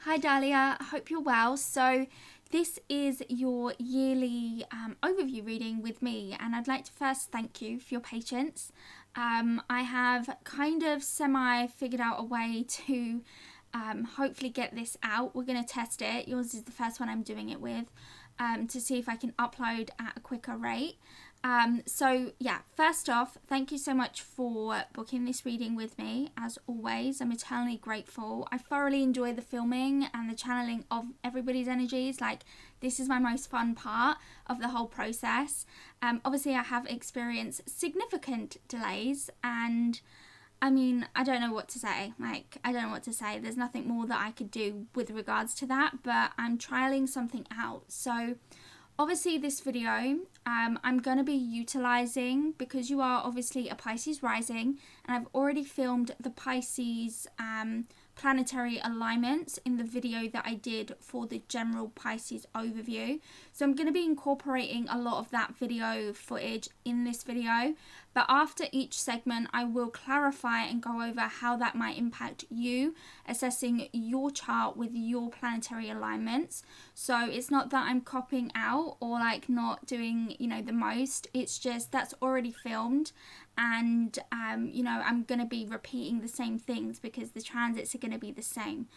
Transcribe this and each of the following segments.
Hi Dalia, I hope you're well. So this is your yearly overview reading with me, and I'd like to first thank you for your patience. I have kind of semi figured out a way to hopefully get this out. We're going to test it. Yours is the first one I'm doing it with, to see if I can upload at a quicker rate. So yeah, first off, thank you so much for booking this reading with me. As always, I'm eternally grateful. I thoroughly enjoy the filming and the channeling of everybody's energies. Like, this is my most fun part of the whole process. Obviously I have experienced significant delays, and I mean, I don't know what to say. There's nothing more that I could do with regards to that, but I'm trialing something out. So obviously this video I'm going to be utilizing, because you are obviously a Pisces rising, and I've already filmed the Pisces planetary alignments in the video that I did for the general Pisces overview. So I'm going to be incorporating a lot of that video footage in this video, but after each segment I will clarify and go over how that might impact you, assessing your chart with your planetary alignments. So it's not that I'm copying out or like not doing, the most. It's just that's already filmed, and I'm going to be repeating the same things because the transits are going to be the same.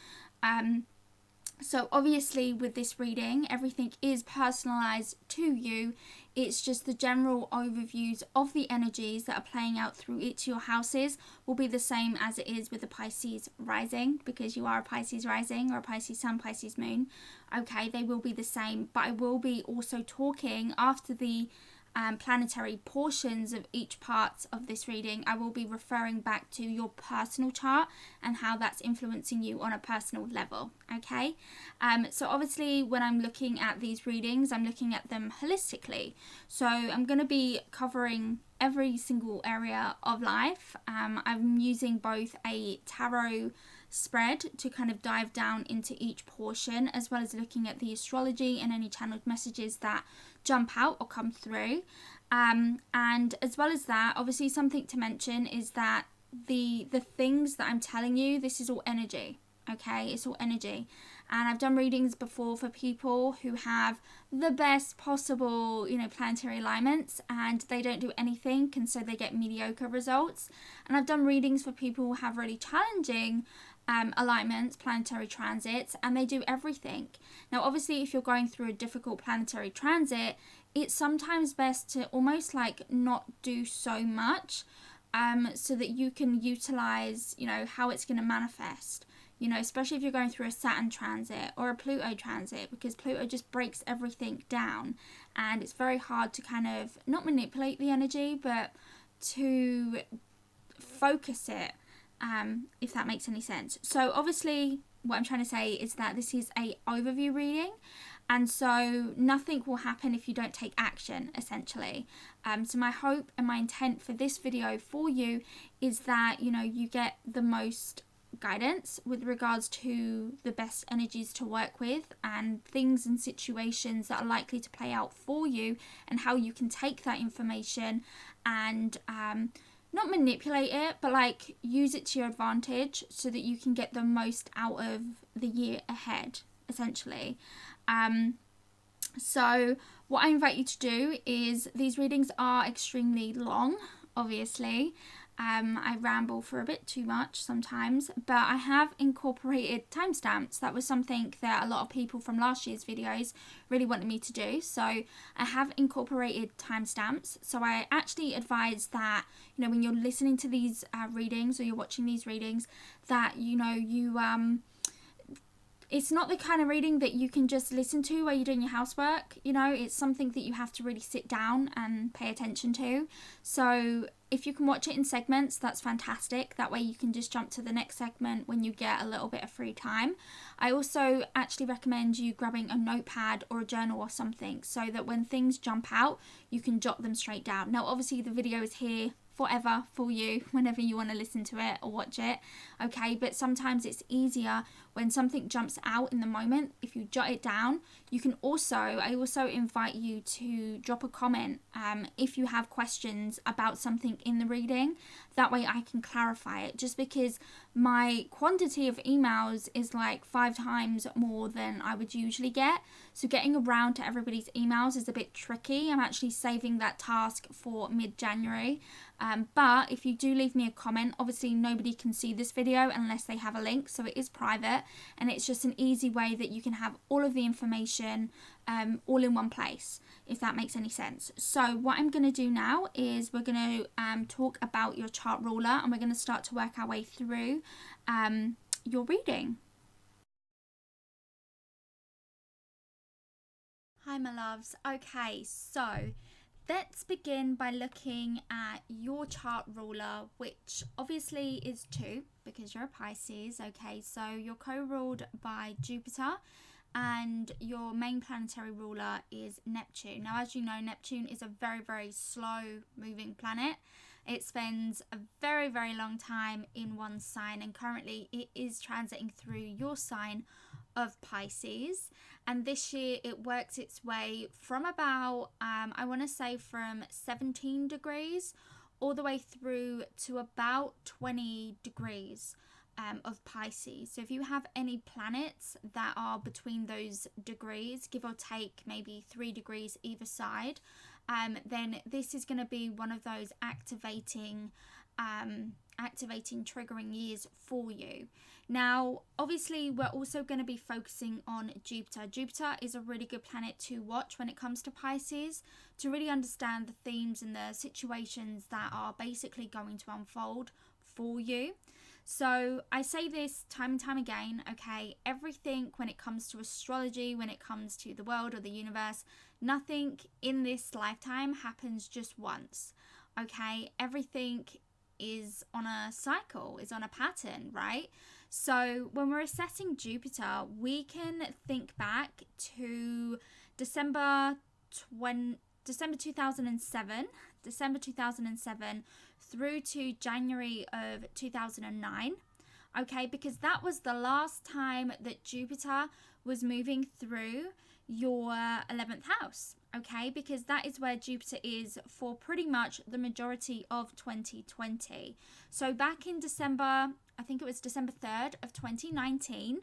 So obviously with this reading, everything is personalized to you. It's just the general overviews of the energies that are playing out through each of your houses will be the same as it is with the Pisces rising, because you are a Pisces rising or a Pisces sun, Pisces moon. Okay, they will be the same, but I will be also talking after the planetary portions of each part of this reading. I will be referring back to your personal chart and how that's influencing you on a personal level. Okay, so obviously when I'm looking at these readings, I'm looking at them holistically. So I'm going to be covering every single area of life. I'm using both a tarot spread to kind of dive down into each portion, as well as looking at the astrology and any channeled messages that jump out or come through. And as well as that, obviously something to mention is that the things that I'm telling you, this is all energy. Okay, it's all energy. And I've done readings before for people who have the best possible, planetary alignments, and they don't do anything, and so they get mediocre results. And I've done readings for people who have really challenging alignments, planetary transits, and they do everything. Now obviously if you're going through a difficult planetary transit, it's sometimes best to almost like not do so much, so that you can utilize how it's going to manifest, especially if you're going through a Saturn transit or a Pluto transit, because Pluto just breaks everything down, and it's very hard to kind of not manipulate the energy, but to focus it, if that makes any sense. So obviously what I'm trying to say is that this is a overview reading, and so nothing will happen if you don't take action, essentially. So my hope and my intent for this video for you is that you get the most guidance with regards to the best energies to work with, and things and situations that are likely to play out for you, and how you can take that information and not manipulate it, but like use it to your advantage so that you can get the most out of the year ahead, essentially. So what I invite you to do is, these readings are extremely long, obviously. I ramble for a bit too much sometimes, but I have incorporated timestamps. That was something that a lot of people from last year's videos really wanted me to do. So I have incorporated timestamps. So I actually advise that, when you're listening to these readings, or you're watching these readings, that, it's not the kind of reading that you can just listen to while you're doing your housework. It's something that you have to really sit down and pay attention to. So if you can watch it in segments, that's fantastic. That way you can just jump to the next segment when you get a little bit of free time. I also actually recommend you grabbing a notepad or a journal or something, so that when things jump out, you can jot them straight down. Now obviously the video is here forever for you whenever you want to listen to it or watch it, okay? But sometimes it's easier when something jumps out in the moment. If you jot it down, you can I also invite you to drop a comment if you have questions about something in the reading. That way I can clarify it, just because my quantity of emails is like 5 times more than I would usually get. So getting around to everybody's emails is a bit tricky. I'm actually saving that task for mid-January. But if you do leave me a comment, obviously nobody can see this video unless they have a link, so it is private, and it's just an easy way that you can have all of the information all in one place, if that makes any sense. So what I'm going to do now is we're going to talk about your chart ruler, and we're going to start to work our way through your reading. Hi my loves. Okay, so let's begin by looking at your chart ruler, which obviously is 2 because you're a Pisces. Okay, so you're co-ruled by Jupiter and your main planetary ruler is Neptune. Now, as you know, Neptune is a very, very slow moving planet. It spends a very, very long time in one sign, and currently it is transiting through your sign of Pisces. And this year it works its way from about I want to say from 17 degrees all the way through to about 20 degrees of Pisces. So if you have any planets that are between those degrees, give or take maybe 3 degrees either side, then this is going to be one of those activating triggering years for you. Now, obviously, we're also going to be focusing on Jupiter. Jupiter is a really good planet to watch when it comes to Pisces, to really understand the themes and the situations that are basically going to unfold for you. So I say this time and time again, okay, everything when it comes to astrology, when it comes to the world or the universe, nothing in this lifetime happens just once, okay? Everything is on a cycle, is on a pattern, right? So when we're assessing Jupiter, we can think back to December 2007 through to January of 2009, okay, because that was the last time that Jupiter was moving through your 11th house, okay, because that is where Jupiter is for pretty much the majority of 2020. So back in December, I think it was December 3rd of 2019,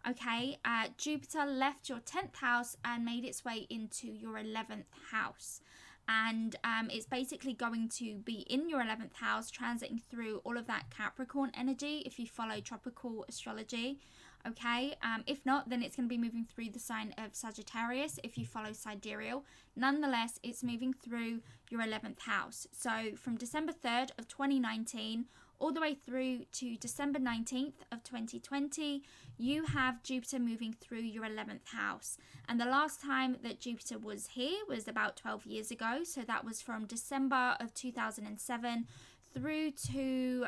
okay, Jupiter left your 10th house and made its way into your 11th house. And it's basically going to be in your 11th house, transiting through all of that Capricorn energy if you follow tropical astrology, okay? If not, then it's going to be moving through the sign of Sagittarius if you follow sidereal. Nonetheless, it's moving through your 11th house. So from December 3rd of 2019 all the way through to December 19th of 2020, you have Jupiter moving through your 11th house. And the last time that Jupiter was here was about 12 years ago. So that was from December of 2007 through to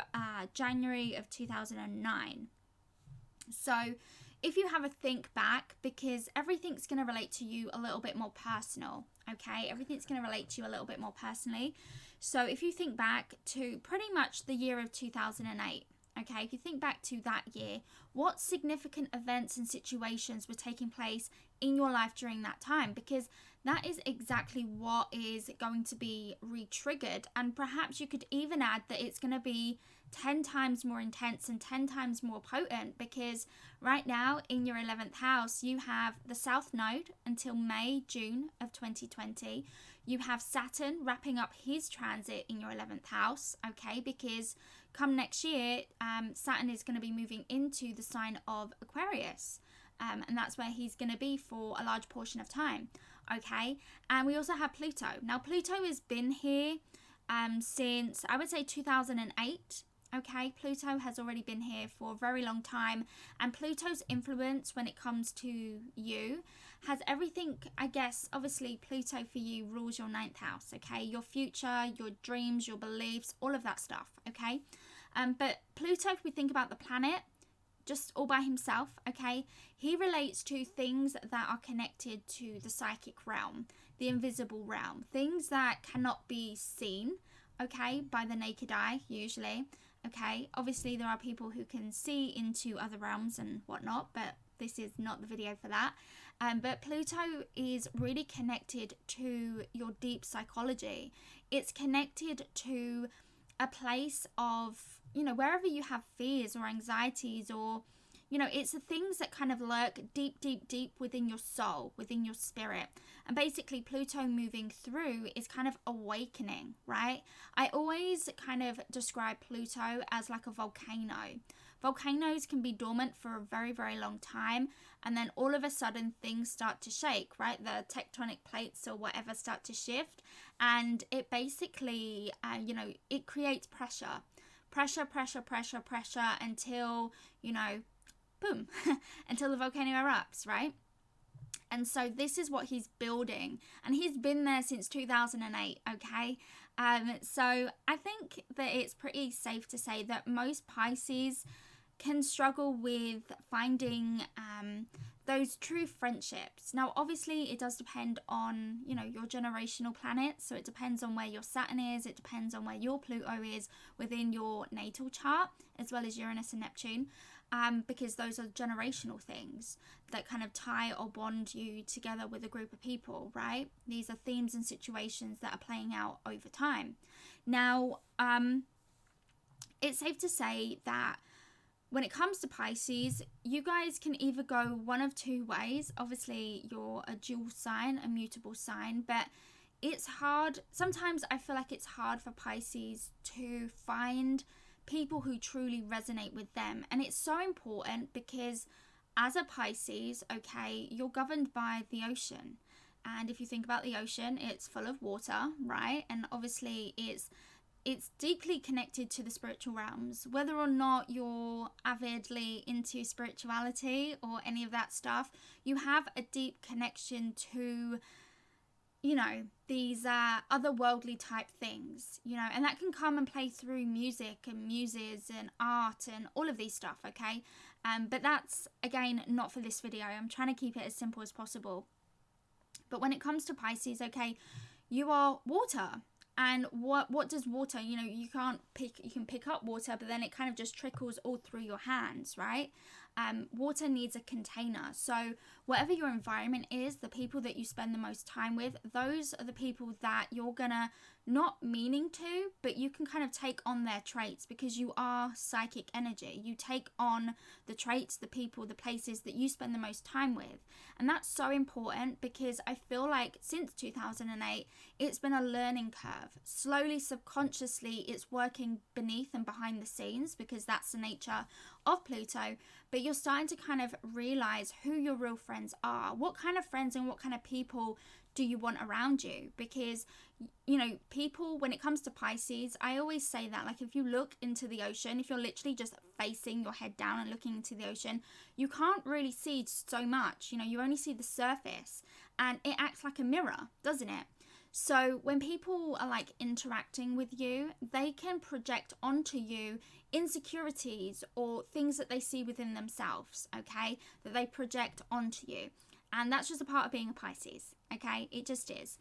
January of 2009. So if you have a think back, because everything's going to relate to you a little bit more personal, okay? Everything's going to relate to you a little bit more personally. So if you think back to pretty much the year of 2008, okay, if you think back to that year, what significant events and situations were taking place in your life during that time? Because that is exactly what is going to be re-triggered. And perhaps you could even add that it's going to be 10 times more intense and 10 times more potent, because right now in your 11th house, you have the South Node until May, June of 2020. You have Saturn wrapping up his transit in your 11th house, okay, because come next year, Saturn is going to be moving into the sign of Aquarius, and that's where he's going to be for a large portion of time, okay? And we also have Pluto. Now, Pluto has been here since, I would say, 2008. Okay, Pluto has already been here for a very long time, and Pluto's influence when it comes to you has everything, I guess, obviously Pluto for you rules your 9th house, okay, your future, your dreams, your beliefs, all of that stuff, okay, but Pluto, if we think about the planet, just all by himself, okay, he relates to things that are connected to the psychic realm, the invisible realm, things that cannot be seen, okay, by the naked eye, usually, okay. Obviously, there are people who can see into other realms and whatnot, but this is not the video for that. But Pluto is really connected to your deep psychology. It's connected to a place of, you know, wherever you have fears or anxieties, or, you know, it's the things that kind of lurk deep, deep, deep within your soul, within your spirit. And basically Pluto moving through is kind of awakening, right? I always kind of describe Pluto as like a volcano. Volcanoes can be dormant for a very, very long time, and then all of a sudden things start to shake, right? The tectonic plates or whatever start to shift, and it basically, you know, it creates pressure until, you know, boom, until the volcano erupts, right? And so this is what he's building, and he's been there since 2008, okay? So I think that it's pretty safe to say that most Pisces can struggle with finding those true friendships. Now, obviously, it does depend on, you know, your generational planets. So it depends on where your Saturn is. It depends on where your Pluto is within your natal chart, as well as Uranus and Neptune, because those are generational things that kind of tie or bond you together with a group of people, right? These are themes and situations that are playing out over time. Now, it's safe to say that when it comes to Pisces, you guys can either go one of two ways. Obviously, you're a dual sign, a mutable sign, but it's hard. Sometimes I feel like it's hard for Pisces to find people who truly resonate with them. And it's so important because as a Pisces, okay, you're governed by the ocean. And if you think about the ocean, it's full of water, right? And obviously it's deeply connected to the spiritual realms. Whether or not you're avidly into spirituality or any of that stuff, you have a deep connection to, you know, these otherworldly type things, you know, and that can come and play through music and muses and art and all of these stuff, okay? But that's, again, not for this video. I'm trying to keep it as simple as possible. But when it comes to Pisces, okay, you are water. And what does water, you know, you can pick up water, but then it kind of just trickles all through your hands, right? Water needs a container. So whatever your environment is, the people that you spend the most time with, those are the people that you're gonna, not meaning to, but you can kind of take on their traits, because you are psychic energy. You take on the traits, the people, the places that you spend the most time with. And that's so important, because I feel like since 2008, it's been a learning curve. Slowly, subconsciously, it's working beneath and behind the scenes, because that's the nature of Pluto. But you're starting to kind of realize who your real friends are. What kind of friends and what kind of people do you want around you? Because, you know, people, when it comes to Pisces, I always say that, like, if you look into the ocean, if you're literally just facing your head down and looking into the ocean, you can't really see so much. You know, you only see the surface, and it acts like a mirror, doesn't it? So when people are like interacting with you, they can project onto you insecurities or things that they see within themselves, okay, that they project onto you. And that's just a part of being a Pisces, okay? It just is.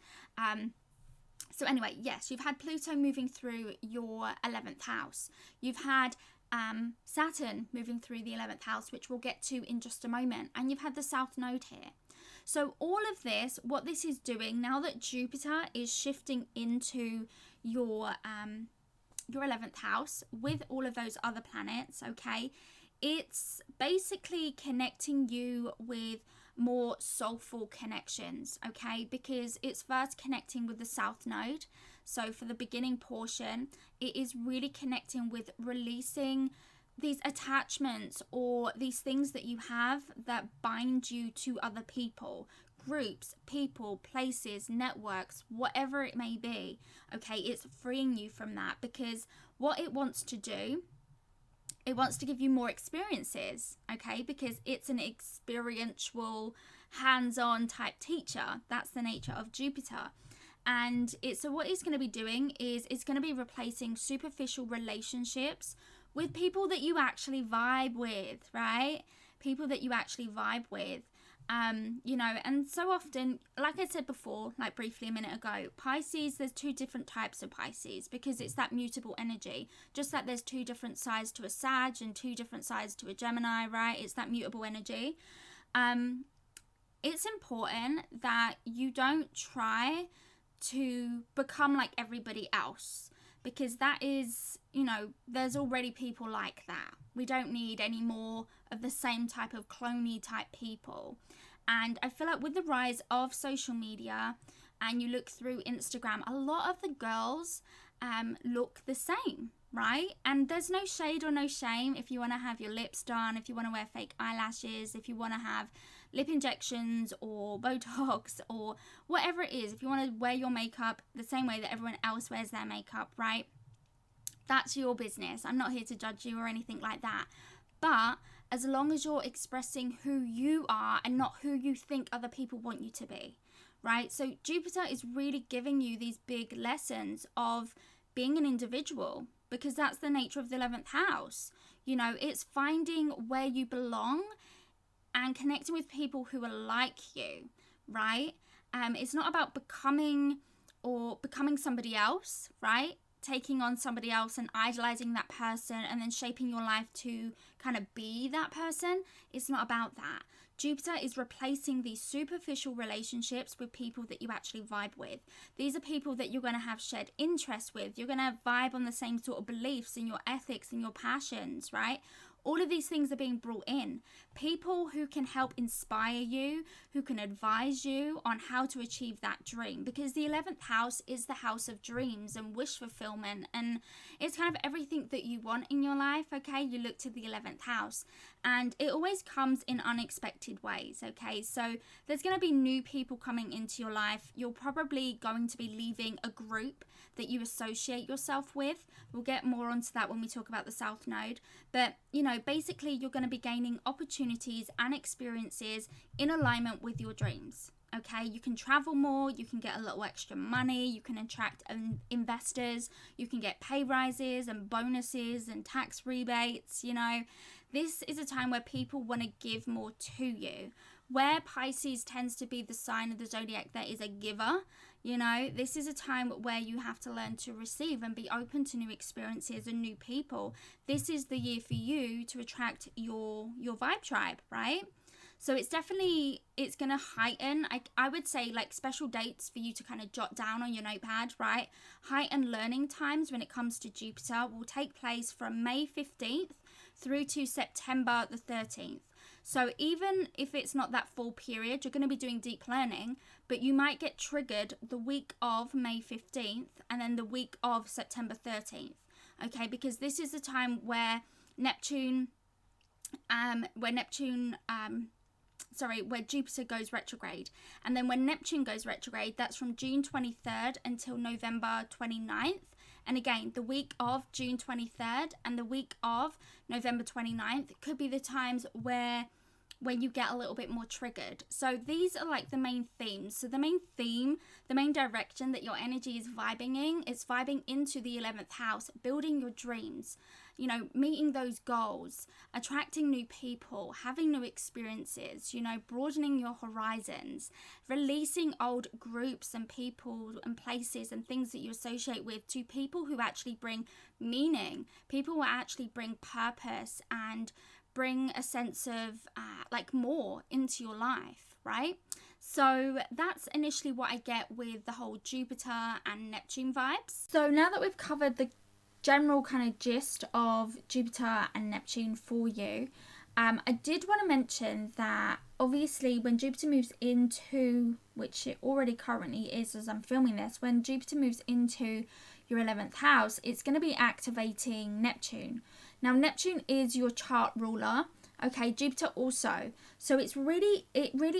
So anyway, yes, you've had Pluto moving through your 11th house. You've had Saturn moving through the 11th house, which we'll get to in just a moment. And you've had the South Node here. So all of this, what this is doing, now that Jupiter is shifting into your 11th house with all of those other planets, okay, it's basically connecting you with more soulful connections, okay, because it's first connecting with the South Node. So for the beginning portion, it is really connecting with releasing these attachments or these things that you have that bind you to other people, groups, people, places, networks, whatever it may be, okay, it's freeing you from that, because what it wants to do, it wants to give you more experiences, okay, because it's an experiential, hands-on type teacher. That's the nature of Jupiter. And so what it's going to be doing is it's going to be replacing superficial relationships with people that you actually vibe with, right? People that you actually vibe with. You know, and so often, like I said before, like briefly a minute ago, Pisces, there's two different types of Pisces because it's that mutable energy. Just like there's two different sides to a Sag and two different sides to a Gemini, right? It's that mutable energy. It's important that you don't try to become like everybody else, because that is, you know, there's already people like that. We don't need any more of the same type of cloney type people. And I feel like with the rise of social media, and you look through Instagram, a lot of the girls look the same, right? And there's no shade or no shame if you want to have your lips done, if you want to wear fake eyelashes, if you want to have lip injections or Botox or whatever it is, if you want to wear your makeup the same way that everyone else wears their makeup, right? That's your business. I'm not here to judge you or anything like that. But as long as you're expressing who you are and not who you think other people want you to be, right? So Jupiter is really giving you these big lessons of being an individual, because that's the nature of the 11th house. You know, it's finding where you belong and connecting with people who are like you, right? It's not about becoming somebody else, right? Taking on somebody else and idolizing that person and then shaping your life to kind of be that person. It's not about that. Jupiter is replacing these superficial relationships with people that you actually vibe with. These are people that you're going to have shared interests with. You're going to vibe on the same sort of beliefs and your ethics and your passions, right? All of these things are being brought in. People who can help inspire you, who can advise you on how to achieve that dream. Because the 11th house is the house of dreams and wish fulfillment. And it's kind of everything that you want in your life, okay? You look to the 11th house. And it always comes in unexpected ways, okay? So there's going to be new people coming into your life. You're probably going to be leaving a group that you associate yourself with. We'll get more onto that when we talk about the South Node. But, you know, basically you're going to be gaining opportunities and experiences in alignment with your dreams. Okay, you can travel more, you can get a little extra money, you can attract investors, you can get pay rises and bonuses and tax rebates. You know, this is a time where people want to give more to you. Where Pisces tends to be the sign of the zodiac that is a giver, you know, this is a time where you have to learn to receive and be open to new experiences and new people. This is the year for you to attract your vibe tribe, right? So it's going to heighten, I would say, like special dates for you to kind of jot down on your notepad, right? Heightened learning times when it comes to Jupiter will take place from May 15th through to September the 13th. So even if it's not that full period, you're going to be doing deep learning, but you might get triggered the week of May 15th and then the week of September 13th, okay? Because this is the time where where Jupiter goes retrograde. And then when Neptune goes retrograde, that's from June 23rd until November 29th. And again, the week of June 23rd and the week of November 29th could be the times where you get a little bit more triggered. So these are like the main themes. So the main theme, the main direction that your energy is vibing in, it's vibing into the 11th house, building your dreams, you know, meeting those goals, attracting new people, having new experiences, you know, broadening your horizons, releasing old groups and people and places and things that you associate with to people who actually bring meaning, people who actually bring purpose and bring a sense of like more into your life, right? So that's initially what I get with the whole Jupiter and Neptune vibes. So now that we've covered the general kind of gist of Jupiter and Neptune for you, I did want to mention that obviously when Jupiter moves into, which it already currently is as I'm filming this, when Jupiter moves into your 11th house, it's going to be activating Neptune. Now Neptune is your chart ruler, okay, Jupiter also. So it really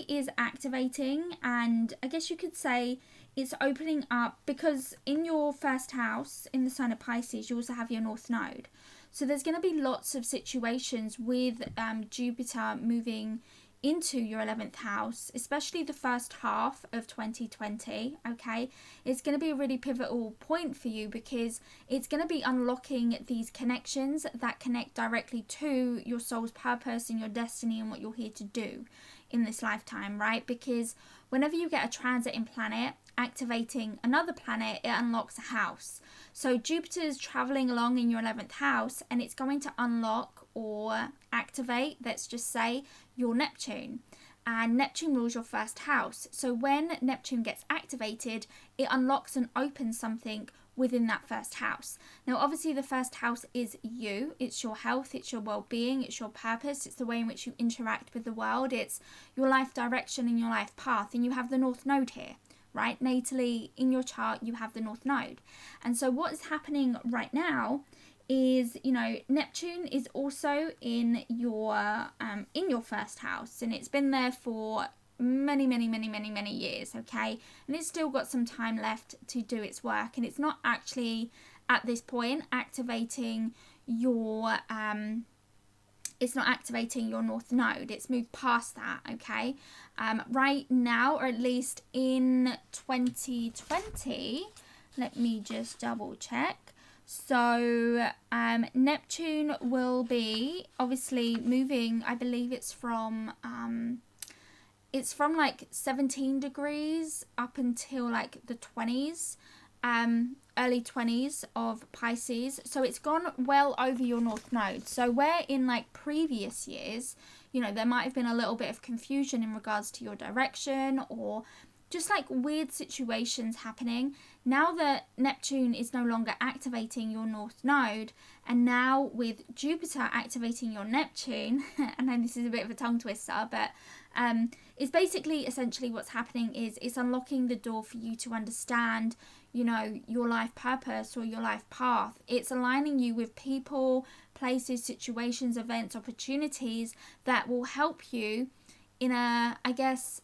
is activating, and I guess you could say it's opening up, because in your first house, in the sign of Pisces, you also have your North Node. So there's going to be lots of situations with Jupiter moving into your 11th house, especially the first half of 2020, okay, it's going to be a really pivotal point for you, because it's going to be unlocking these connections that connect directly to your soul's purpose and your destiny and what you're here to do in this lifetime, right? Because whenever you get a transiting planet activating another planet, it unlocks a house. So Jupiter is traveling along in your 11th house, and it's going to unlock or activate, let's just say, your Neptune. And Neptune rules your first house. So when Neptune gets activated, it unlocks and opens something within that first house. Now, obviously, the first house is you. It's your health, it's your well-being, it's your purpose, it's the way in which you interact with the world, it's your life direction and your life path. And you have the North Node here, right? Natally, in your chart, you have the North Node. And so what is happening right now is, you know, Neptune is also in your first house, and it's been there for many years, okay? And it's still got some time left to do its work, and it's not actually at this point activating your North Node. It's moved past that, okay? Right now, or at least in 2020, let me just double check. So Neptune will be obviously moving, I believe it's from like 17 degrees up until like the 20s, early 20s of Pisces. So it's gone well over your North Node. So where in like previous years, you know, there might have been a little bit of confusion in regards to your direction, or just like weird situations happening. Now that Neptune is no longer activating your North Node, and now with Jupiter activating your Neptune, I know this is a bit of a tongue twister, but it's basically essentially what's happening is it's unlocking the door for you to understand, you know, your life purpose or your life path. It's aligning you with people, places, situations, events, opportunities that will help you in a, I guess,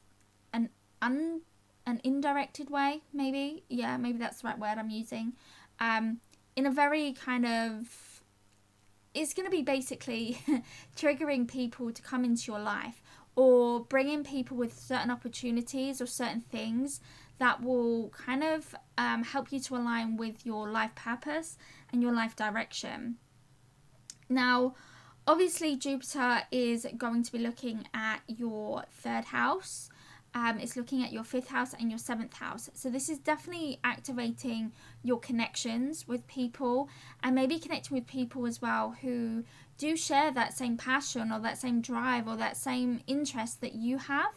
an indirected way, maybe. Yeah, maybe that's the right word I'm using. In a very kind of, it's going to be basically triggering people to come into your life, or bringing people with certain opportunities or certain things that will kind of help you to align with your life purpose and your life direction. Now, obviously, Jupiter is going to be looking at your third house. It's looking at your 5th house and your 7th house. So this is definitely activating your connections with people, and maybe connecting with people as well who do share that same passion or that same drive or that same interest that you have.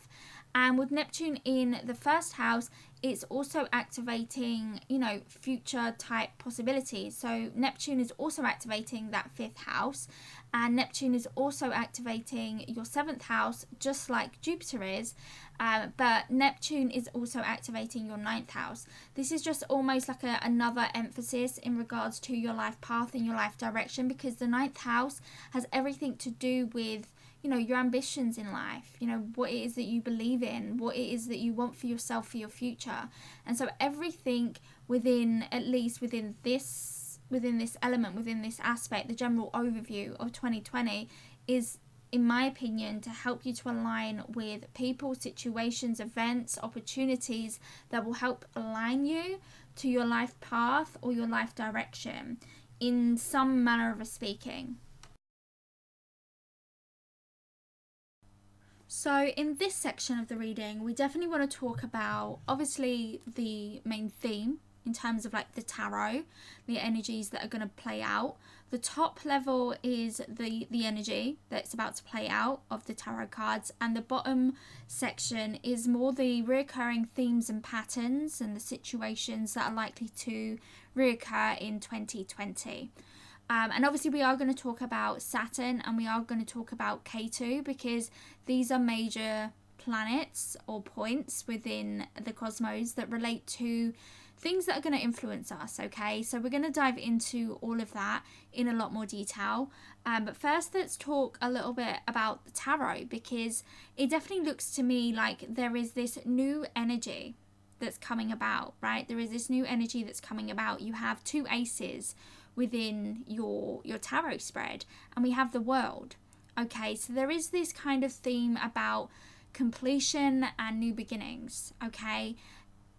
And with Neptune in the 1st house, it's also activating, you know, future type possibilities. So Neptune is also activating that 5th house, and Neptune is also activating your 7th house, just like Jupiter is. But Neptune is also activating your 9th house. This is just almost like another emphasis in regards to your life path and your life direction, because the 9th house has everything to do with, you know, your ambitions in life, you know, what it is that you believe in, what it is that you want for yourself, for your future. And so everything within, at least within this element, within this aspect, the general overview of 2020 is, in my opinion, to help you to align with people, situations, events, opportunities that will help align you to your life path or your life direction in some manner of speaking. So in this section of the reading, we definitely want to talk about, obviously, the main theme in terms of like the tarot, the energies that are going to play out. The top level is the energy that's about to play out of the tarot cards, and the bottom section is more the reoccurring themes and patterns and the situations that are likely to reoccur in 2020. And obviously we are going to talk about Saturn, and we are going to talk about Ketu, because these are major planets or points within the cosmos that relate to things that are going to influence us, okay? So we're going to dive into all of that in a lot more detail. But first, let's talk a little bit about the tarot, because it definitely looks to me like there is this new energy that's coming about, right? There is this new energy that's coming about. You have 2 aces within your tarot spread, and we have the World. Okay, so there is this kind of theme about completion and new beginnings. Okay,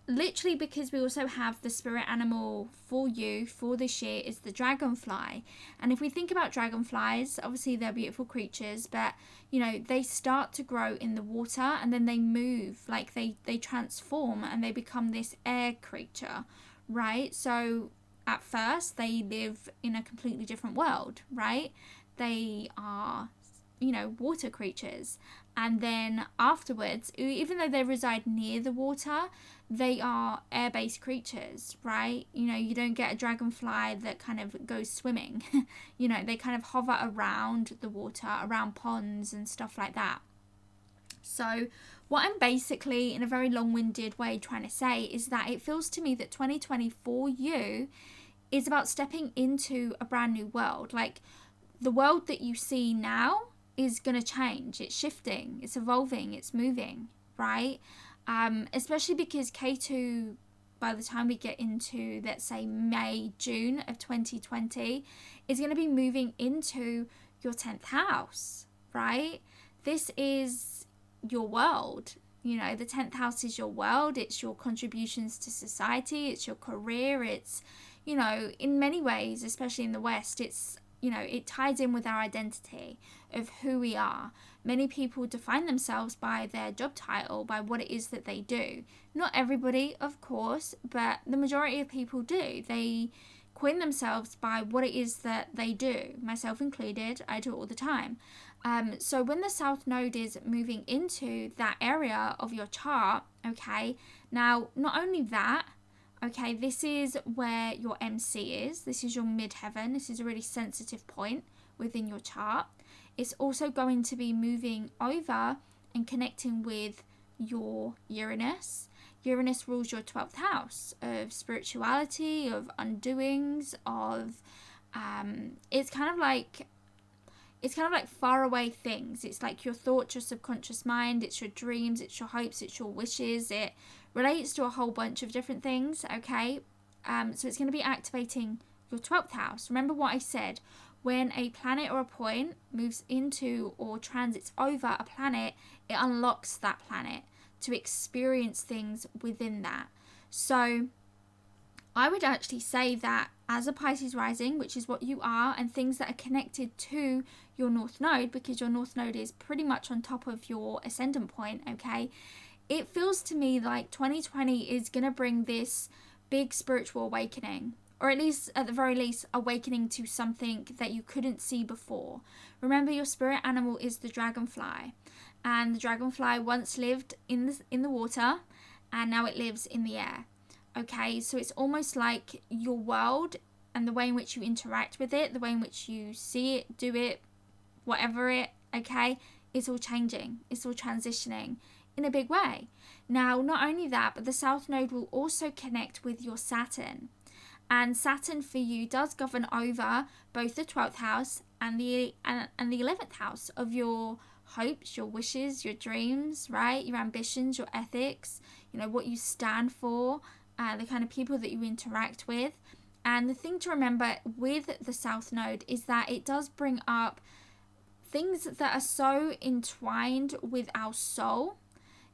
literally, because we also have the spirit animal for you for this year is the dragonfly. And if we think about dragonflies, obviously they're beautiful creatures, but you know, they start to grow in the water and then they move, like they transform and they become this air creature, right? So at first they live in a completely different world, right? They are, you know, water creatures, and then afterwards, even though they reside near the water, they are air-based creatures, right? You know, you don't get a dragonfly that kind of goes swimming. You know, they kind of hover around the water, around ponds and stuff like that. So what I'm basically, in a very long-winded way, trying to say is that it feels to me that 2020 for you is about stepping into a brand new world. Like, the world that you see now is going to change. It's shifting, it's evolving, it's moving, right? Especially because Ketu, by the time we get into, let's say, May, June of 2020, is going to be moving into your 10th house, right? This is your world. You know, the 10th house is your world. It's your contributions to society. It's your career. It's, you know, in many ways, especially in the West, it's, you know, it ties in with our identity of who we are. Many people define themselves by their job title, by what it is that they do. Not everybody, of course, but the majority of people do. They coin themselves by what it is that they do, myself included. I do it all the time. So when the South Node is moving into that area of your chart, okay, now not only that, okay, this is where your MC is. This is your midheaven. This is a really sensitive point within your chart. It's also going to be moving over and connecting with your Uranus. Uranus rules your 12th house of spirituality, of undoings, of it's kind of like faraway things. It's like your thoughts, your subconscious mind, it's your dreams, it's your hopes, it's your wishes. It relates to a whole bunch of different things, okay? So it's going to be activating your 12th house. Remember what I said. When a planet or a point moves into or transits over a planet, it unlocks that planet to experience things within that. So I would actually say that as a Pisces rising, which is what you are, and things that are connected to your North Node, because your North Node is pretty much on top of your ascendant point, okay? It feels to me like 2020 is going to bring this big spiritual awakening, or at least, at the very least, awakening to something that you couldn't see before. Remember, your spirit animal is the dragonfly, and the dragonfly once lived in the water, and now it lives in the air. Okay, so it's almost like your world and the way in which you interact with it, the way in which you see it, do it, whatever it, okay, it's all changing. It's all transitioning in a big way. Now, not only that, but the South Node will also connect with your Saturn. And Saturn for you does govern over both the 12th house and the 11th house of your hopes, your wishes, your dreams, right? Your ambitions, your ethics, you know, what you stand for, the kind of people that you interact with. And the thing to remember with the South Node is that it does bring up things that are so entwined with our soul.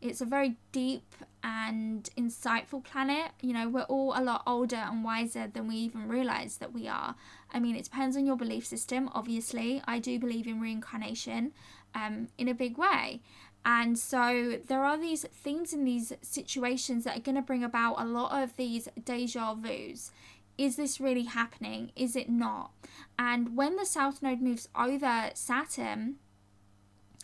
It's a very deep and insightful planet. You know, we're all a lot older and wiser than we even realize that we are. I mean, it depends on your belief system, obviously. I do believe in reincarnation in a big way. And so there are these themes in these situations that are going to bring about a lot of these deja vus. Is this really happening? Is it not? And when the South Node moves over Saturn,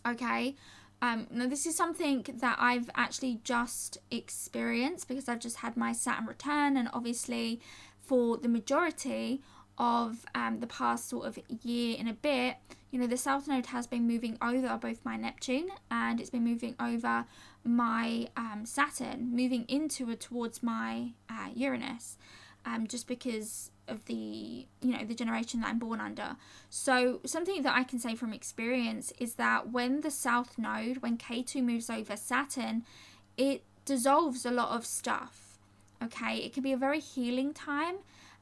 okay, now this is something that I've actually just experienced because I've just had my Saturn return, and obviously for the majority of the past sort of year and a bit, you know, the South Node has been moving over both my Neptune and it's been moving over my Saturn, moving into or towards my Uranus, just because of the, you know, the generation that I'm born under. So something that I can say from experience is that when the South Node, when Ketu moves over Saturn, it dissolves a lot of stuff. Okay, it can be a very healing time.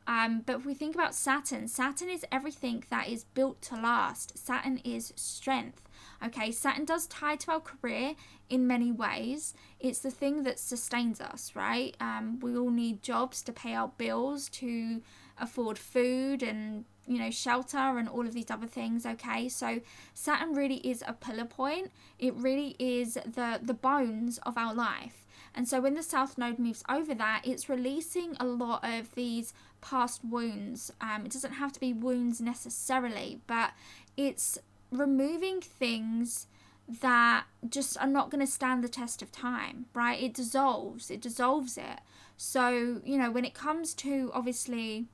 But if we think about Saturn, Saturn is everything that is built to last. Saturn is strength. Okay, Saturn does tie to our career in many ways. It's the thing that sustains us, right? We all need jobs to pay our bills, to afford food and, you know, shelter and all of these other things. Okay, so Saturn really is a pillar point. It really is the bones of our life. And so when the South Node moves over that, it's releasing a lot of these past wounds. It doesn't have to be wounds necessarily, but it's removing things that just are not going to stand the test of time, right? It dissolves it. So, you know, when it comes to obviously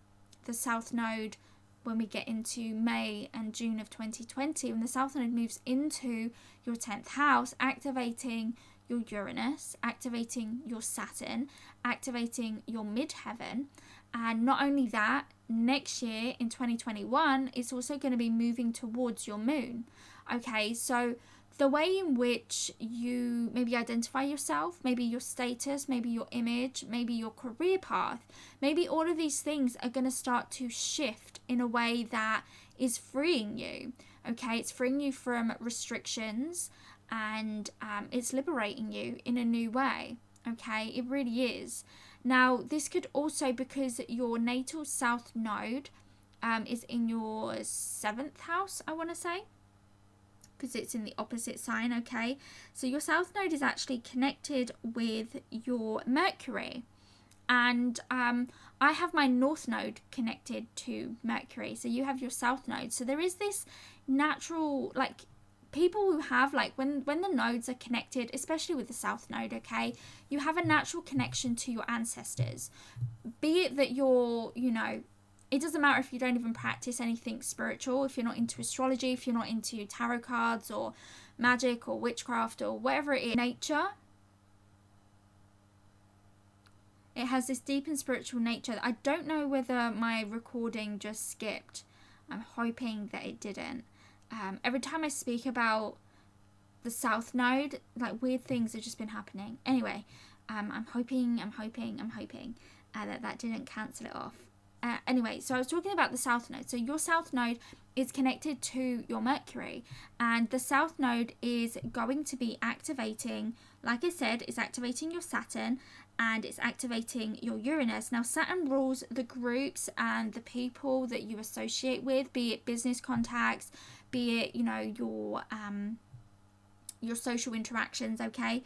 the South Node, when we get into May and June of 2020, when the South Node moves into your 10th house, activating your Uranus, activating your Saturn, activating your midheaven. And not only that, next year in 2021, it's also going to be moving towards your moon. Okay, so the way in which you maybe identify yourself, maybe your status, maybe your image, maybe your career path, maybe all of these things are going to start to shift in a way that is freeing you. Okay, it's freeing you from restrictions, and it's liberating you in a new way. Okay, it really is. Now, this could also, because your natal South Node is in your 7th house, I want to say, because it's in the opposite sign. Okay, so your South Node is actually connected with your Mercury, and I have my North Node connected to Mercury, so you have your South Node. So there is this natural, like, people who have, like, when the nodes are connected, especially with the South Node, okay, you have a natural connection to your ancestors. Be it that you're, you know, it doesn't matter if you don't even practice anything spiritual, if you're not into astrology, if you're not into tarot cards or magic or witchcraft or whatever it is. Nature, it has this deep and spiritual nature. I don't know whether my recording just skipped. I'm hoping that it didn't. Every time I speak about the South Node, like, weird things have just been happening. Anyway, I'm hoping that didn't cancel it off. Anyway, so I was talking about the South Node. So your South Node is connected to your Mercury, and the South Node is going to be activating, like I said, it's activating your Saturn, and it's activating your Uranus. Now, Saturn rules the groups and the people that you associate with, be it business contacts, be it, you know, your social interactions, okay?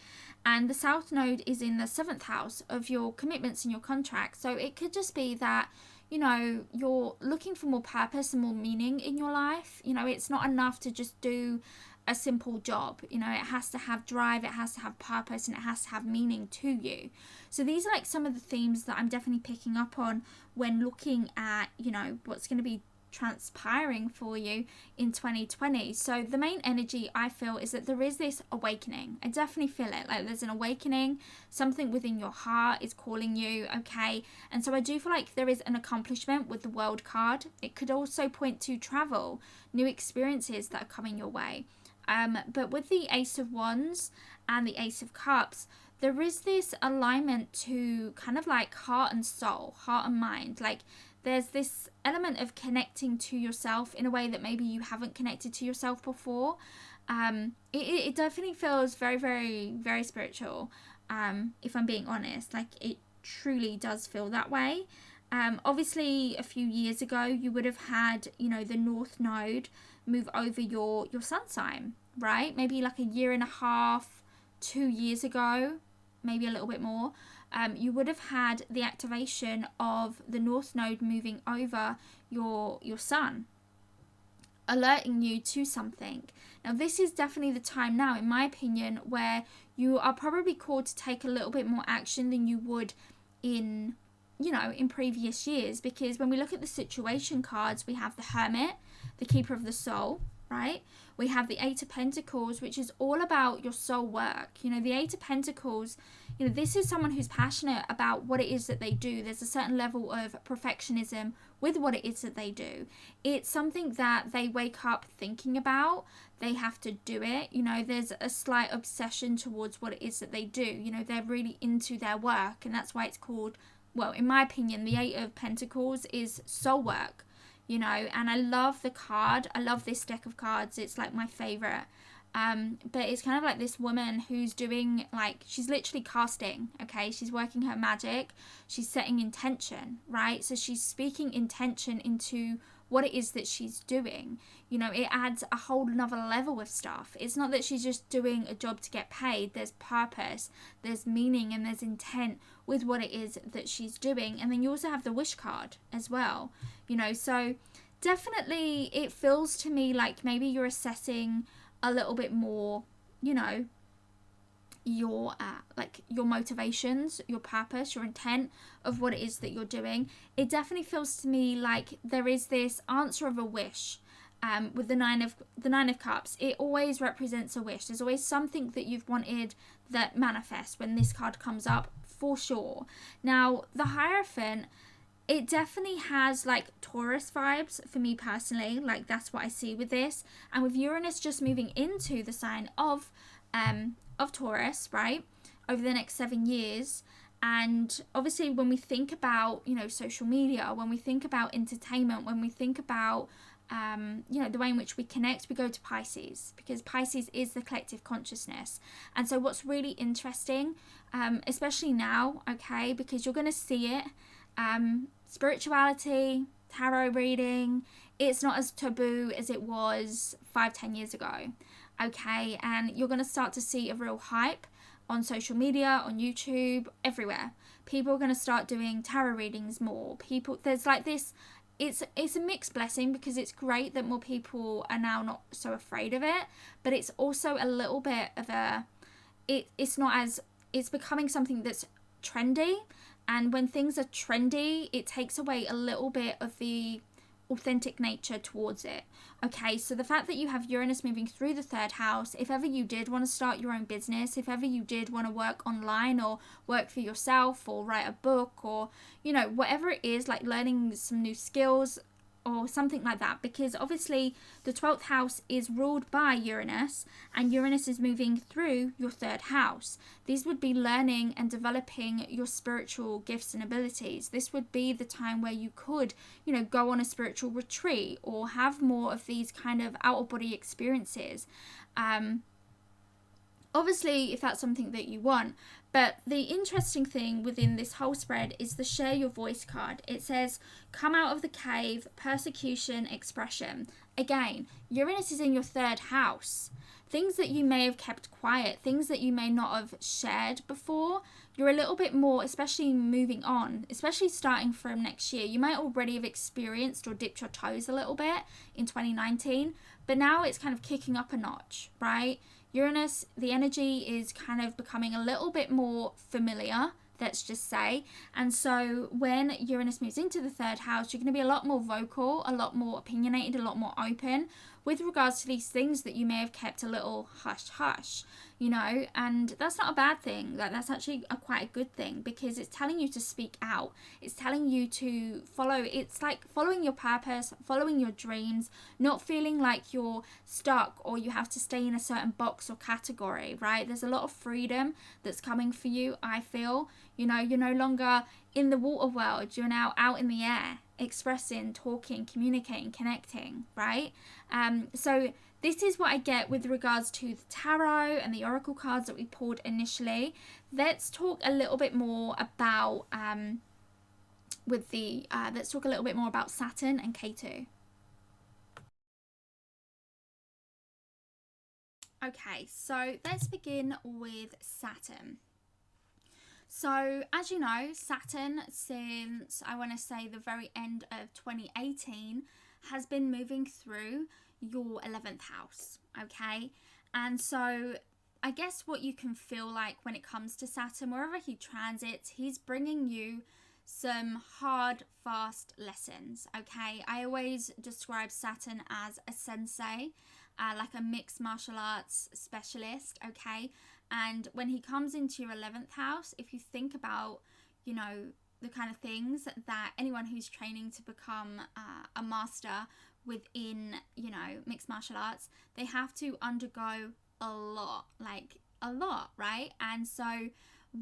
And the South Node is in the 7th house of your commitments and your contracts. So it could just be that, you know, you're looking for more purpose and more meaning in your life. You know, it's not enough to just do a simple job. You know, it has to have drive, it has to have purpose, and it has to have meaning to you. So these are like some of the themes that I'm definitely picking up on when looking at, you know, what's going to be transpiring for you in 2020. So the main energy I feel is that there is this awakening. I definitely feel it, like there's an awakening, something within your heart is calling you, okay? And so I do feel like there is an accomplishment with the World card. It could also point to travel, new experiences that are coming your way. But with the Ace of Wands and the Ace of Cups, there is this alignment to kind of like heart and soul, heart and mind. Like, there's this element of connecting to yourself in a way that maybe you haven't connected to yourself before. It definitely feels very, very, very spiritual, if I'm being honest. Like, it truly does feel that way. Obviously, a few years ago, you would have had, you know, the North Node move over your sun sign, right? Maybe like a year and a half, 2 years ago, maybe a little bit more. You would have had the activation of the North Node moving over your sun, alerting you to something. Now, this is definitely the time now, in my opinion, where you are probably called to take a little bit more action than you would in, you know, in previous years. Because when we look at the situation cards, we have the Hermit, the Keeper of the Soul, right? We have the Eight of Pentacles, which is all about your soul work. You know, the Eight of Pentacles, you know, this is someone who's passionate about what it is that they do. There's a certain level of perfectionism with what it is that they do. It's something that they wake up thinking about. They have to do it. You know, there's a slight obsession towards what it is that they do. You know, they're really into their work, and that's why it's called well, in my opinion, the Eight of Pentacles is soul work, you know, and I love the card. I love this deck of cards. It's like my favorite. But it's kind of like this woman who's doing, like, she's literally casting, okay? She's working her magic. She's setting intention, right? So she's speaking intention into what it is that she's doing. You know, it adds a whole nother level of stuff. It's not that she's just doing a job to get paid. There's purpose, there's meaning, and there's intent with what it is that she's doing. And then you also have the wish card as well, you know. So definitely it feels to me like maybe you're assessing a little bit more, you know, your like your motivations, your purpose, your intent of what it is that you're doing. It definitely feels to me like there is this answer of a wish. With the nine of cups, it always represents a wish. There's always something that you've wanted that manifests when this card comes up, for sure. Now the Hierophant, it definitely has like Taurus vibes for me personally. Like, that's what I see with this. And with Uranus just moving into the sign of Taurus, right, over the next 7 years. And obviously when we think about, you know, social media, when we think about entertainment, when we think about, you know, the way in which we connect, we go to Pisces, because Pisces is the collective consciousness. And so what's really interesting, especially now, okay, because you're going to see it, spirituality, tarot reading, it's not as taboo as it was 5-10 years ago, okay? And you're going to start to see a real hype on social media, on YouTube, everywhere. People are going to start doing tarot readings more. People, there's like this, it's a mixed blessing, because it's great that more people are now not so afraid of it, but it's also a little bit of a, it's not as, it's becoming something that's trendy. And when things are trendy, it takes away a little bit of the authentic nature towards it. Okay, so the fact that you have Uranus moving through the 3rd house, if ever you did want to start your own business, if ever you did want to work online or work for yourself or write a book, or, you know, whatever it is, like learning some new skills or something like that, because obviously the 12th house is ruled by Uranus, and Uranus is moving through your 3rd house. These would be learning and developing your spiritual gifts and abilities. This would be the time where you could, you know, go on a spiritual retreat or have more of these kind of out of body experiences. Obviously, if that's something that you want. But the interesting thing within this whole spread is the share your voice card. It says, come out of the cave, persecution, expression. Again, Uranus is in your 3rd house. Things that you may have kept quiet, things that you may not have shared before, you're a little bit more, especially moving on, especially starting from next year. You might already have experienced or dipped your toes a little bit in 2019, but now it's kind of kicking up a notch, right? Uranus, the energy is kind of becoming a little bit more familiar, let's just say. And so when Uranus moves into the 3rd house, you're going to be a lot more vocal, a lot more opinionated, a lot more open with regards to these things that you may have kept a little hush, you know, and that's not a bad thing. That's actually quite a good thing, because it's telling you to speak out. It's telling you to follow. It's like following your purpose, following your dreams, not feeling like you're stuck or you have to stay in a certain box or category, right? There's a lot of freedom that's coming for you, I feel. You know, you're no longer in the water world. You're now out in the air, expressing, talking, communicating, connecting, right? So this is what I get with regards to the tarot and the oracle cards that we pulled initially. Let's talk a little bit more about let's talk a little bit more about Saturn and Ketu. Okay, so let's begin with Saturn. So, as you know, Saturn, since I want to say the very end of 2018, has been moving through your 11th house, okay? And so I guess what you can feel like when it comes to Saturn, wherever he transits, he's bringing you some hard, fast lessons, okay? I always describe Saturn as a sensei, like a mixed martial arts specialist, okay? And when he comes into your 11th house, if you think about, you know, the kind of things that anyone who's training to become a master within, you know, mixed martial arts, they have to undergo a lot, right? And so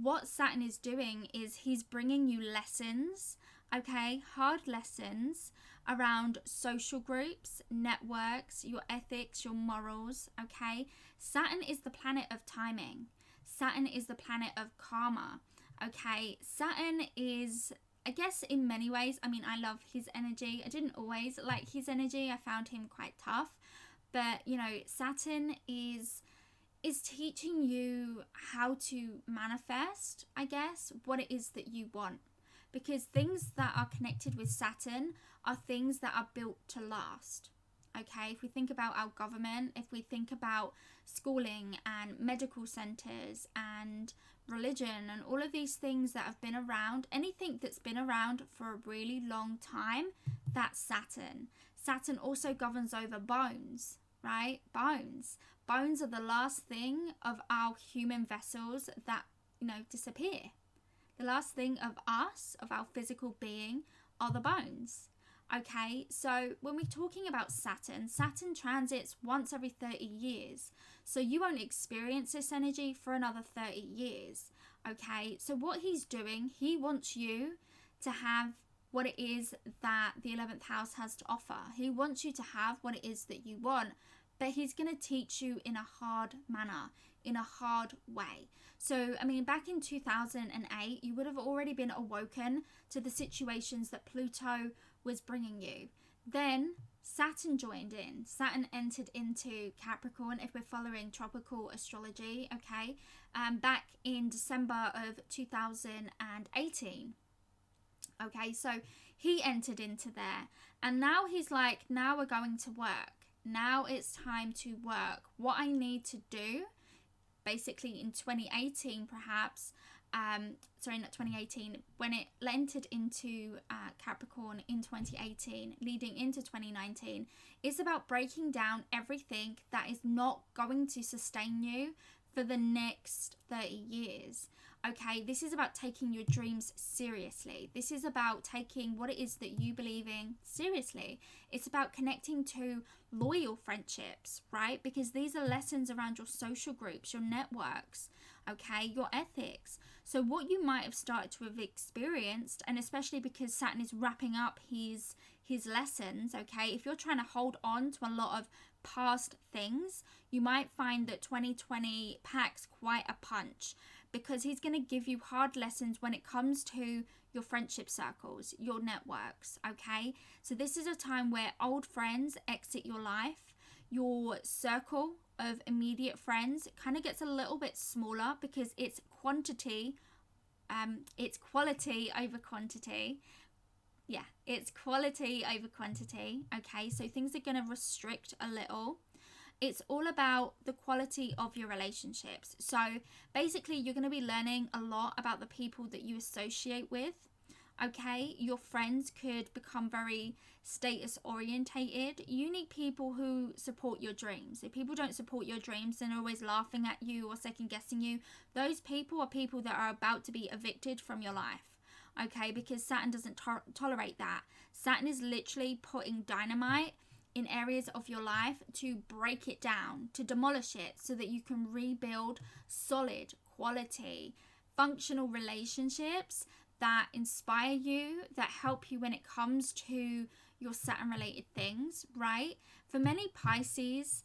what Saturn is doing is he's bringing you lessons, okay, hard lessons around social groups, networks, your ethics, your morals, okay. Saturn is the planet of timing. Saturn is the planet of karma, okay. Saturn is, I guess, in many ways, I mean, I love his energy. I didn't always like his energy. I found him quite tough. But, you know, Saturn is teaching you how to manifest, I guess, what it is that you want. Because things that are connected with Saturn are things that are built to last. Okay, if we think about our government, if we think about schooling and medical centres and religion and all of these things that have been around, anything that's been around for a really long time, that's Saturn. Saturn also governs over bones, right? Bones are the last thing of our human vessels that, you know, disappear. The last thing of us, of our physical being, are the bones. Okay, so when we're talking about Saturn transits once every 30 years. So you won't experience this energy for another 30 years. Okay, so what he's doing, he wants you to have what it is that the 11th house has to offer. He wants you to have what it is that you want, but he's going to teach you in a hard manner, in a hard way. So, I mean, back in 2008, you would have already been awoken to the situations that Pluto was bringing you. Then Saturn joined in. Saturn entered into Capricorn, if we're following tropical astrology, okay, back in December of 2018. Okay, so he entered into there, and now he's like, now we're going to work. Now it's time to work. What I need to do, basically in 2018 perhaps, sorry, not 2018, when it entered into Capricorn in 2018, leading into 2019, is about breaking down everything that is not going to sustain you for the next 30 years. Okay, this is about taking your dreams seriously. This is about taking what it is that you believe in seriously. It's about connecting to loyal friendships, right? Because these are lessons around your social groups, your networks, okay, your ethics. So what you might have started to have experienced, and especially because Saturn is wrapping up his lessons, okay, if you're trying to hold on to a lot of past things, you might find that 2020 packs quite a punch, because he's going to give you hard lessons when it comes to your friendship circles, your networks, okay? So this is a time where old friends exit your life. Your circle of immediate friends kind of gets a little bit smaller, because it's quality over quantity. Yeah, it's quality over quantity, okay? So things are going to restrict a little. It's all about the quality of your relationships. So basically, you're going to be learning a lot about the people that you associate with, okay? Your friends could become very status orientated. You need people who support your dreams. If people don't support your dreams and are always laughing at you or second guessing you, those people are people that are about to be evicted from your life, okay? Because Saturn doesn't tolerate that. Saturn is literally putting dynamite in areas of your life to break it down, to demolish it, so that you can rebuild solid, quality, functional relationships that inspire you, that help you when it comes to your Saturn related things, right? For many Pisces,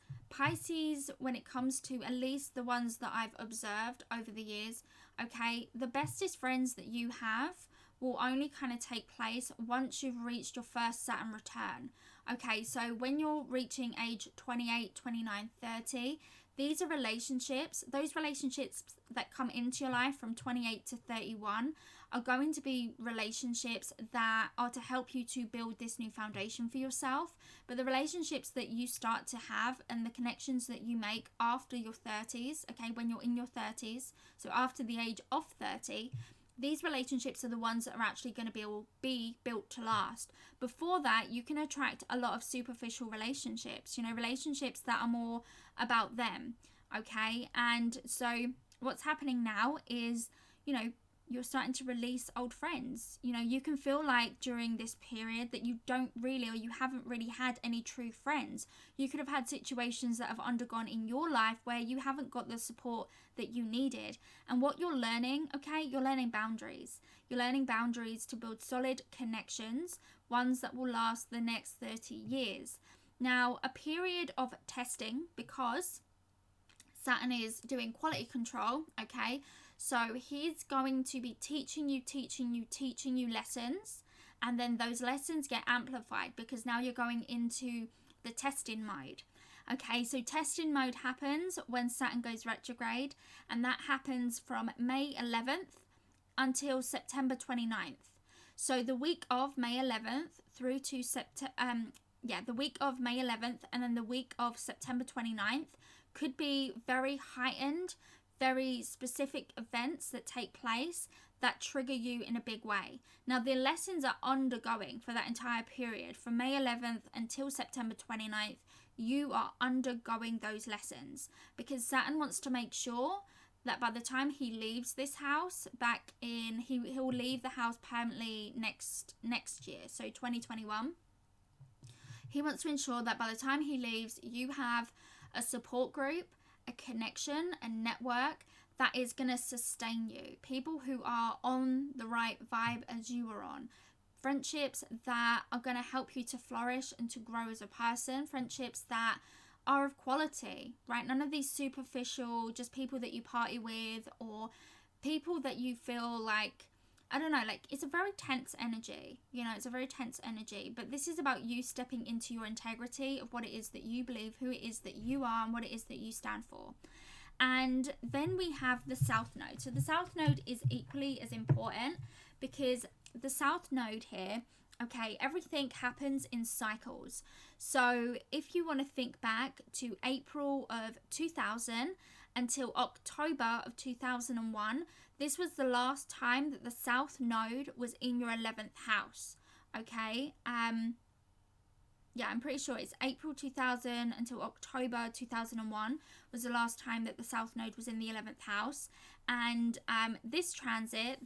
when it comes to at least the ones that I've observed over the years, okay, the bestest friends that you have will only kind of take place once you've reached your first Saturn return. Okay, so when you're reaching age 28, 29, 30, these are relationships, those relationships that come into your life from 28 to 31 are going to be relationships that are to help you to build this new foundation for yourself. But the relationships that you start to have and the connections that you make after your 30s, okay, when you're in your 30s, so after the age of 30, these relationships are the ones that are actually going to be built to last. Before that, you can attract a lot of superficial relationships, you know, relationships that are more about them, okay? And so what's happening now is, you know, you're starting to release old friends. You know, you can feel like during this period that you don't really, or you haven't really had any true friends. You could have had situations that have undergone in your life where you haven't got the support that you needed. And what you're learning, okay, you're learning boundaries. You're learning boundaries to build solid connections, ones that will last the next 30 years. Now, a period of testing, because Saturn is doing quality control, okay? So he's going to be teaching you lessons, and then those lessons get amplified because now you're going into the testing mode. Okay, so testing mode happens when Saturn goes retrograde, and that happens from May 11th until September 29th. So the week of May 11th through to the week of May 11th and then the week of September 29th could be very heightened, very specific events that take place that trigger you in a big way. Now, the lessons are undergoing for that entire period. From May 11th until September 29th, you are undergoing those lessons because Saturn wants to make sure that by the time he leaves this house he'll leave the house permanently next year, so 2021. He wants to ensure that by the time he leaves, you have a support group, a connection, a network that is going to sustain you. People who are on the right vibe as you are on. Friendships that are going to help you to flourish and to grow as a person. Friendships that are of quality, right? None of these superficial, just people that you party with or people that you feel like, I don't know, like it's a very tense energy, you know, it's a very tense energy, but this is about you stepping into your integrity of what it is that you believe, who it is that you are, and what it is that you stand for. And then we have the South Node. So the South Node is equally as important because the South Node here, okay, everything happens in cycles. So if you want to think back to April of 2000 until October of 2001, this was the last time that the South Node was in your 11th house, okay? Yeah, I'm pretty sure it's April 2000 until October 2001 was the last time that the South Node was in the 11th house. And this transit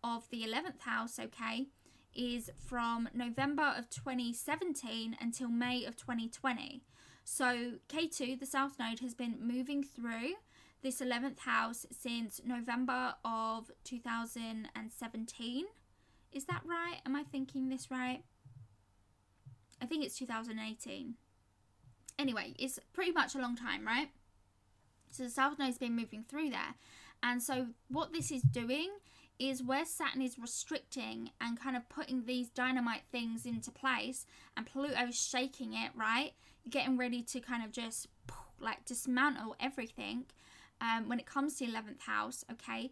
of the 11th house, okay, is from November of 2017 until May of 2020. So Ketu, the South Node, has been moving through this 11th house since November of 2017. Is that right? Am I thinking this right? I think it's 2018. Anyway, it's pretty much a long time, right? So the South Node's been moving through there. And so what this is doing is where Saturn is restricting and kind of putting these dynamite things into place and Pluto's shaking it, right? You're getting ready to kind of just like dismantle everything when it comes to 11th house, okay?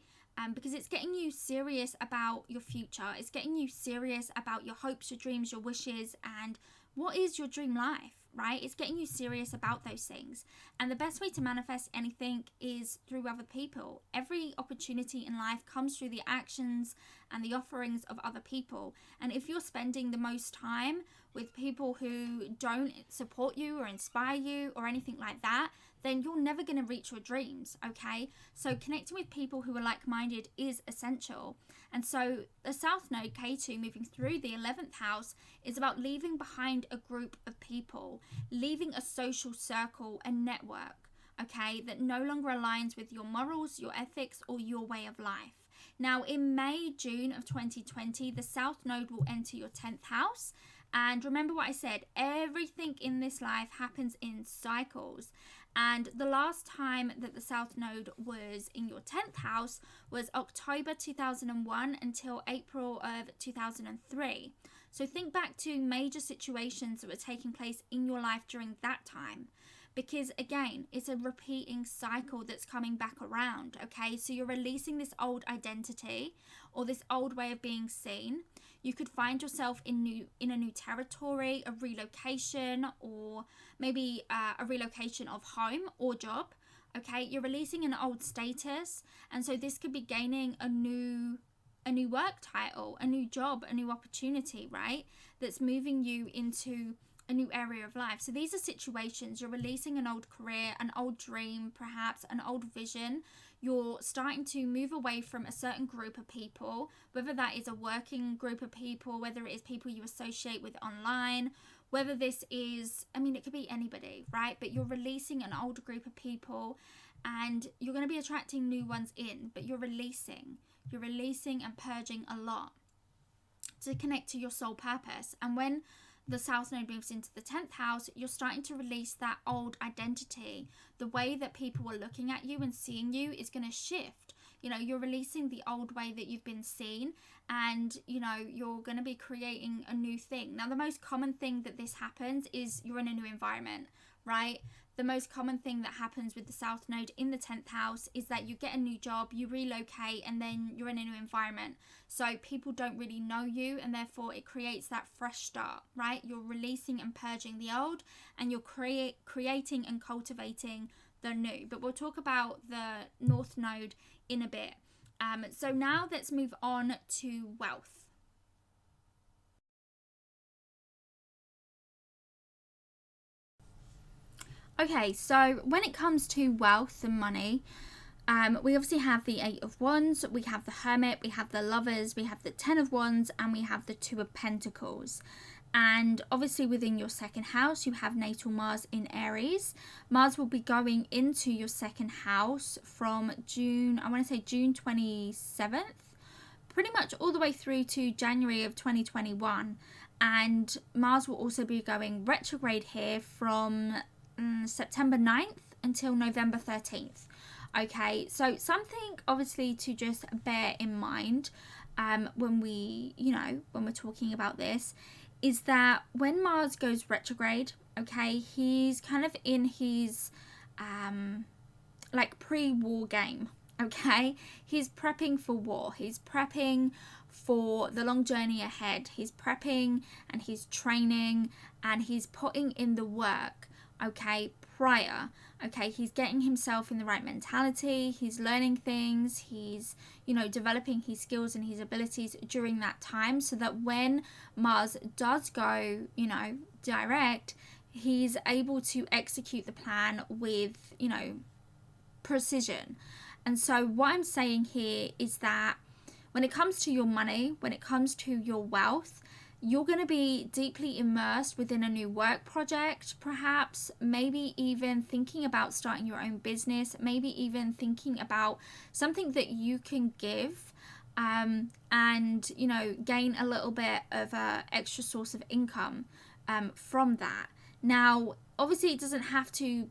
Because it's getting you serious about your future. It's getting you serious about your hopes, your dreams, your wishes, and what is your dream life, right? It's getting you serious about those things. And the best way to manifest anything is through other people. Every opportunity in life comes through the actions and the offerings of other people. And if you're spending the most time with people who don't support you or inspire you or anything like that, then you're never going to reach your dreams, okay? So connecting with people who are like-minded is essential. And so the South Node, Ketu, moving through the 11th house is about leaving behind a group of people, leaving a social circle, a network, okay, that no longer aligns with your morals, your ethics, or your way of life. Now, in May, June of 2020, the South Node will enter your 10th house. And remember what I said, everything in this life happens in cycles. And the last time that the South Node was in your 10th house was October 2001 until April of 2003. So think back to major situations that were taking place in your life during that time. Because again, it's a repeating cycle that's coming back around, okay? So you're releasing this old identity or this old way of being seen. You could find yourself in a new territory, a relocation, or maybe a relocation of home or job, okay? You're releasing an old status, and so this could be gaining a new work title, a new job, a new opportunity, right? That's moving you into a a new area of life. So these are situations. You're releasing an old career, an old dream, perhaps an old vision. You're starting to move away from a certain group of people, whether that is a working group of people, whether it is people you associate with online, whether this is, I mean, it could be anybody, right? But you're releasing an old group of people, and you're going to be attracting new ones in, but you're releasing and purging a lot to connect to your soul purpose. And when the South Node moves into the 10th house, you're starting to release that old identity. The way that people are looking at you and seeing you is going to shift. You know, you're releasing the old way that you've been seen, and, you know, you're going to be creating a new thing. Now, the most common thing that this happens is you're in a new environment, right? The most common thing that happens with the South Node in the 10th house is that you get a new job, you relocate, and then you're in a new environment. So people don't really know you, and therefore it creates that fresh start, right? You're releasing and purging the old, and you're creating and cultivating the new. But we'll talk about the North Node in a bit. So now let's move on to wealth. Okay, so when it comes to wealth and money, we obviously have the 8 of Wands, we have the Hermit, we have the Lovers, we have the 10 of Wands, and we have the 2 of Pentacles. And obviously within your second house, you have natal Mars in Aries. Mars will be going into your second house from June 27th, pretty much all the way through to January of 2021. And Mars will also be going retrograde here from September 9th until November 13th. Okay, so something obviously to just bear in mind when we're talking about this is that when Mars goes retrograde, okay, he's kind of in his like pre-war game, okay? He's prepping for war. He's prepping for the long journey ahead. He's prepping and he's training and he's putting in the work, okay, prior. Okay, he's getting himself in the right mentality, he's learning things, he's, developing his skills and his abilities during that time, so that when Mars does go, direct, he's able to execute the plan with, precision. And so what I'm saying here is that when it comes to your money, when it comes to your wealth, you're going to be deeply immersed within a new work project, perhaps, maybe even thinking about starting your own business, maybe even thinking about something that you can give and, gain a little bit of a extra source of income from that. Now, obviously, it doesn't have to,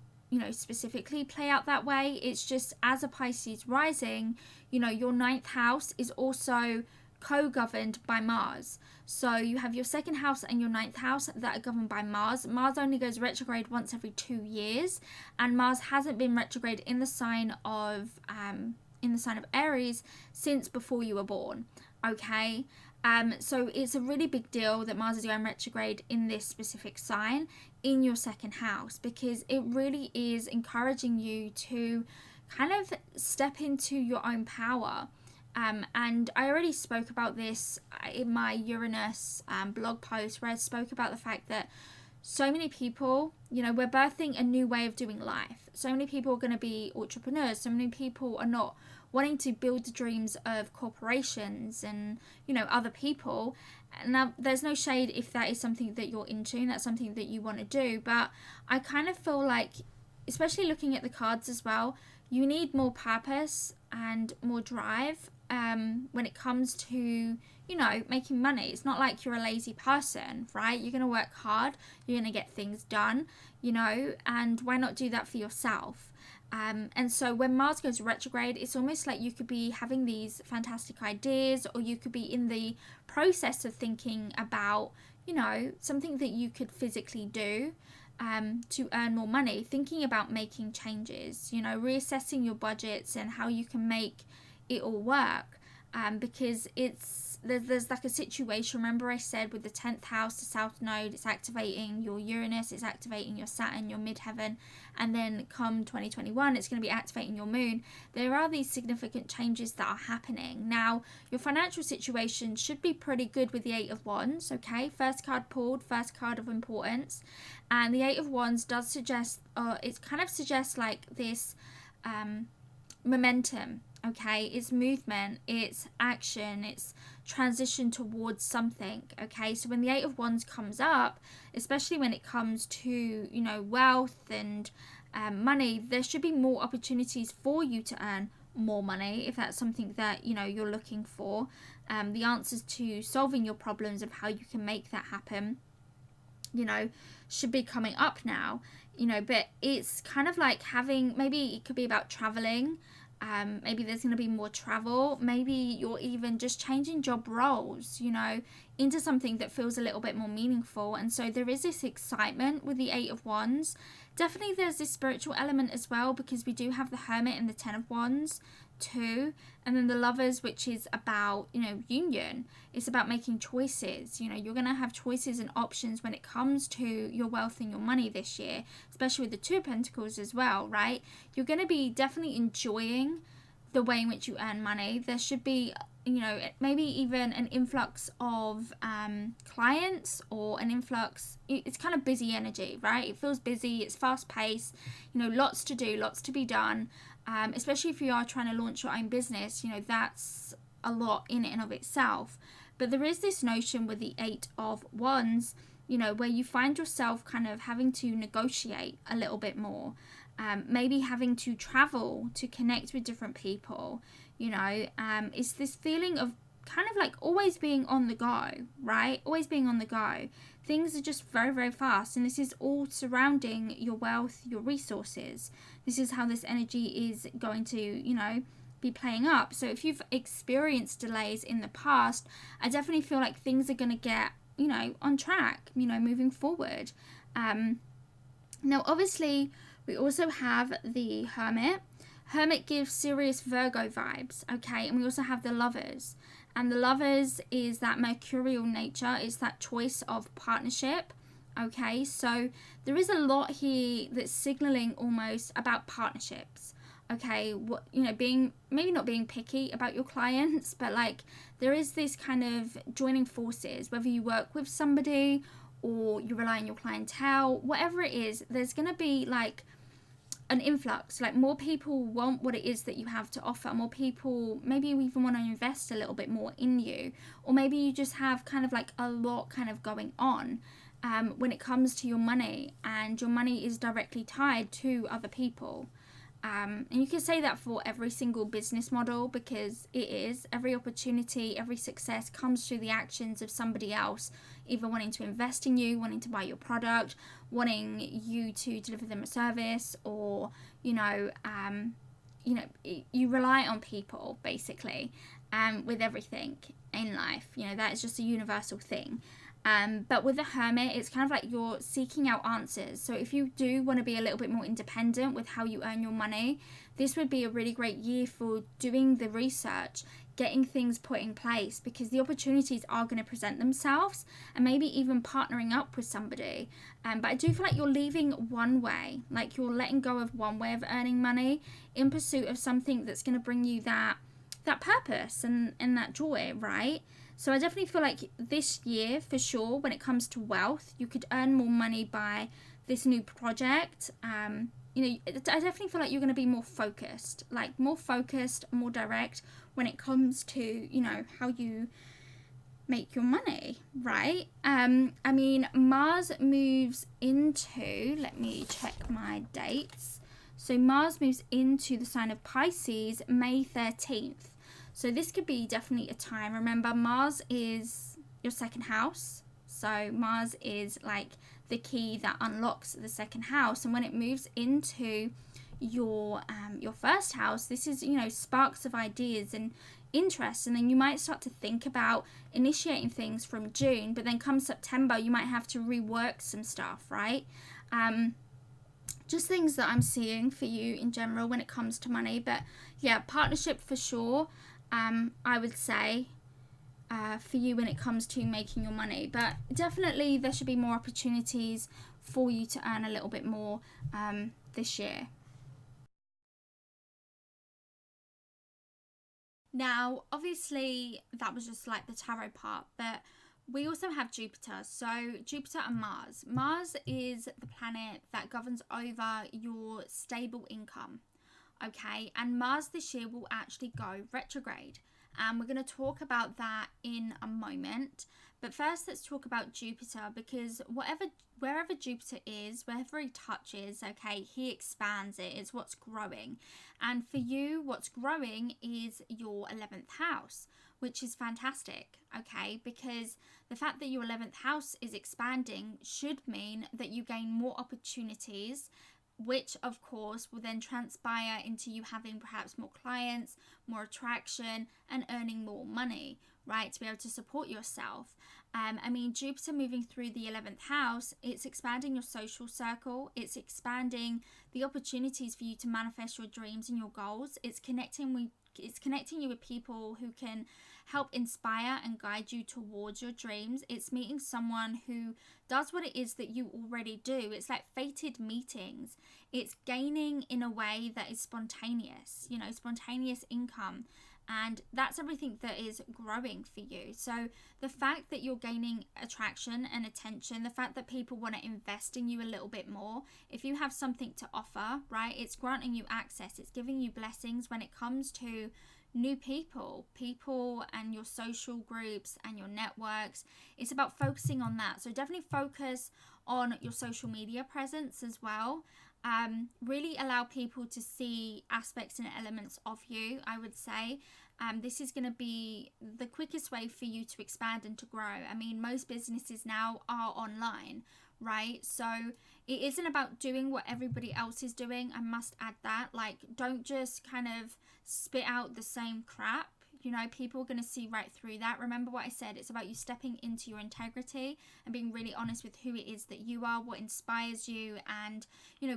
specifically play out that way. It's just as a Pisces rising, your 9th house is also co-governed by Mars. So you have your second house and your 9th house that are governed by Mars. Mars only goes retrograde once every 2 years, and Mars hasn't been retrograde in the sign of Aries since before you were born. Okay, so it's a really big deal that Mars is going retrograde in this specific sign in your second house, because it really is encouraging you to kind of step into your own power. And I already spoke about this in my Uranus blog post, where I spoke about the fact that so many people, we're birthing a new way of doing life. So many people are going to be entrepreneurs. So many people are not wanting to build the dreams of corporations and, other people. Now, there's no shade if that is something that you're into and that's something that you want to do. But I kind of feel like, especially looking at the cards as well, you need more purpose and more drive when it comes to, making money. It's not like you're a lazy person, right? You're going to work hard, you're going to get things done, and why not do that for yourself? And so when Mars goes retrograde, it's almost like you could be having these fantastic ideas, or you could be in the process of thinking about, something that you could physically do to earn more money, thinking about making changes, reassessing your budgets and how you can make it all work, because it's there's like a situation. Remember I said with the 10th house, the south node, it's activating your Uranus, it's activating your Saturn, your midheaven, and then come 2021 it's going to be activating your moon. There are these significant changes that are happening. Now your financial situation should be pretty good with the 8 of Wands. Okay, first card pulled, first card of importance, and the 8 of Wands does suggest, it kind of suggests like this momentum. Okay, it's movement, it's action, it's transition towards something. Okay, so when the 8 of Wands comes up, especially when it comes to, you know, wealth and money, there should be more opportunities for you to earn more money if that's something that, you know, you're looking for. The answers to solving your problems of how you can make that happen, you know, should be coming up now, you know. But it's kind of like having, maybe it could be about traveling. Maybe there's going to be more travel. Maybe you're even just changing job roles, you know, into something that feels a little bit more meaningful. And so there is this excitement with the 8 of Wands. Definitely there's this spiritual element as well, because we do have the Hermit and the 10 of Wands too. And then the Lovers, which is about, you know, union. It's about making choices. You know, you're going to have choices and options when it comes to your wealth and your money this year, especially with the 2 of Pentacles as well, right? You're going to be definitely enjoying the way in which you earn money. There should be, you know, maybe even an influx of clients, or an influx. It's kind of busy energy, right? It feels busy, it's fast paced, you know, lots to do, lots to be done. Especially if you are trying to launch your own business, you know, that's a lot in and of itself. But there is this notion with the 8 of Wands, you know, where you find yourself kind of having to negotiate a little bit more. Maybe having to travel to connect with different people, you know. It's this feeling of kind of like always being on the go, right? Always being on the go. Things are just very, very fast, and this is all surrounding your wealth, your resources. This is how this energy is going to, you know, be playing up. So if you've experienced delays in the past, I definitely feel like things are going to get, you know, on track, you know, moving forward. Now, obviously, we also have the Hermit. Hermit gives serious Virgo vibes, okay? And we also have the Lovers. And the Lovers is that mercurial nature. It's that choice of partnership, okay? So there is a lot here that's signaling almost about partnerships, okay? What, you know, being, maybe not being picky about your clients, but like there is this kind of joining forces, whether you work with somebody or you rely on your clientele, whatever it is, there's going to be like an influx. Like more people want what it is that you have to offer. More people, maybe you even want to invest a little bit more in you, or maybe you just have kind of like a lot kind of going on when it comes to your money, and your money is directly tied to other people. And you can say that for every single business model, because it is. Every opportunity, every success comes through the actions of somebody else, either wanting to invest in you, wanting to buy your product, wanting you to deliver them a service, or, you know, you rely on people basically with everything in life. You know, that is just a universal thing. But with the Hermit, it's kind of like you're seeking out answers. So if you do want to be a little bit more independent with how you earn your money, this would be a really great year for doing the research, getting things put in place, because the opportunities are going to present themselves, and maybe even partnering up with somebody. But I do feel like you're leaving one way, like you're letting go of one way of earning money in pursuit of something that's going to bring you that purpose and that joy, right? So I definitely feel like this year, for sure, when it comes to wealth, you could earn more money by this new project. You know, I definitely feel like you're going to be more focused, more direct when it comes to, you know, how you make your money, right? I mean, Mars moves into, let me check my dates. So Mars moves into the sign of Pisces May 13th. So this could be definitely a time. Remember, Mars is your second house. So Mars is like the key that unlocks the second house. And when it moves into your first house, this is, you know, sparks of ideas and interests. And then you might start to think about initiating things from June. But then come September, you might have to rework some stuff, right? Just things that I'm seeing for you in general when it comes to money. But yeah, partnership for sure. I would say for you when it comes to making your money. But definitely there should be more opportunities for you to earn a little bit more this year. Now, obviously, that was just like the tarot part, but we also have Jupiter. So, Jupiter and Mars. Mars is the planet that governs over your stable income. Okay, and Mars this year will actually go retrograde. And we're going to talk about that in a moment. But first, let's talk about Jupiter, because wherever Jupiter is, wherever he touches, okay, he expands it. It's what's growing. And for you, what's growing is your 11th house, which is fantastic, okay, because the fact that your 11th house is expanding should mean that you gain more opportunities, which of course will then transpire into you having perhaps more clients, more attraction, and earning more money, right, to be able to support yourself. I mean, Jupiter moving through the 11th house, it's expanding your social circle, it's expanding the opportunities for you to manifest your dreams and your goals. It's connecting you with people who can help inspire and guide you towards your dreams. It's meeting someone who does what it is that you already do. It's like fated meetings. It's gaining in a way that is spontaneous, spontaneous income. And that's everything that is growing for you. So the fact that you're gaining attraction and attention, the fact that people want to invest in you a little bit more, if you have something to offer, right, it's granting you access, it's giving you blessings when it comes to new people and your social groups and your networks. It's about focusing on that. So definitely focus on your social media presence as well. Really allow people to see aspects and elements of you, I would say. This is going to be the quickest way for you to expand and to grow. I mean, most businesses now are online, right? So it isn't about doing what everybody else is doing. I must add that. Like, don't just kind of spit out the same crap. People are going to see right through that. Remember what I said, it's about you stepping into your integrity and being really honest with who it is that you are, what inspires you, and,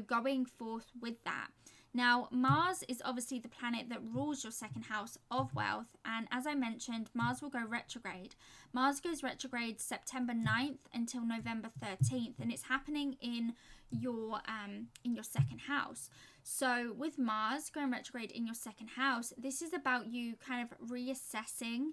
going forth with that. Now, Mars is obviously the planet that rules your second house of wealth. And as I mentioned, Mars will go retrograde. Mars goes retrograde September 9th until November 13th. And it's happening in your second house. So with Mars going retrograde in your second house, this is about you kind of reassessing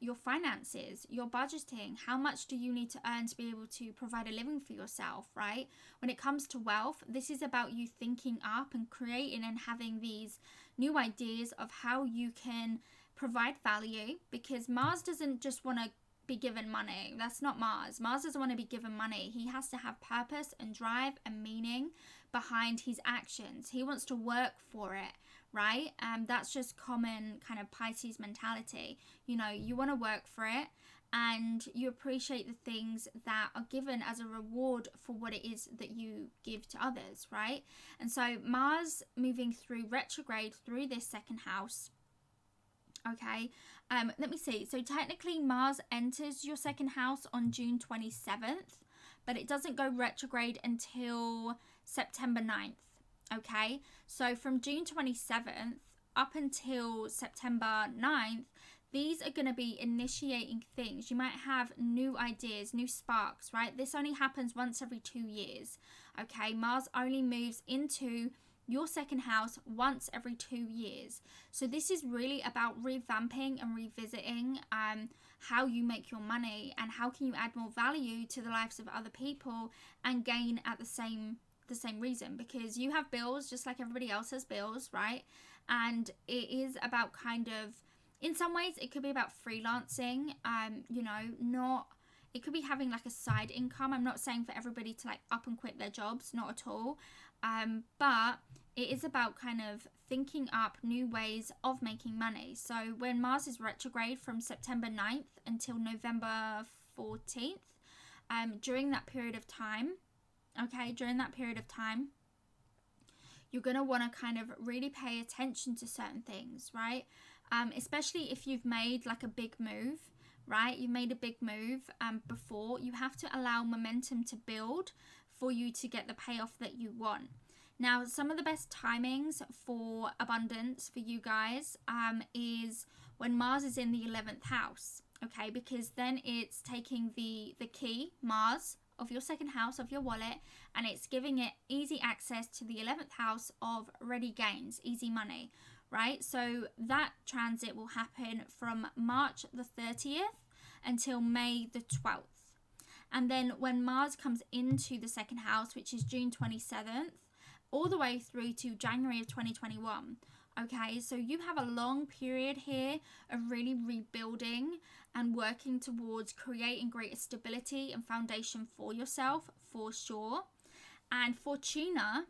your finances, your budgeting. How much do you need to earn to be able to provide a living for yourself, right? When it comes to wealth, this is about you thinking up and creating and having these new ideas of how you can provide value, because Mars doesn't just want to be given money. That's not Mars. Mars doesn't want to be given money. He has to have purpose and drive and meaning behind his actions. He wants to work for it, right? That's just common kind of Pisces mentality. You want to work for it, and you appreciate the things that are given as a reward for what it is that you give to others, right? And so Mars moving through retrograde through this second house. Okay, let me see. So technically Mars enters your second house on June 27th, but it doesn't go retrograde until September 9th. Okay, so from June 27th up until September 9th, these are going to be initiating things. You might have new ideas, new sparks, right? This only happens once every 2 years. Okay, Mars only moves into your second house once every 2 years. So this is really about revamping and revisiting how you make your money and how can you add more value to the lives of other people and gain at the same reason, because you have bills just like everybody else has bills, right? And it is about kind of, in some ways it could be about freelancing, it could be having like a side income. I'm not saying for everybody to like up and quit their jobs, not at all. But it is about kind of thinking up new ways of making money. So when Mars is retrograde from September 9th until November 14th, during that period of time, you're going to want to kind of really pay attention to certain things, right? Especially if you've made like a big move, right? You've made a big move before. You have to allow momentum to build for you to get the payoff that you want. Now, some of the best timings for abundance for you guys is when Mars is in the 11th house. okay? Because then it's taking the key, Mars, of your second house of your wallet, and it's giving it easy access to the 11th house of ready gains, easy money, right? So that transit will happen from March the 30th until May the 12th. And then when Mars comes into the second house, which is June 27th, all the way through to January of 2021. Okay, so you have a long period here of really rebuilding and working towards creating greater stability and foundation for yourself, for sure. And Fortuna,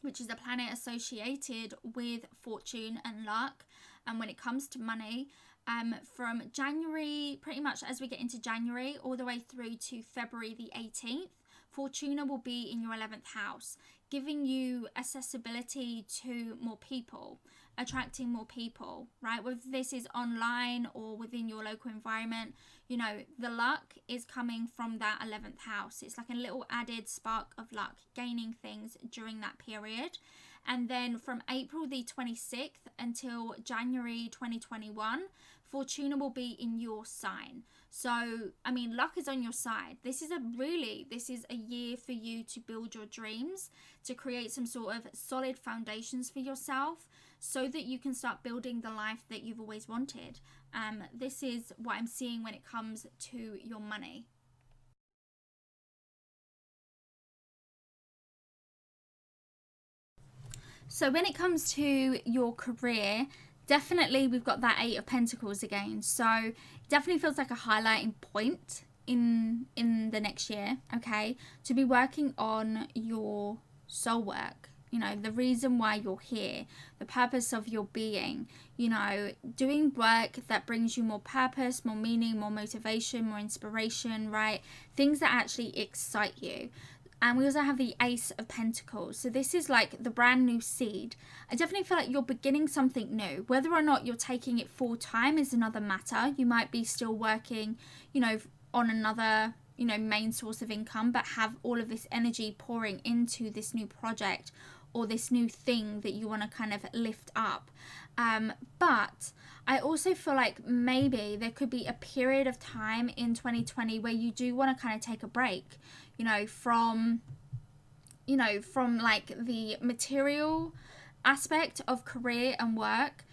which is a planet associated with fortune and luck, and when it comes to money, from January, pretty much as we get into January, all the way through to February the 18th, Fortuna will be in your 11th house, giving you accessibility to more people, attracting more people, right? Whether this is online or within your local environment, you know, the luck is coming from that 11th house. It's like a little added spark of luck, gaining things during that period. And then from April the 26th until January 2021, Fortuna will be in your sign. So, I mean, luck is on your side. This is a year for you to build your dreams, to create some sort of solid foundations for yourself so that you can start building the life that you've always wanted. This is what I'm seeing when it comes to your money. So when it comes to your career, definitely we've got that 8 of Pentacles again. So it definitely feels like a highlighting point in the next year, okay? To be working on your soul work, you know, the reason why you're here, the purpose of your being, you know, doing work that brings you more purpose, more meaning, more motivation, more inspiration, right? Things that actually excite you. And we also have the Ace of Pentacles. So this is like the brand new seed. I definitely feel like you're beginning something new. Whether or not you're taking it full time is another matter. You might be still working, you know, on another, you know, main source of income, but have all of this energy pouring into this new project or this new thing that you want to kind of lift up. But I also feel like maybe there could be a period of time in 2020 where you do want to kind of take a break, from like the material aspect of career and work,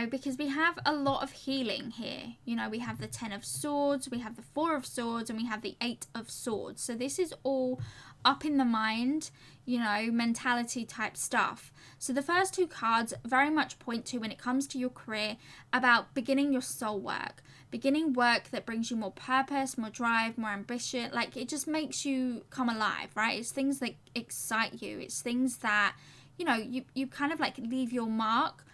because we have a lot of healing here. We have the 10 of Swords, we have the 4 of Swords, and we have the 8 of Swords. So this is all up in the mind, mentality type stuff. So the first 2 cards very much point to, when it comes to your career, about beginning your soul work, beginning work that brings you more purpose, more drive, more ambition. Like, it just makes you come alive, right? It's things that excite you. It's things that, you kind of like leave your mark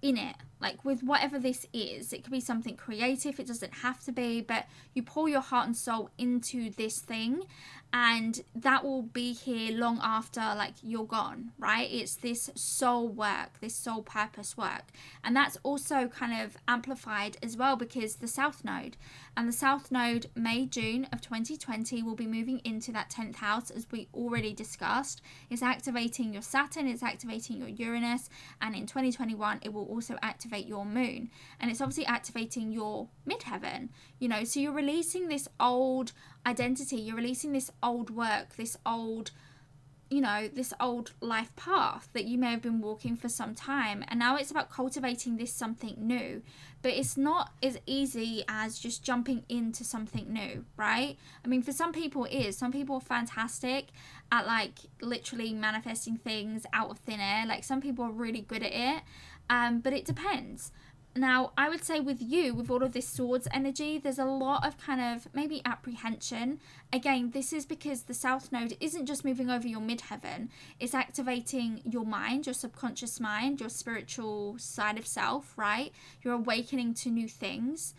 in it, like with whatever this is. It could be something creative, it doesn't have to be, but you pour your heart and soul into this thing, and that will be here long after like you're gone, right? It's this soul work, this soul purpose work. And that's also kind of amplified as well because the South Node, and the South Node May-June of 2020 will be moving into that 10th house, as we already discussed. It's activating your Saturn, it's activating your Uranus, and in 2021 it will also activate your moon, and it's obviously activating your midheaven, so you're releasing this old identity, you're releasing this old work, this old life path that you may have been walking for some time, and now it's about cultivating this something new. But it's not as easy as just jumping into something new, right? I mean, for some people it is. Some people are fantastic at like literally manifesting things out of thin air. Like, some people are really good at it, but it depends. Now, I would say with you, with all of this Swords energy, there's a lot of kind of maybe apprehension. Again, this is because the South Node isn't just moving over your midheaven. It's activating your mind, your subconscious mind, your spiritual side of self, right? You're awakening to new things.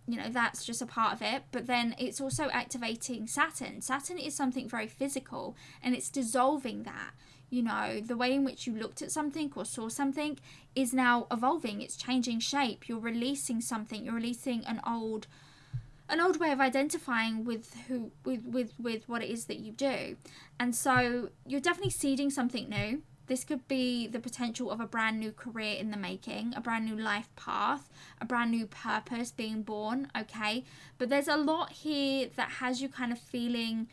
That's just a part of it. But then it's also activating Saturn. Saturn is something very physical, and it's dissolving that. The way in which you looked at something or saw something is now evolving. It's changing shape. You're releasing something. You're releasing an old way of identifying with what it is that you do. And so you're definitely seeding something new. This could be the potential of a brand new career in the making, a brand new life path, a brand new purpose being born, okay? But there's a lot here that has you kind of feeling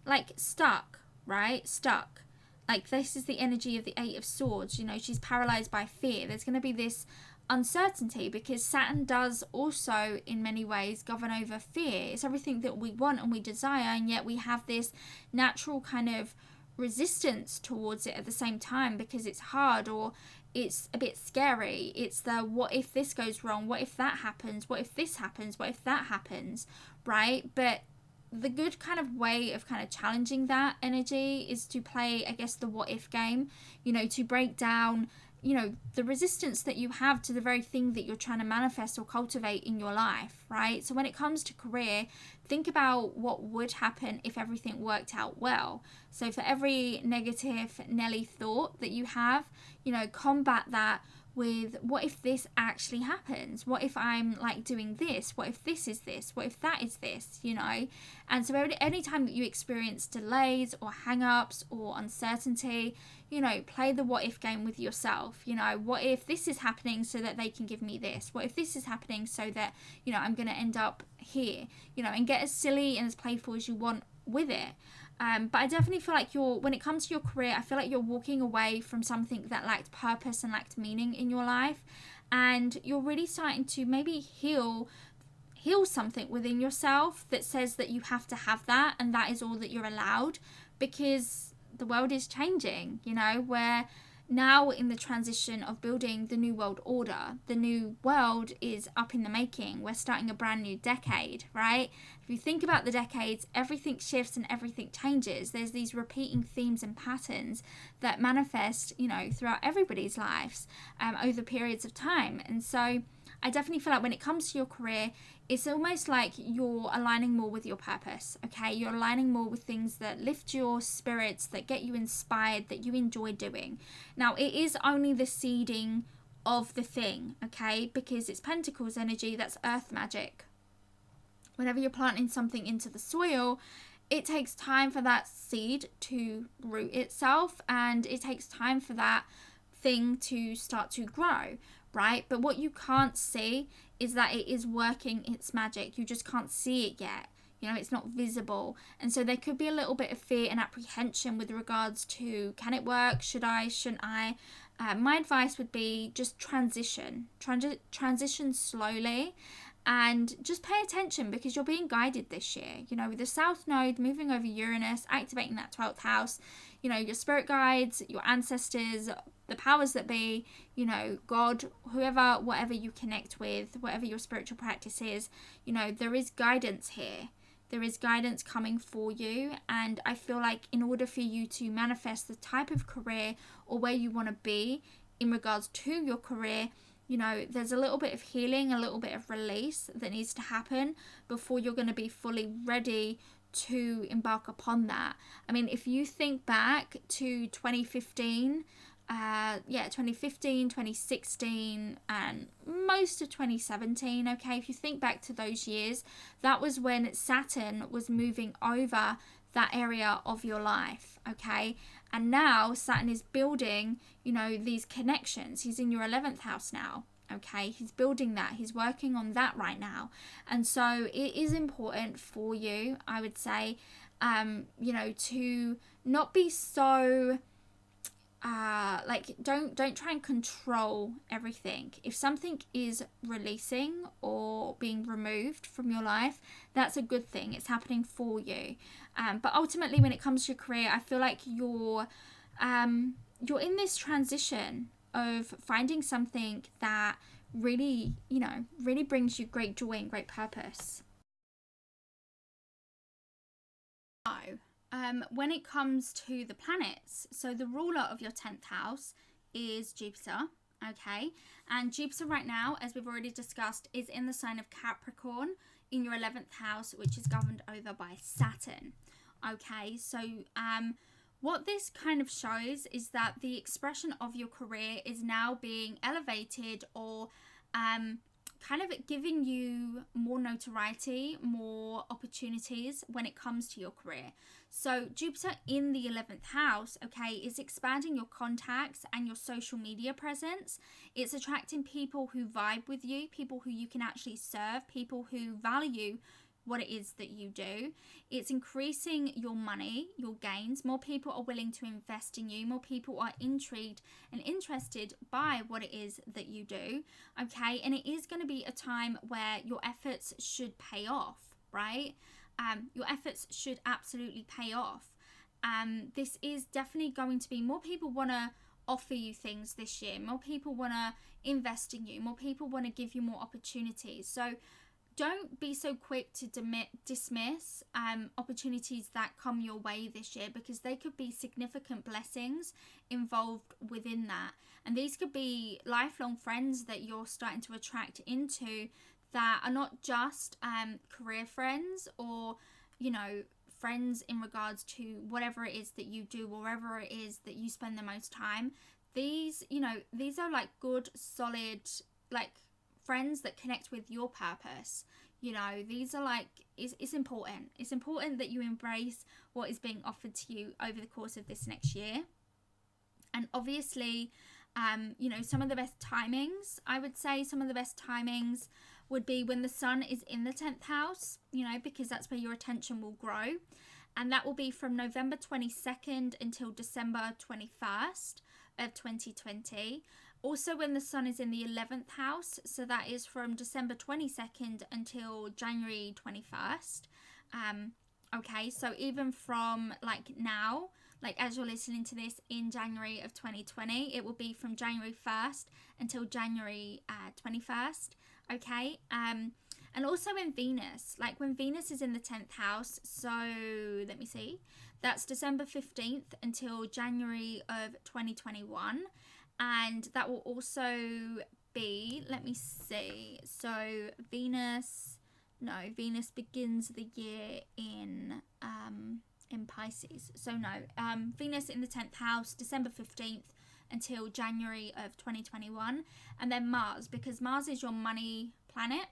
like stuck, right? Stuck. Like, this is the energy of the Eight of Swords. You know, she's paralyzed by fear. There's going to be this uncertainty because Saturn does also, in many ways, govern over fear. It's everything that we want and we desire, and yet we have this natural kind of resistance towards it at the same time because it's hard or it's a bit scary. It's the what if this goes wrong? What if that happens? What if this happens? What if that happens? Right? But the good kind of way of kind of challenging that energy is to play, I guess, the what if game, you know, to break down, you know, the resistance that you have to the very thing that you're trying to manifest or cultivate in your life, right? So when it comes to career, think about what would happen if everything worked out well. So for every negative Nelly thought that you have, you know, combat that with what if this actually happens? What if I'm like doing this? What if this is this? What if that is this? You know? And so any time that you experience delays or hang-ups or uncertainty, you know, play the what if game with yourself. You know, what if this is happening so that they can give me this? What if this is happening so that, you know, I'm going to end up here? You know, and get as silly and as playful as you want with it. But I definitely feel like when it comes to your career, I feel like you're walking away from something that lacked purpose and lacked meaning in your life. And you're really starting to maybe heal something within yourself that says that you have to have that and that is all that you're allowed, because the world is changing, you know, where now in the transition of building the new world order. The new world is up in the making. We're starting a brand new decade, right? If you think about the decades, everything shifts and everything changes. There's these repeating themes and patterns that manifest, you know, throughout everybody's lives over periods of time. And so I definitely feel like when it comes to your career, it's almost like you're aligning more with your purpose, okay? You're aligning more with things that lift your spirits, that get you inspired, that you enjoy doing. Now, it is only the seeding of the thing, okay? Because it's Pentacles energy, that's earth magic. Whenever you're planting something into the soil, it takes time for that seed to root itself, and it takes time for that thing to start to grow, right? But what you can't see is that it is working its magic. You just can't see it yet. You know, it's not visible. And so there could be a little bit of fear and apprehension with regards to, can it work? Should I? Shouldn't I? My advice would be just transition slowly, and just pay attention, because you're being guided this year. You know, with the South Node moving over Uranus, activating that 12th house, you know, your spirit guides, your ancestors, the powers that be, you know, God, whoever, whatever you connect with, whatever your spiritual practice is, you know, there is guidance here. There is guidance coming for you. And I feel like in order for you to manifest the type of career or where you want to be in regards to your career, you know, there's a little bit of healing, a little bit of release that needs to happen before you're going to be fully ready to embark upon that. I mean, if you think back to 2015, 2016, and most of 2017, okay, if you think back to those years, that was when Saturn was moving over that area of your life, okay? And now Saturn is building, you know, these connections. He's in your 11th house now, okay? He's building that. He's working on that right now. And so it is important for you, I would say, you know, to not be so... don't try and control everything. If something is releasing or being removed from your life, that's a good thing. It's happening for you. But ultimately, when it comes to your career, I feel like you're in this transition of finding something that really, you know, really brings you great joy and great purpose. When it comes to the planets, so the ruler of your 10th house is Jupiter, okay? And Jupiter right now, as we've already discussed, is in the sign of Capricorn in your 11th house, which is governed over by Saturn, okay? So what this kind of shows is that the expression of your career is now being elevated, or kind of giving you more notoriety, more opportunities when it comes to your career. So Jupiter in the 11th house, okay, is expanding your contacts and your social media presence. It's attracting people who vibe with you, people who you can actually serve, people who value what it is that you do. It's increasing your money, your gains. More people are willing to invest in you. More people are intrigued and interested by what it is that you do, okay? And it is going to be a time where your efforts should pay off, right? Your efforts should absolutely pay off. This is definitely going to be, more people want to offer you things this year. More people want to invest in you. More people want to give you more opportunities. So don't be so quick to dismiss opportunities that come your way this year, because they could be significant blessings involved within that. And these could be lifelong friends that you're starting to attract into, that are not just career friends, or, you know, friends in regards to whatever it is that you do, or wherever it is that you spend the most time. These, you know, these are like good, solid, like friends that connect with your purpose. You know, these are like, it's important. It's important that you embrace what is being offered to you over the course of this next year. And obviously, you know, some of the best timings, I would say some of the best timings would be when the sun is in the 10th house, you know, because that's where your attention will grow. And that will be from November 22nd until December 21st of 2020. Also when the sun is in the 11th house, so that is from December 22nd until January 21st. Okay, so even from like now, like as you're listening to this in January of 2020, it will be from January 1st until January 21st. Okay, and also in Venus, like when Venus is in the 10th house, so let me see, that's December 15th until January of 2021. And that will also be, let me see, so Venus begins the year in Pisces. So no, Venus in the 10th house, December 15th until January of 2021. And then Mars, because Mars is your money planet.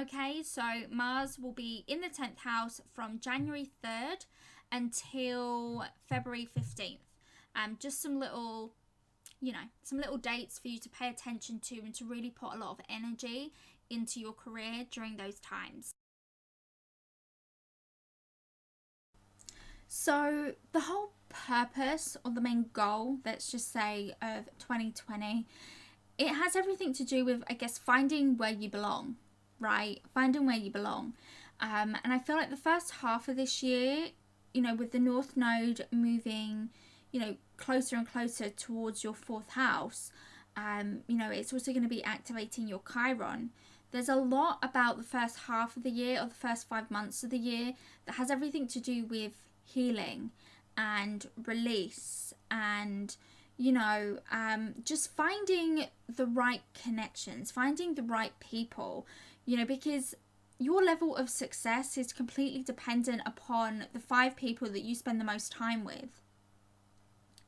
Okay, so Mars will be in the 10th house from January 3rd until February 15th. Just some little, you know, some little dates for you to pay attention to, and to really put a lot of energy into your career during those times. So the whole purpose, or the main goal, let's just say, of 2020, it has everything to do with, I guess, finding where you belong, right? Finding where you belong. And I feel like the first half of this year, you know, with the North Node moving, you know, closer and closer towards your 4th house, you know, it's also going to be activating your Chiron. There's a lot about the first half of the year, or the first 5 months of the year, that has everything to do with healing and release, and, you know, just finding the right connections, finding the right people, you know, because your level of success is completely dependent upon the 5 people that you spend the most time with.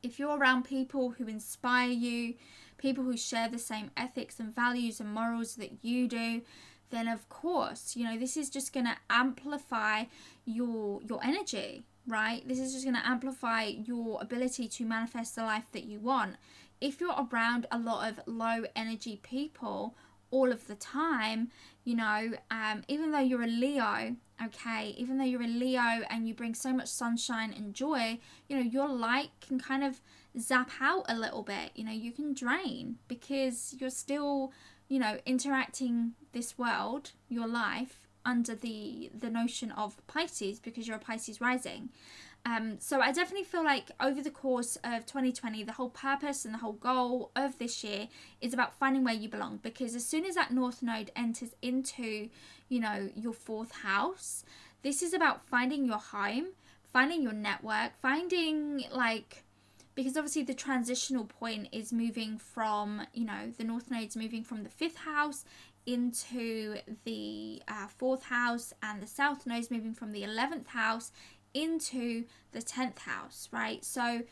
If you're around people who inspire you, people who share the same ethics and values and morals that you do, then of course, you know, this is just going to amplify your energy, right? This is just going to amplify your ability to manifest the life that you want. If you're around a lot of low energy people all of the time, you know, even though you're a Leo, okay, even though you're a Leo and you bring so much sunshine and joy, you know, your light can kind of zap out a little bit. You know, you can drain, because you're still, you know, interacting this world, your life, under the notion of Pisces, because you're a Pisces rising. So I definitely feel like over the course of 2020, the whole purpose and the whole goal of this year is about finding where you belong, because as soon as that North Node enters into, you know, your 4th house, this is about finding your home, finding your network, finding, like, because obviously the transitional point is moving from, you know, the North Node's moving from the 5th house into the 4th house, and the South Node's moving from the 11th house into the 10th house, right? So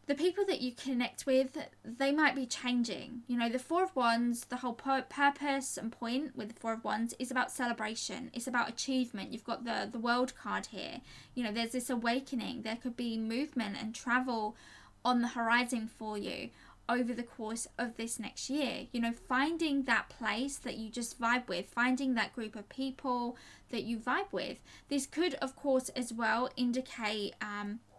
the people that you connect with, they might be changing. You know, the Four of Wands, the whole purpose and point with the Four of Wands is about celebration. It's about achievement. You've got the World card here. You know, there's this awakening. There could be movement and travel on the horizon for you over the course of this next year. You know, finding that place that you just vibe with, finding that group of people that you vibe with. This could, of course, as well indicate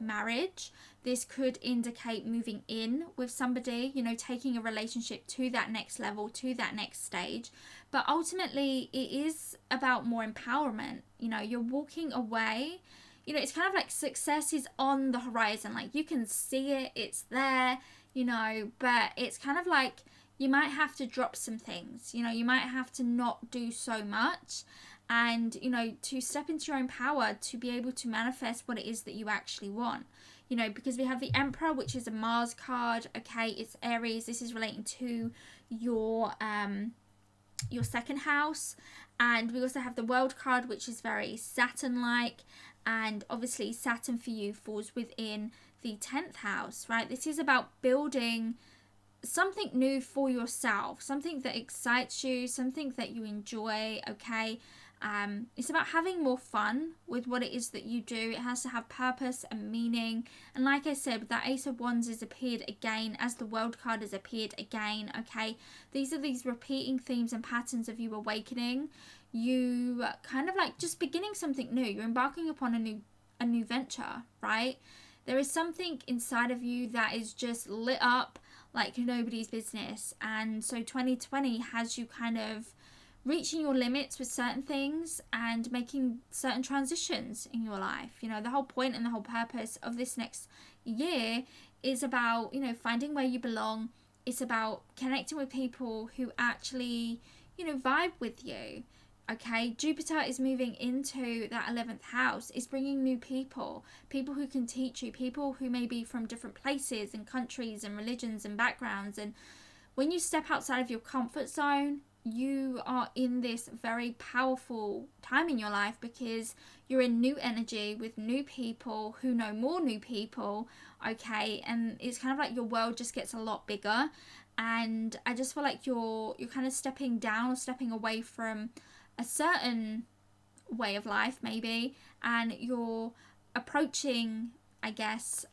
marriage. This could indicate moving in with somebody, you know, taking a relationship to that next level, to that next stage. But ultimately, it is about more empowerment. You know, you're walking away. You know, it's kind of like success is on the horizon. Like, you can see it, it's there, you know, but it's kind of like you might have to drop some things. You know, you might have to not do so much, and, you know, to step into your own power to be able to manifest what it is that you actually want. You know, because we have the Emperor, which is a Mars card. Okay, it's Aries. This is relating to your second house. And we also have the World card, which is very Saturn-like. And obviously Saturn for you falls within the 10th house, right? This is about building something new for yourself, something that excites you, something that you enjoy, okay? It's about having more fun with what it is that you do. It has to have purpose and meaning. And like I said, that Ace of Wands has appeared again as the World card has appeared again, okay? These are these repeating themes and patterns of you awakening. You kind of like just beginning something new. You're embarking upon a new venture, right? There is something inside of you that is just lit up like nobody's business. And so 2020 has you kind of reaching your limits with certain things and making certain transitions in your life. You know, the whole point and the whole purpose of this next year is about, you know, finding where you belong. It's about connecting with people who actually, you know, vibe with you. Okay, Jupiter is moving into that 11th house. It's bringing new people who can teach you, people who may be from different places and countries and religions and backgrounds. And when you step outside of your comfort zone, you are in this very powerful time in your life because you're in new energy with new people who know more new people, okay? And it's kind of like your world just gets a lot bigger. And I just feel like you're kind of stepping down or stepping away from a certain way of life maybe, and you're approaching, I guess,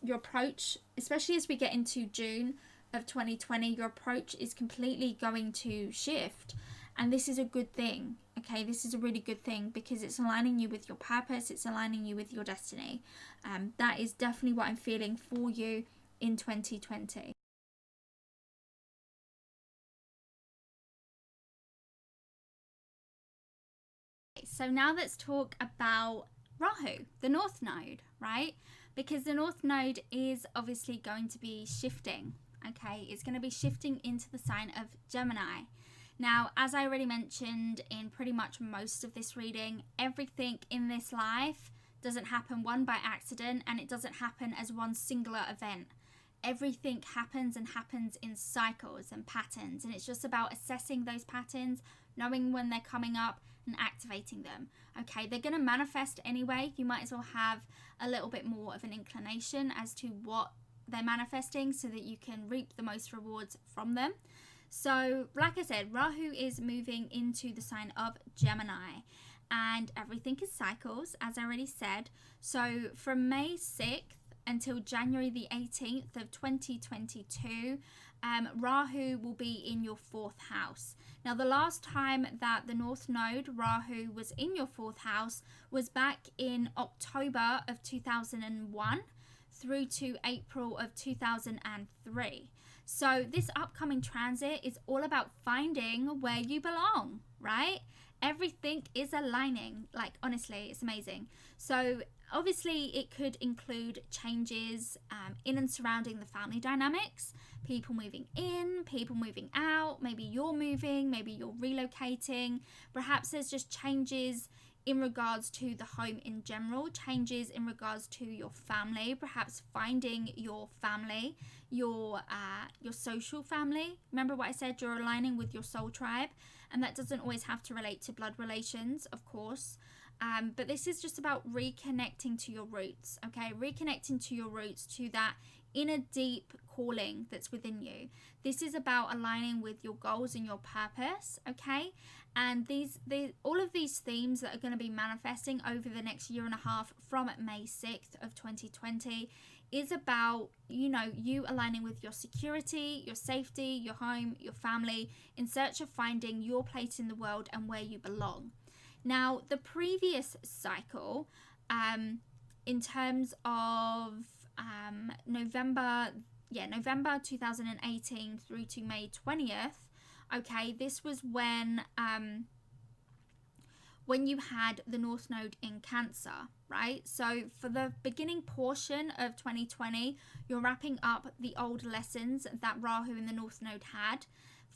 your approach, especially as we get into June of 2020, your approach is completely going to shift. And this is a good thing, okay? This is a really good thing because it's aligning you with your purpose. It's aligning you with your destiny. That is definitely what I'm feeling for you in 2020. So now let's talk about Rahu, the North Node, right? Because the North Node is obviously going to be shifting, okay? It's going to be shifting into the sign of Gemini. Now, as I already mentioned in pretty much most of this reading, everything in this life doesn't happen one by accident, and it doesn't happen as one singular event. Everything happens and happens in cycles and patterns, and it's just about assessing those patterns, knowing when they're coming up and activating them. Okay, they're going to manifest anyway. You might as well have a little bit more of an inclination as to what they're manifesting so that you can reap the most rewards from them. So, like I said, Rahu is moving into the sign of Gemini, and everything is cycles, as I already said. So, from May 6th until January the 18th of 2022, Rahu will be in your 4th house. Now, the last time that the North Node, Rahu, was in your 4th house was back in October of 2001 through to April of 2003. So this upcoming transit is all about finding where you belong, right? Everything is aligning. Like, honestly, it's amazing. So obviously it could include changes in and surrounding the family dynamics, people moving in, people moving out, maybe you're moving, maybe you're relocating. Perhaps there's just changes in regards to the home in general, changes in regards to your family, perhaps finding your family, your social family. Remember what I said, you're aligning with your soul tribe, and that doesn't always have to relate to blood relations, of course. But this is just about reconnecting to your roots, okay? Reconnecting to your roots, to that inner deep calling that's within you. This is about aligning with your goals and your purpose, okay? And all of these themes that are going to be manifesting over the next year and a half from May 6th of 2020 is about, you aligning with your security, your safety, your home, your family, in search of finding your place in the world and where you belong. Now, the previous cycle, in terms of November 2018 through to May 20th, okay, this was when you had the North Node in Cancer, right? So for the beginning portion of 2020, you're wrapping up the old lessons that Rahu in the North Node had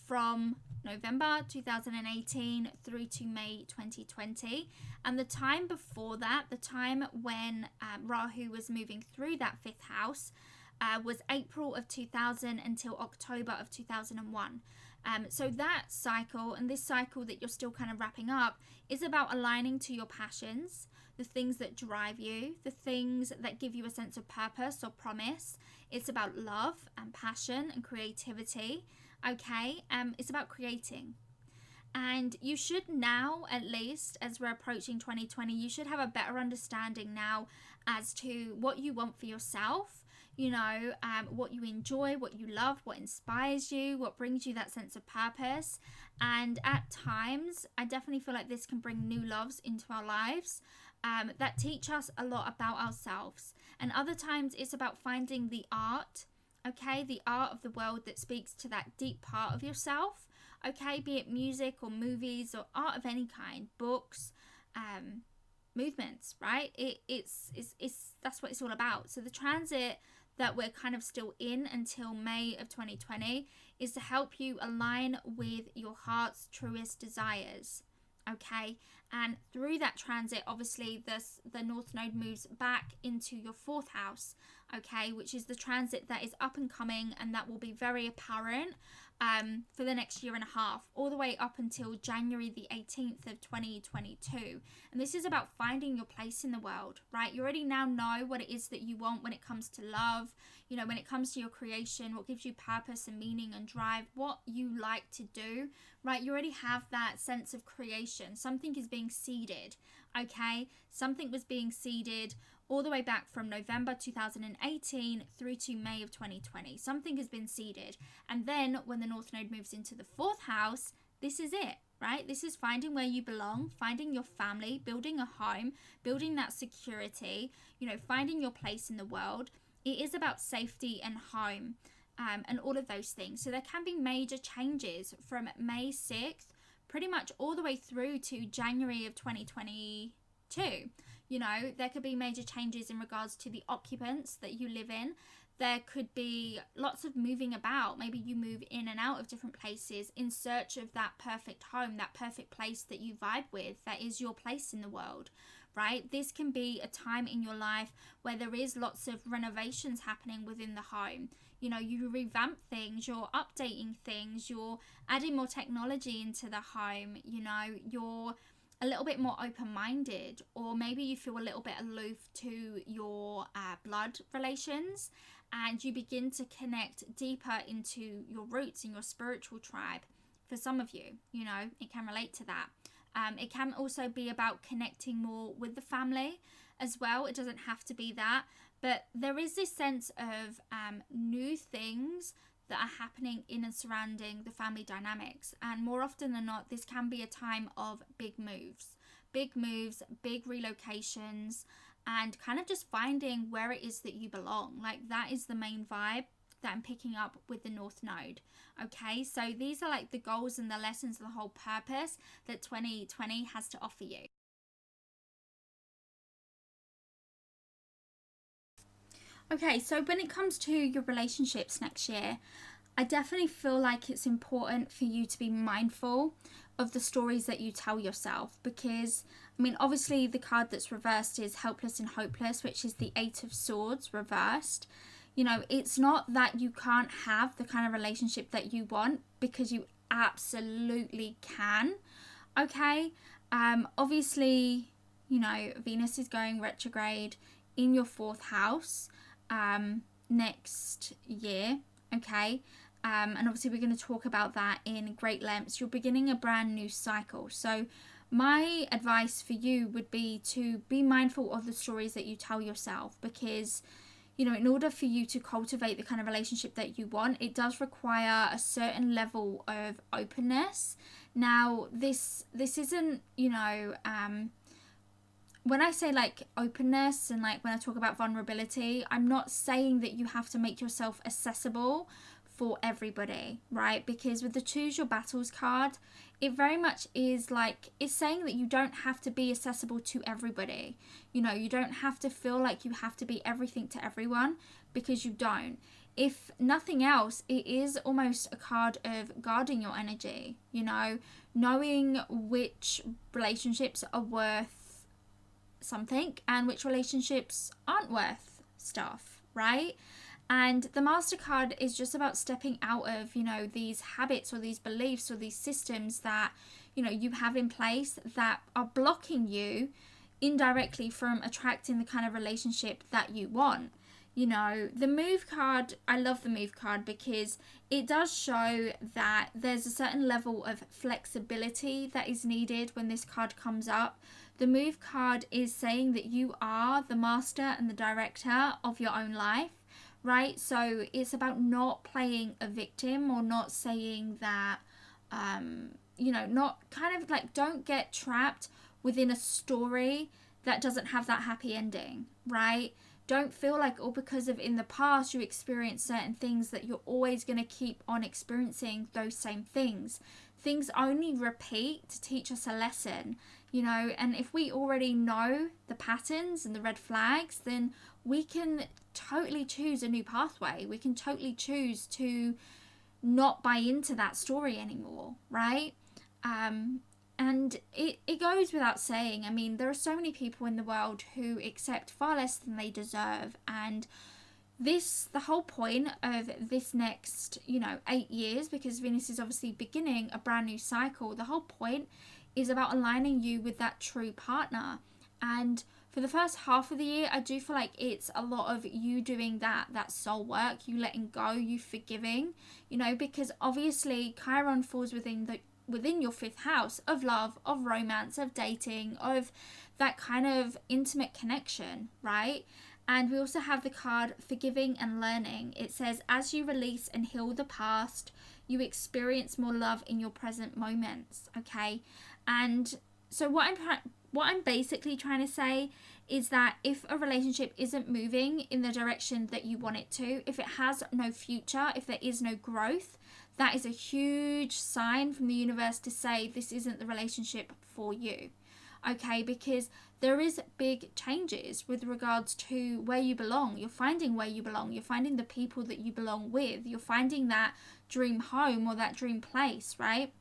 from November 2018 through to May 2020. And the time before that, the time when Rahu was moving through that fifth house, was April of 2000 until October of 2001. So that cycle, and this cycle that you're still kind of wrapping up, is about aligning to your passions, the things that drive you, the things that give you a sense of purpose or promise. It's about love and passion and creativity, okay? It's about creating. And you should now, at least as we're approaching 2020, you should have a better understanding now as to what you want for yourself, what you enjoy, what you love, what inspires you, what brings you that sense of purpose. And at times, I definitely feel like this can bring new loves into our lives that teach us a lot about ourselves. And other times it's about finding the art, okay, the art of the world that speaks to that deep part of yourself, okay, be it music or movies or art of any kind, books, movements, right? It's that's what it's all about. So the transit that we're kind of still in until May of 2020 is to help you align with your heart's truest desires, okay? And through that transit, obviously the North Node moves back into your fourth house, okay, which is the transit that is up and coming, and that will be very apparent for the next year and a half, all the way up until January the 18th of 2022. And this is about finding your place in the world, right? You already now know what it is that you want when it comes to love, when it comes to your creation, what gives you purpose and meaning and drive, what you like to do, right? You already have that sense of creation. Something is being seeded, okay? Something was being seeded all the way back from November 2018 through to May of 2020. Something has been seeded. And then when the North Node moves into the fourth house, this is it, right? This is finding where you belong, finding your family, building a home, building that security, finding your place in the world. It is about safety and home, and all of those things. So there can be major changes from May 6th, pretty much all the way through to January of 2022. There could be major changes in regards to the occupants that you live in. There could be lots of moving about. Maybe you move in and out of different places in search of that perfect home, that perfect place that you vibe with, that is your place in the world, right? This can be a time in your life where there is lots of renovations happening within the home. You revamp things, you're updating things, you're adding more technology into the home, you're a little bit more open-minded, or maybe you feel a little bit aloof to your blood relations, and you begin to connect deeper into your roots and your spiritual tribe. For some of you, it can relate to that. It can also be about connecting more with the family as well. It doesn't have to be that, but there is this sense of new things that are happening in and surrounding the family dynamics. And more often than not, this can be a time of big moves, big relocations, and kind of just finding where it is that you belong. Like, that is the main vibe that I'm picking up with the North Node. Okay, so these are like the goals and the lessons, the whole purpose that 2020 has to offer you. Okay, so when it comes to your relationships next year, I definitely feel like it's important for you to be mindful of the stories that you tell yourself, because, obviously the card that's reversed is helpless and hopeless, which is the Eight of Swords reversed. It's not that you can't have the kind of relationship that you want, because you absolutely can, okay? Obviously, Venus is going retrograde in your fourth house. next year, okay? And obviously we're going to talk about that in great lengths. You're beginning a brand new cycle. So my advice for you would be to be mindful of the stories that you tell yourself, because in order for you to cultivate the kind of relationship that you want, it does require a certain level of openness. Now, this isn't, when I say like openness and like when I talk about vulnerability, I'm not saying that you have to make yourself accessible for everybody, right? Because with the Choose Your Battles card, it very much is like, it's saying that you don't have to be accessible to everybody. You don't have to feel like you have to be everything to everyone, because you don't. If nothing else, it is almost a card of guarding your energy, knowing which relationships are worth something and which relationships aren't worth stuff, right? And the MasterCard is just about stepping out of, these habits or these beliefs or these systems that, you have in place that are blocking you indirectly from attracting the kind of relationship that you want. The Move card, I love the Move card because it does show that there's a certain level of flexibility that is needed when this card comes up. The Move card is saying that you are the master and the director of your own life. Right? So it's about not playing a victim, or not saying that, not kind of like, don't get trapped within a story that doesn't have that happy ending, right? Don't feel like, because of in the past you experienced certain things, that you're always going to keep on experiencing those same things. Things only repeat to teach us a lesson, and if we already know the patterns and the red flags, then we can totally choose a new pathway. We can totally choose to not buy into that story anymore, right? And it goes without saying. I mean, there are so many people in the world who accept far less than they deserve, and the whole point of this next 8 years, because Venus is obviously beginning a brand new cycle, the whole point is about aligning you with that true partner. And for the first half of the year, I do feel like it's a lot of you doing that soul work, you letting go, you forgiving, because obviously Chiron falls within your 5th house of love, of romance, of dating, of that kind of intimate connection, right? And we also have the card Forgiving and Learning. It says, as you release and heal the past, you experience more love in your present moments, okay? And so what I'm basically trying to say is that if a relationship isn't moving in the direction that you want it to, if it has no future, if there is no growth, that is a huge sign from the universe to say this isn't the relationship for you. Okay, because there is big changes with regards to where you belong. You're finding where you belong. You're finding the people that you belong with. You're finding that dream home or that dream place, right?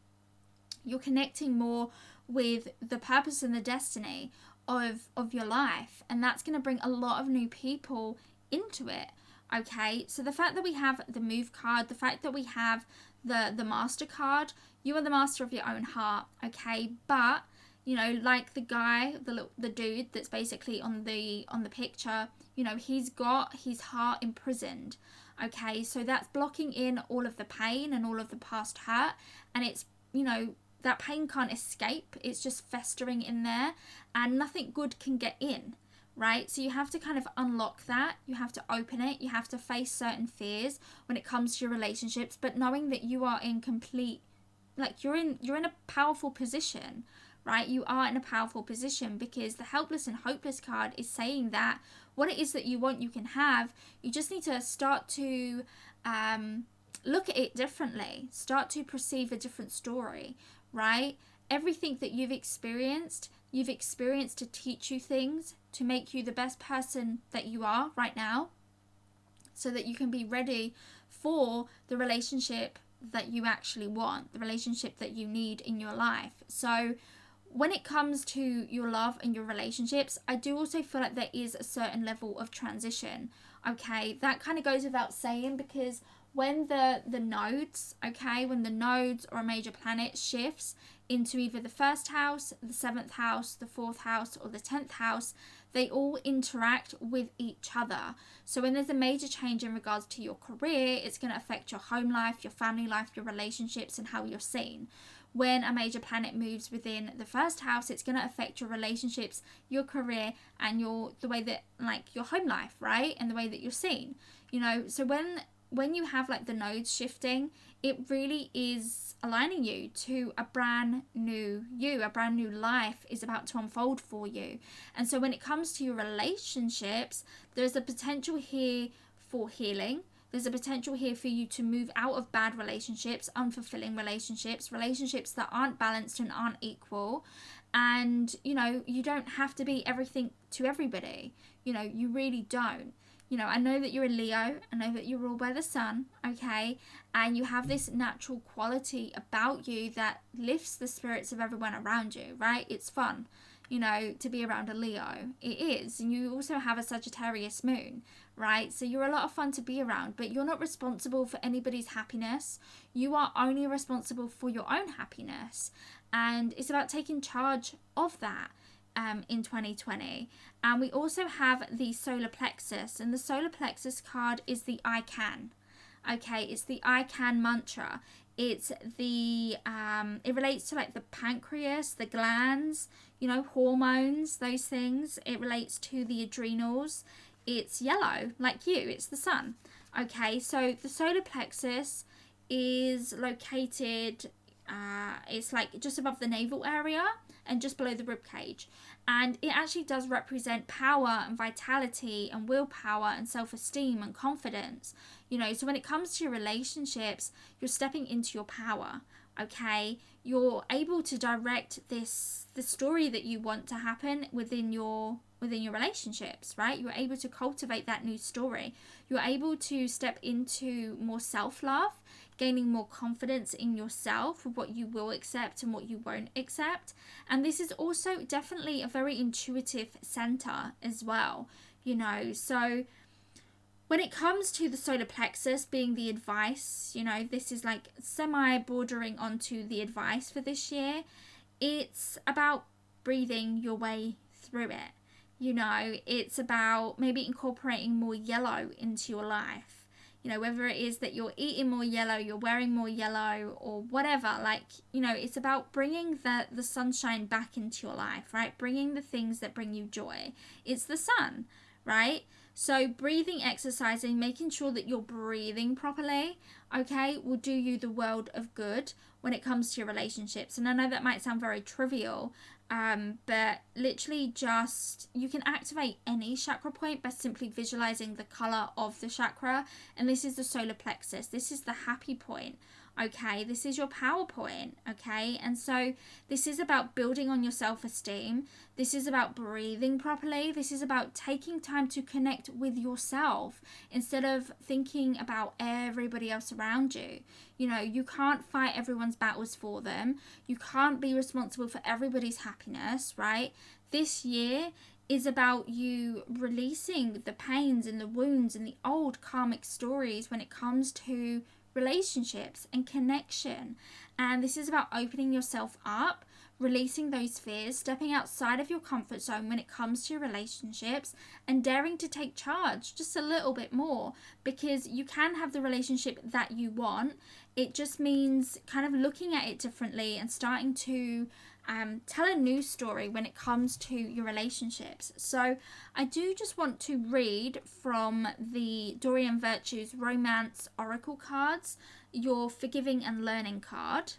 You're connecting more with the purpose and the destiny of your life, and that's going to bring a lot of new people into it. Okay, so the fact that we have the Move card, the fact that we have the Master card, you are the master of your own heart. Okay, but like the guy, the dude that's basically on the picture, he's got his heart imprisoned. Okay, so that's blocking in all of the pain and all of the past hurt, and it's that pain can't escape. It's just festering in there, and nothing good can get in, right? So you have to kind of unlock that. You have to open it. You have to face certain fears when it comes to your relationships, but knowing that you are in complete, like you're in a powerful position, right? You are in a powerful position, because the Helpless and Hopeless card is saying that what it is that you want, you can have. You just need to start to look at it differently, start to perceive a different story, right? Everything that you've experienced to teach you things, to make you the best person that you are right now, so that you can be ready for the relationship that you actually want, the relationship that you need in your life. So when it comes to your love and your relationships, I do also feel like there is a certain level of transition. Okay, that kind of goes without saying, because when the nodes, when the nodes or a major planet shifts into either the 1st house, the 7th house, the 4th house, or the 10th house, they all interact with each other. So when there's a major change in regards to your career, it's going to affect your home life, your family life, your relationships, and how you're seen. When a major planet moves within the first house, it's going to affect your relationships, your career, and the way that, like, your home life, right? And the way that you're seen, you know. So when you have like the nodes shifting, it really is aligning you to a brand new you. A brand new life is about to unfold for you. And so when it comes to your relationships, there's a potential here for healing. There's a potential here for you to move out of bad relationships, unfulfilling relationships, relationships that aren't balanced and aren't equal. And, you know, you don't have to be everything to everybody. You know, you really don't. You know, I know that you're a Leo. I know that you're ruled by the sun, okay? And you have this natural quality about you that lifts the spirits of everyone around you, right? It's fun, you know, to be around a Leo. It is. And you also have a Sagittarius moon, right? So you're a lot of fun to be around, but you're not responsible for anybody's happiness. You are only responsible for your own happiness. And it's about taking charge of that. In 2020. And we also have the solar plexus, and the solar plexus card is the I can. Okay, it's the I can mantra. It's the it relates to like the pancreas, the glands, you know, hormones, those things. It relates to the adrenals. It's yellow, like you. It's the sun. Okay, so the solar plexus is located it's like just above the navel area and just below the rib cage, and it actually does represent power and vitality and willpower and self-esteem and confidence, you know. So when it comes to your relationships, you're stepping into your power, okay? You're able to direct the story that you want to happen within your relationships, right? You're able to cultivate that new story. You're able to step into more self-love, gaining more confidence in yourself with what you will accept and what you won't accept. And this is also definitely a very intuitive center as well, you know. So when it comes to the solar plexus being the advice, you know, this is like semi bordering onto the advice for this year. It's about breathing your way through it. You know, it's about maybe incorporating more yellow into your life. You know, whether it is that you're eating more yellow, you're wearing more yellow, or whatever, like, you know, it's about bringing the sunshine back into your life, right? Bringing the things that bring you joy. It's the sun, right? So breathing, exercising, making sure that you're breathing properly, okay, will do you the world of good when it comes to your relationships. And I know that might sound very trivial, but literally just, you can activate any chakra point by simply visualizing the color of the chakra. And this is the solar plexus. This is the happy point. Okay, this is your power point. Okay, and so this is about building on your self-esteem. This is about breathing properly. This is about taking time to connect with yourself instead of thinking about everybody else around you. You know, you can't fight everyone's battles for them. You can't be responsible for everybody's happiness, right? This year is about you releasing the pains and the wounds and the old karmic stories when it comes to relationships and connection. And this is about opening yourself up, releasing those fears, stepping outside of your comfort zone when it comes to your relationships, and daring to take charge just a little bit more, because you can have the relationship that you want. It just means kind of looking at it differently and starting to tell a new story when it comes to your relationships. So I do just want to read from the Dorian Virtues Romance Oracle cards, your Forgiving and Learning card.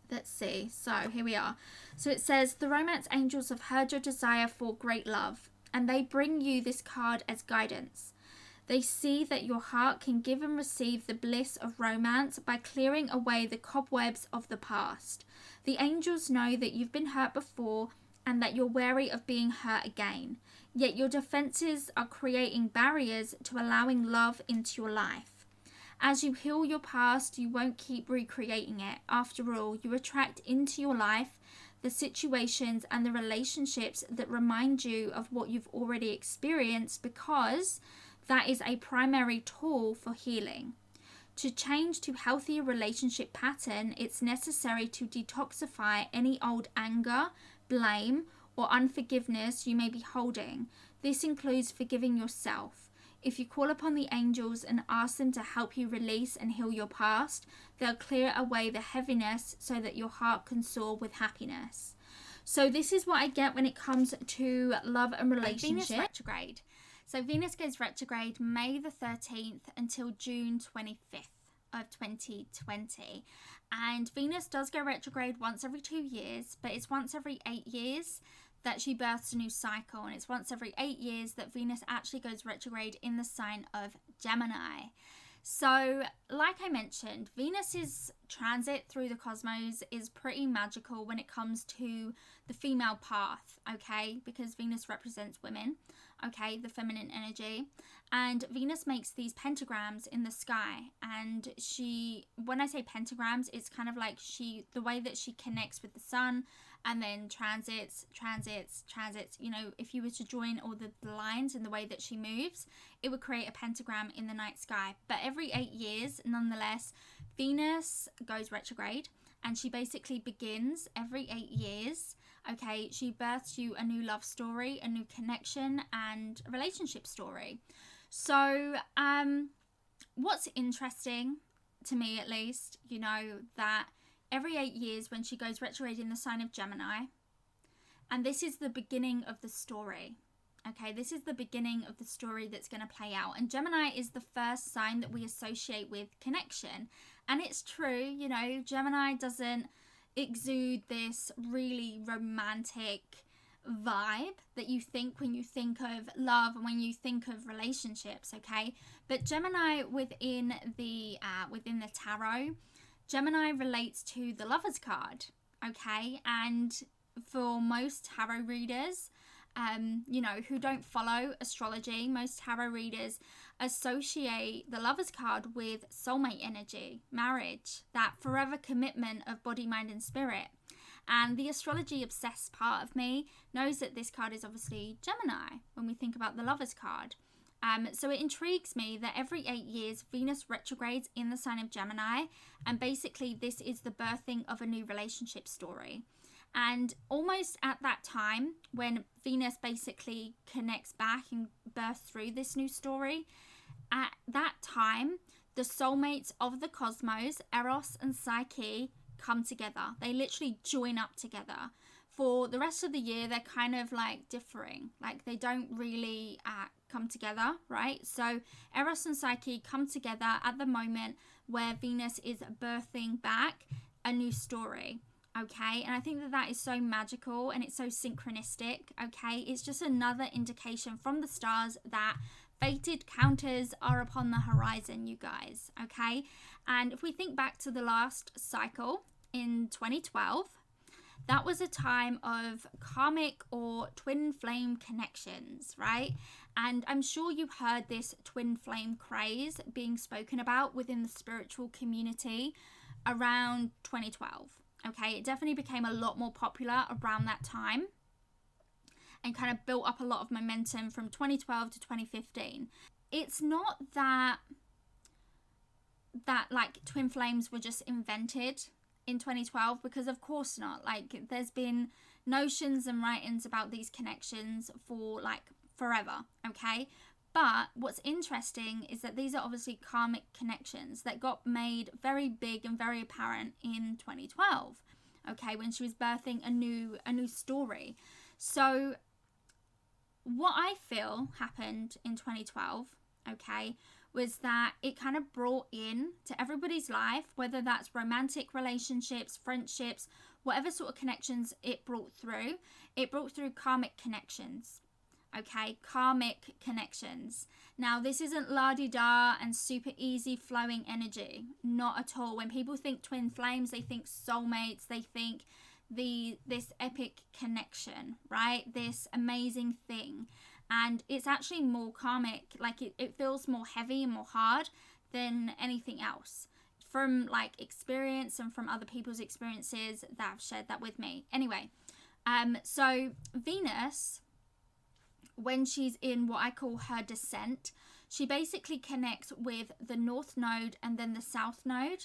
Let's see. So here we are. So it says, the romance angels have heard your desire for great love, and they bring you this card as guidance. They see that your heart can give and receive the bliss of romance by clearing away the cobwebs of the past. The angels know that you've been hurt before and that you're wary of being hurt again. Yet your defenses are creating barriers to allowing love into your life. As you heal your past, you won't keep recreating it. After all, you attract into your life the situations and the relationships that remind you of what you've already experienced, because that is a primary tool for healing. To change to healthier relationship pattern, it's necessary to detoxify any old anger, blame, or unforgiveness you may be holding. This includes forgiving yourself. If you call upon the angels and ask them to help you release and heal your past, they'll clear away the heaviness so that your heart can soar with happiness. So this is what I get when it comes to love and relationship. Venus retrograde. So Venus goes retrograde May the 13th until June 25th of 2020. And Venus does go retrograde once every 2 years, but it's once every 8 years that she births a new cycle, and it's once every 8 years that Venus actually goes retrograde in the sign of Gemini. So, like I mentioned, Venus's transit through the cosmos is pretty magical when it comes to the female path, okay? Because Venus represents women, okay? The feminine energy. And Venus makes these pentagrams in the sky. And when I say pentagrams, it's kind of like the way that she connects with the sun and then transits. You know, if you were to join all the lines in the way that she moves, it would create a pentagram in the night sky. But every 8 years, nonetheless, Venus goes retrograde, and she basically begins every 8 years. Okay, she births you a new love story, a new connection, and a relationship story. So, what's interesting to me, at least, you know, that every 8 years when she goes retrograde in the sign of Gemini, and this is the beginning of the story. Okay, this is the beginning of the story that's going to play out. And Gemini is the first sign that we associate with connection. And it's true, you know, Gemini doesn't exude this really romantic vibe that you think when you think of love and when you think of relationships, okay? But Gemini within the tarot, Gemini relates to the Lover's card, okay? And for most tarot readers, you know, who don't follow astrology, most tarot readers associate the Lover's card with soulmate energy, marriage, that forever commitment of body, mind, and spirit. And the astrology obsessed part of me knows that this card is obviously Gemini when we think about the Lover's card. So it intrigues me that every 8 years Venus retrogrades in the sign of Gemini, and basically this is the birthing of a new relationship story. And almost at that time, when Venus basically connects back and births through this new story, at that time, the soulmates of the cosmos, Eros and Psyche, come together. They literally join up together. For the rest of the year, they're kind of like differing. Like they don't really come together, right? So Eros and Psyche come together at the moment where Venus is birthing back a new story. Okay, and I think that is so magical and it's so synchronistic. Okay, it's just another indication from the stars that fated counters are upon the horizon, you guys. Okay, and if we think back to the last cycle in 2012, that was a time of karmic or twin flame connections, right? And I'm sure you've heard this twin flame craze being spoken about within the spiritual community around 2012. Okay, it definitely became a lot more popular around that time and kind of built up a lot of momentum from 2012 to 2015. It's not that like twin flames were just invented in 2012, because of course not. Like there's been notions and writings about these connections for like forever, okay? But what's interesting is that these are obviously karmic connections that got made very big and very apparent in 2012, okay, when she was birthing a new story. So what I feel happened in 2012, okay, was that it kind of brought in to everybody's life, whether that's romantic relationships, friendships, whatever sort of connections it brought through karmic connections. Okay, karmic connections. Now, this isn't la-di-da and super easy flowing energy. Not at all. When people think twin flames, they think soulmates. They think this epic connection, right? This amazing thing. And it's actually more karmic. Like it feels more heavy and more hard than anything else. From like experience and from other people's experiences that have shared that with me. Anyway, so Venus, when she's in what I call her descent, she basically connects with the North Node and then the South Node,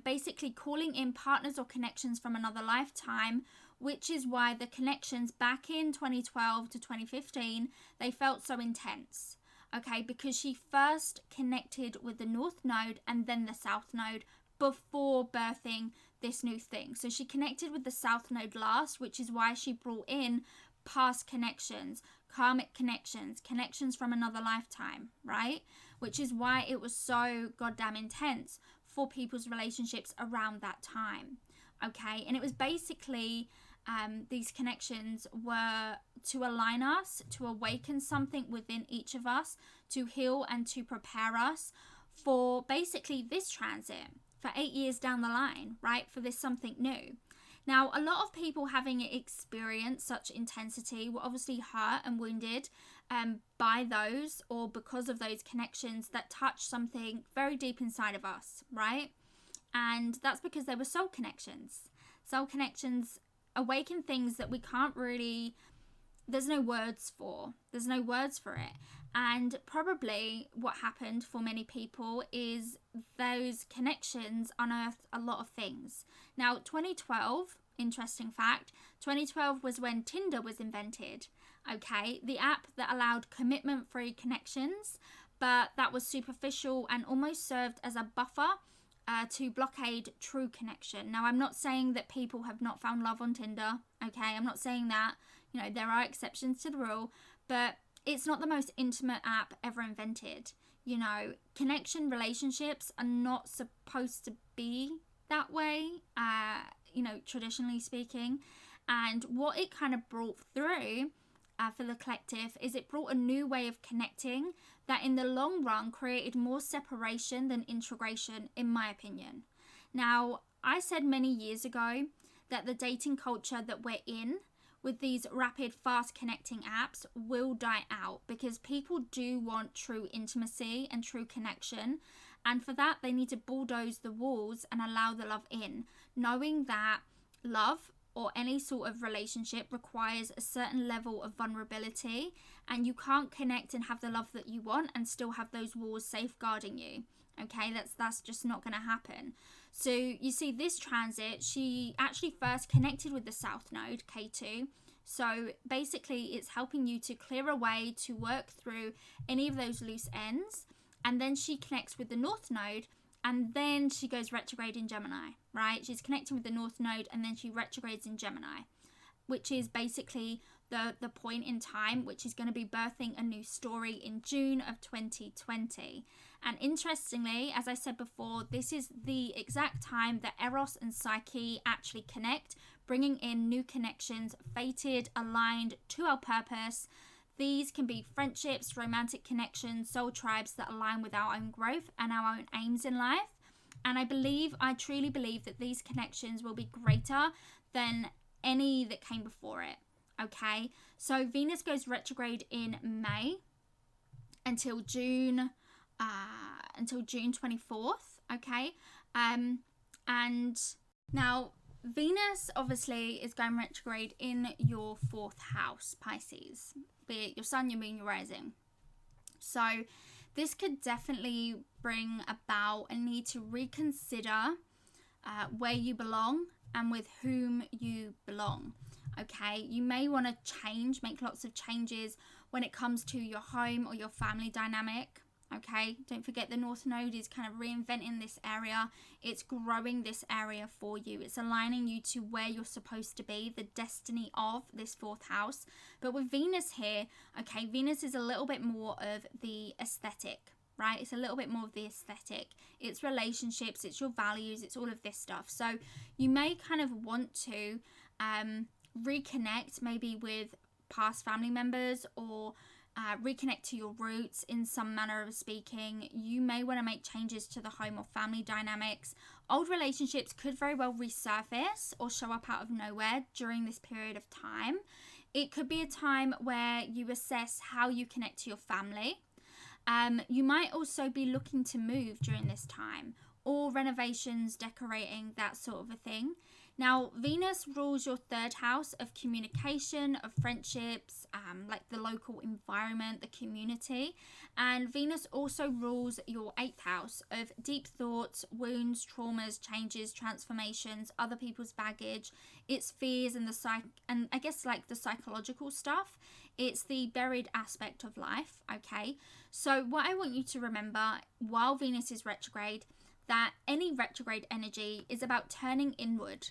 basically calling in partners or connections from another lifetime which is why the connections back in 2012 to 2015, they felt so intense. Okay, because she first connected with the North Node and then the South Node before birthing this new thing. So she connected with the South Node last, which is why she brought in past connections, karmic connections, connections from another lifetime, right? Which is why it was so goddamn intense for people's relationships around that time. Okay, and it was basically these connections were to align us, to awaken something within each of us, to heal and to prepare us for basically this transit for 8 years down the line, right? For this something new. Now, a lot of people having experienced such intensity were obviously hurt and wounded by those or because of those connections that touched something very deep inside of us, right? And that's because they were soul connections. Soul connections awaken things that we can't really, there's no words for. There's no words for it. And probably what happened for many people is those connections unearthed a lot of things. Now, 2012, interesting fact, 2012 was when Tinder was invented. Okay, the app that allowed commitment-free connections, but that was superficial and almost served as a buffer to blockade true connection. Now, I'm not saying that people have not found love on Tinder. Okay, I'm not saying that. You know, there are exceptions to the rule, but it's not the most intimate app ever invented. You know, connection relationships are not supposed to be that way, you know, traditionally speaking. And what it kind of brought through for the collective is it brought a new way of connecting that in the long run created more separation than integration, in my opinion. Now, I said many years ago that the dating culture that we're in with these rapid, fast connecting apps will die out because people do want true intimacy and true connection. And for that, they need to bulldoze the walls and allow the love in, knowing that love or any sort of relationship requires a certain level of vulnerability, and you can't connect and have the love that you want and still have those walls safeguarding you. Okay, that's just not going to happen. So you see this transit, she actually first connected with the South Node, K2. So basically it's helping you to clear away, to work through any of those loose ends. And then she connects with the North Node, and then she goes retrograde in Gemini, right? She's connecting with the North Node and then she retrogrades in Gemini, which is basically the point in time which is going to be birthing a new story in June of 2020. And interestingly, as I said before, this is the exact time that Eros and Psyche actually connect, bringing in new connections, fated, aligned to our purpose. These can be friendships, romantic connections, soul tribes that align with our own growth and our own aims in life. And I truly believe that these connections will be greater than any that came before it. Okay, so Venus goes retrograde in May until June 24th. Okay, and now Venus obviously is going retrograde in your 4th house, Pisces, be it your sun, your moon, your rising. So this could definitely bring about a need to reconsider where you belong and with whom you belong. Okay, you may want to make lots of changes when it comes to your home or your family dynamic. Okay, don't forget the North Node is kind of reinventing this area. It's growing this area for you. It's aligning you to where you're supposed to be, the destiny of this 4th house. But with Venus here, okay, Venus is a little bit more of the aesthetic, right? It's a little bit more of the aesthetic. It's relationships, it's your values, it's all of this stuff. So you may kind of want to reconnect maybe with past family members or reconnect to your roots in some manner of speaking. You may want to make changes to the home or family dynamics. Old relationships could very well resurface or show up out of nowhere during this period of time. It could be a time where you assess how you connect to your family. You might also be looking to move during this time, or renovations, decorating, that sort of a thing. Now, Venus rules your third house of communication, of friendships, like the local environment, the community. And Venus also rules your eighth house of deep thoughts, wounds, traumas, changes, transformations, other people's baggage. It's fears and and I guess like the psychological stuff. It's the buried aspect of life, okay? So what I want you to remember while Venus is retrograde, that any retrograde energy is about turning inward.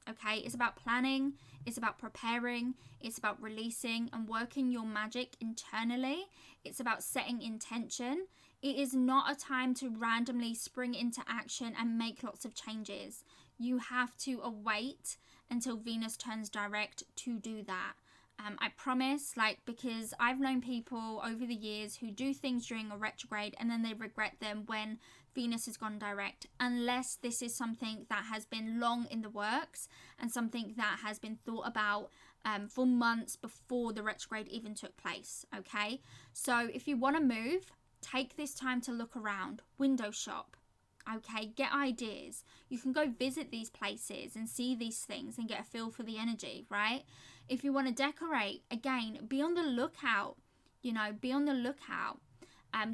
Okay, it's about planning, it's about preparing, it's about releasing and working your magic internally. It's about setting intention. It is not a time to randomly spring into action and make lots of changes. You have to await until Venus turns direct to do that. I promise, because I've known people over the years who do things during a retrograde and then they regret them when Venus has gone direct, unless this is something that has been long in the works and something that has been thought about for months before the retrograde even took place, okay? So if you want to move, take this time to look around, window shop, okay? Get ideas. You can go visit these places and see these things and get a feel for the energy, right? If you want to decorate, again, be on the lookout, be on the lookout.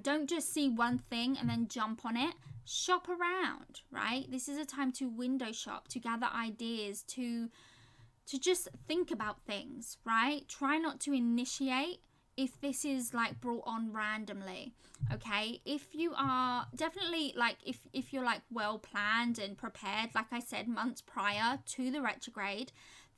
Don't just see one thing and then jump on it. Shop around, right? This is a time to window shop, to gather ideas, to just think about things, right? Try not to initiate if this is brought on randomly, okay? If you are definitely if you're well planned and prepared, like I said, months prior to the retrograde,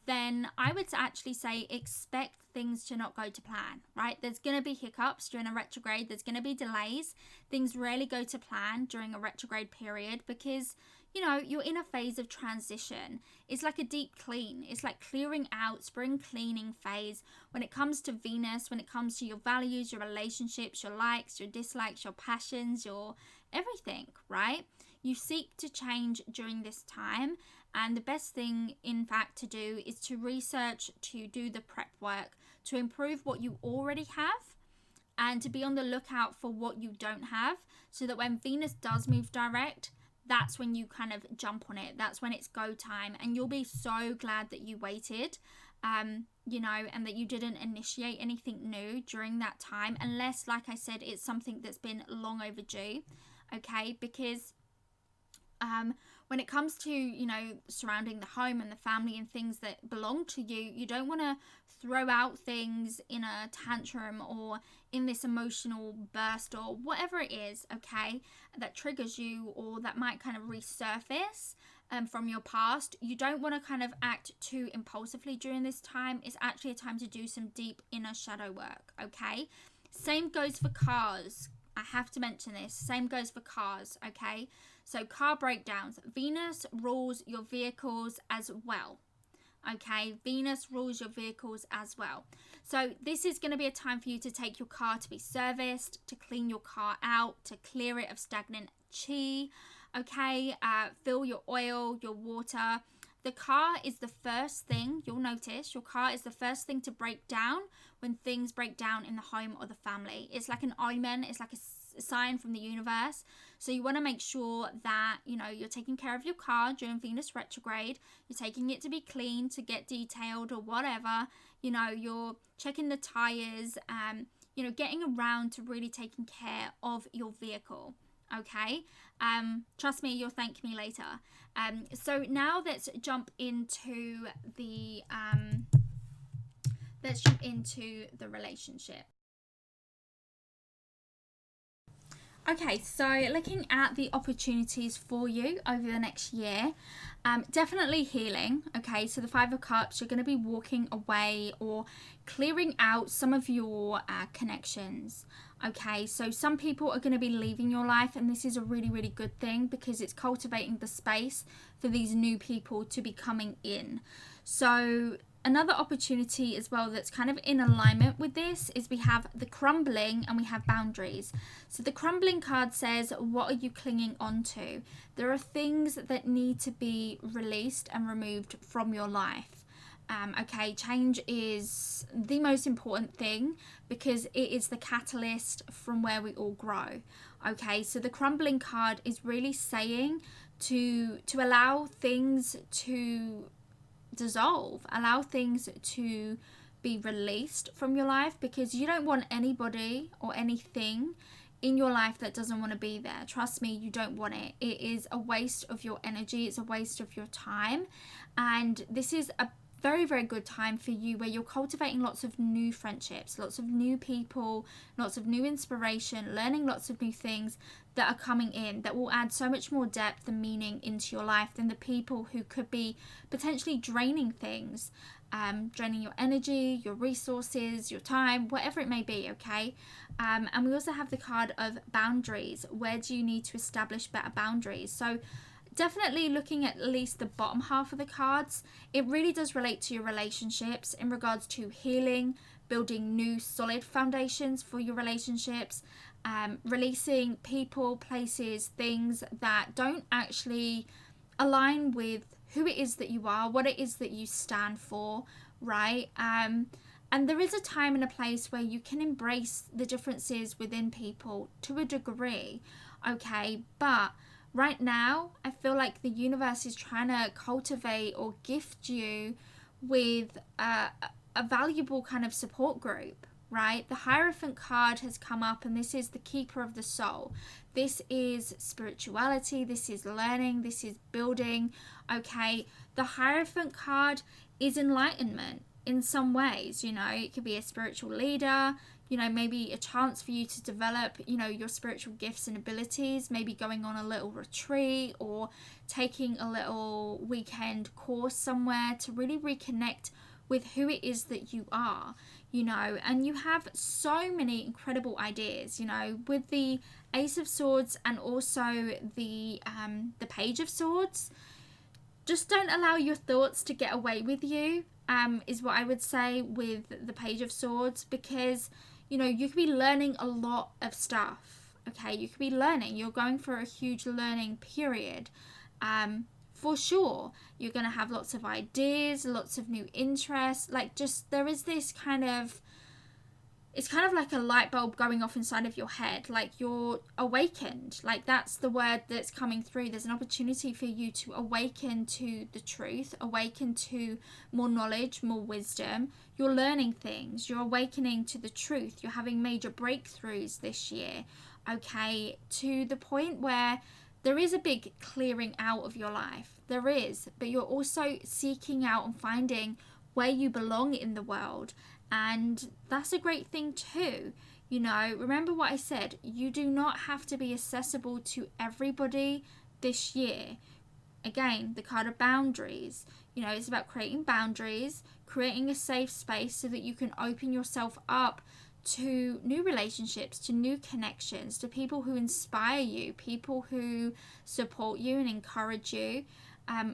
then I would actually say expect things to not go to plan, right? There's going to be hiccups during a retrograde. There's going to be delays. Things rarely go to plan during a retrograde period because, you're in a phase of transition. It's like a deep clean. It's like clearing out, spring cleaning phase. When it comes to Venus, when it comes to your values, your relationships, your likes, your dislikes, your passions, your everything, right? You seek to change during this time. And the best thing, in fact, to do is to research, to do the prep work, to improve what you already have, and to be on the lookout for what you don't have, so that when Venus does move direct, that's when you kind of jump on it. That's when it's go time. And you'll be so glad that you waited, and that you didn't initiate anything new during that time, unless, like I said, it's something that's been long overdue, okay? Because when it comes to, surrounding the home and the family and things that belong to you, you don't want to throw out things in a tantrum or in this emotional burst or whatever it is, okay, that triggers you or that might kind of resurface from your past. You don't want to kind of act too impulsively during this time. It's actually a time to do some deep inner shadow work, okay? Same goes for cars. I have to mention this. Same goes for cars, okay? So car breakdowns. Venus rules your vehicles as well, okay? Venus rules your vehicles as well. So this is going to be a time for you to take your car to be serviced, to clean your car out, to clear it of stagnant chi, okay? Fill your oil, your water. The car is the first thing, you'll notice, your car is the first thing to break down when things break down in the home or the family. It's like an omen, it's like a sign from the universe. So you want to make sure that, you're taking care of your car during Venus retrograde. You're taking it to be clean, to get detailed or whatever. You're checking the tires, getting around to really taking care of your vehicle. Okay, trust me, you'll thank me later. So now let's jump into the relationship. Okay, so looking at the opportunities for you over the next year, definitely healing. Okay, so the Five of Cups, you're going to be walking away or clearing out some of your connections. Okay, so some people are going to be leaving your life, and this is a really, really good thing because it's cultivating the space for these new people to be coming in. So another opportunity as well that's kind of in alignment with this is we have the crumbling and we have boundaries. So the crumbling card says, what are you clinging on to? There are things that need to be released and removed from your life. Okay, change is the most important thing because it is the catalyst from where we all grow. Okay, so the crumbling card is really saying to allow things to dissolve, allow things to be released from your life, because you don't want anybody or anything in your life that doesn't want to be there. Trust me, you don't want it. It is a waste of your energy, it's a waste of your time, and this is a very, very good time for you where you're cultivating lots of new friendships, lots of new people, lots of new inspiration, learning lots of new things that are coming in that will add so much more depth and meaning into your life than the people who could be potentially draining things, draining your energy, your resources, your time, whatever it may be. Okay, and we also have the card of boundaries. Where do you need to establish better boundaries? So definitely looking at least the bottom half of the cards, it really does relate to your relationships in regards to healing, building new solid foundations for your relationships, releasing people, places, things that don't actually align with who it is that you are, what it is that you stand for, right? And there is a time and a place where you can embrace the differences within people to a degree, okay? But right now, I feel like the universe is trying to cultivate or gift you with a valuable kind of support group, right? The Hierophant card has come up, and this is the keeper of the soul. This is spirituality, this is learning, this is building, okay? The Hierophant card is enlightenment in some ways, you know. It could be a spiritual leader, you know, maybe a chance for you to develop, you know, your spiritual gifts and abilities, maybe going on a little retreat or taking a little weekend course somewhere to really reconnect with who it is that you are, you know. And you have so many incredible ideas, you know, with the Ace of Swords and also the Page of Swords. Just don't allow your thoughts to get away with you, is what I would say with the Page of Swords, because you know, you could be learning a lot of stuff, okay? You could be learning. You're going for a huge learning period. For sure, you're going to have lots of ideas, lots of new interests. Like, just, there is this kind of, it's kind of like a light bulb going off inside of your head. Like, you're awakened. Like, that's the word that's coming through. There's an opportunity for you to awaken to the truth, awaken to more knowledge, more wisdom. You're learning things. You're awakening to the truth. You're having major breakthroughs this year, okay? To the point where there is a big clearing out of your life. There is. But you're also seeking out and finding where you belong in the world. And that's a great thing too. You know, remember what I said, you do not have to be accessible to everybody this year. Again, the card of boundaries. You know, it's about creating boundaries, creating a safe space so that you can open yourself up to new relationships, to new connections, to people who inspire you, people who support you and encourage you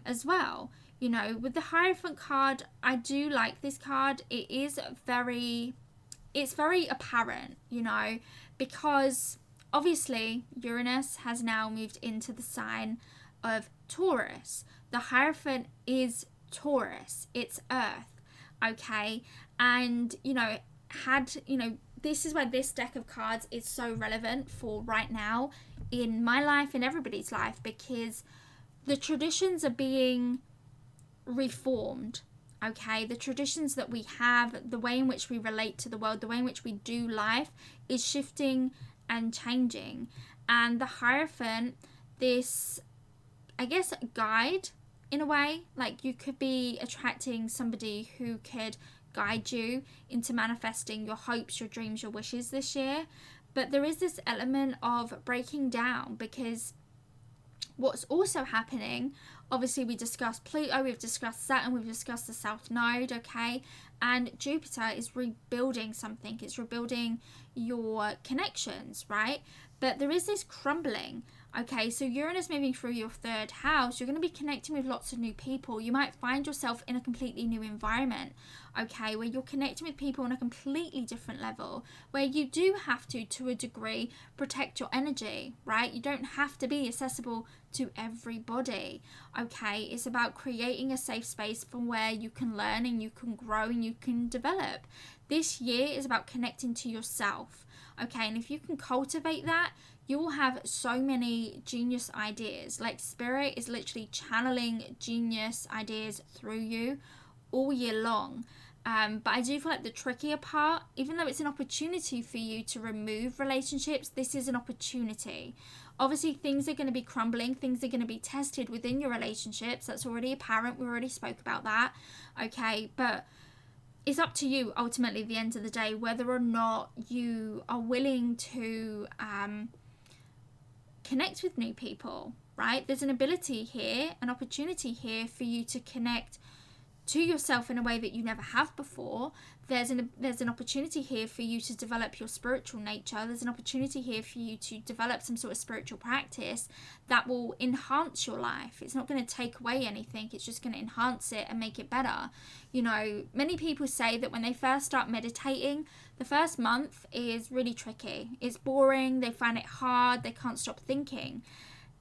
as well. You know, with the Hierophant card, I do like this card. It's very apparent, you know, because obviously Uranus has now moved into the sign of Taurus. The Hierophant is Taurus, it's Earth, okay? And, you know, this is why this deck of cards is so relevant for right now in my life and everybody's life, because the traditions are being reformed, okay? The traditions that we have, the way in which we relate to the world, the way in which we do life is shifting and changing. And the Hierophant, this, I guess, guide in a way, like you could be attracting somebody who could guide you into manifesting your hopes, your dreams, your wishes this year. But there is this element of breaking down, because what's also happening, obviously we discussed Pluto, we've discussed Saturn, we've discussed the South Node, okay? And Jupiter is rebuilding something. It's rebuilding your connections, right? But there is this crumbling, Okay, so Uranus moving through your third house, you're going to be connecting with lots of new people. You might find yourself in a completely new environment, okay, where you're connecting with people on a completely different level, where you do have to a degree, protect your energy, right? You don't have to be accessible to everybody, okay? It's about creating a safe space from where you can learn and you can grow and you can develop. This year is about connecting to yourself, okay? And if you can cultivate that, you will have so many genius ideas. Like, spirit is literally channeling genius ideas through you all year long. But I do feel like the trickier part, even though it's an opportunity for you to remove relationships, this is an opportunity. Obviously, things are going to be crumbling. Things are going to be tested within your relationships. That's already apparent. We already spoke about that. Okay, but it's up to you ultimately at the end of the day whether or not you are willing to connect with new people, right? There's an ability here, an opportunity here for you to connect to yourself in a way that you never have before. There's an opportunity here for you to develop your spiritual nature. There's an opportunity here for you to develop some sort of spiritual practice that will enhance your life. It's not going to take away anything. It's just going to enhance it and make it better. You know, many people say that when they first start meditating, the first month is really tricky. It's boring. They find it hard. They can't stop thinking.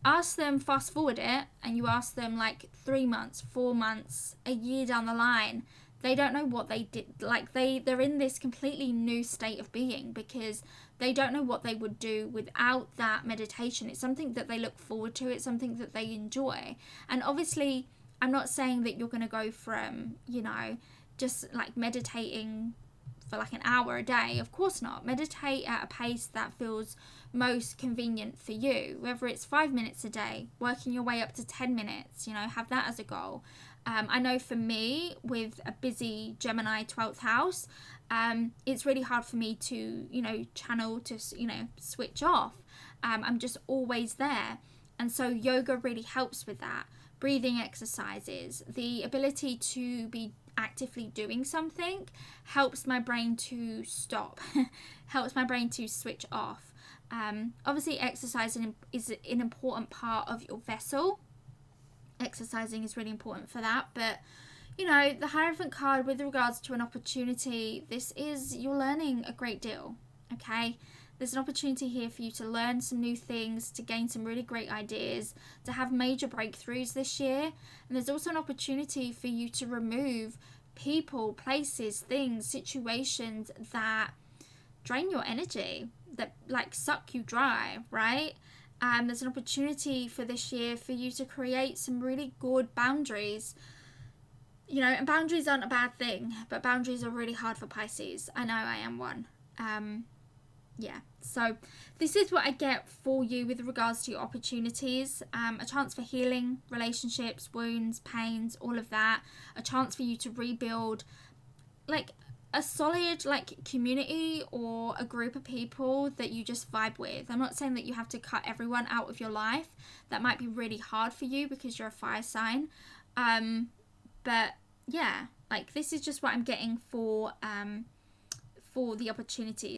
Ask them, fast forward it, and you ask them like 3 months, 4 months, a year down the line, they don't know what they did. Like, they're in this completely new state of being because they don't know what they would do without that meditation. It's something that they look forward to. It's something that they enjoy. And obviously, I'm not saying that you're going to go from, you know, just like meditating for like an hour a day. Of course not. Meditate at a pace that feels most convenient for you, whether it's 5 minutes a day, working your way up to 10 minutes, you know, have that as a goal. I know for me, with a busy Gemini 12th house, it's really hard for me to, you know, channel, to, you know, switch off. I'm just always there. And so yoga really helps with that. Breathing exercises, the ability to be actively doing something helps my brain to stop, helps my brain to switch off. Obviously, exercising is an important part of your vessel. Exercising is really important for that. But, you know, the Hierophant card with regards to an opportunity, this is, you're learning a great deal, okay? There's an opportunity here for you to learn some new things, to gain some really great ideas, to have major breakthroughs this year. And there's also an opportunity for you to remove people, places, things, situations that drain your energy, that like suck you dry, right? There's an opportunity for this year for you to create some really good boundaries. You know, and boundaries aren't a bad thing, but boundaries are really hard for Pisces. I know, I am one. Yeah, so this is what I get for you with regards to your opportunities. A chance for healing, relationships, wounds, pains, all of that. A chance for you to rebuild like a solid like community or a group of people that you just vibe with. I'm not saying that you have to cut everyone out of your life. That might be really hard for you because you're a fire sign. But yeah, like this is just what I'm getting for the opportunities.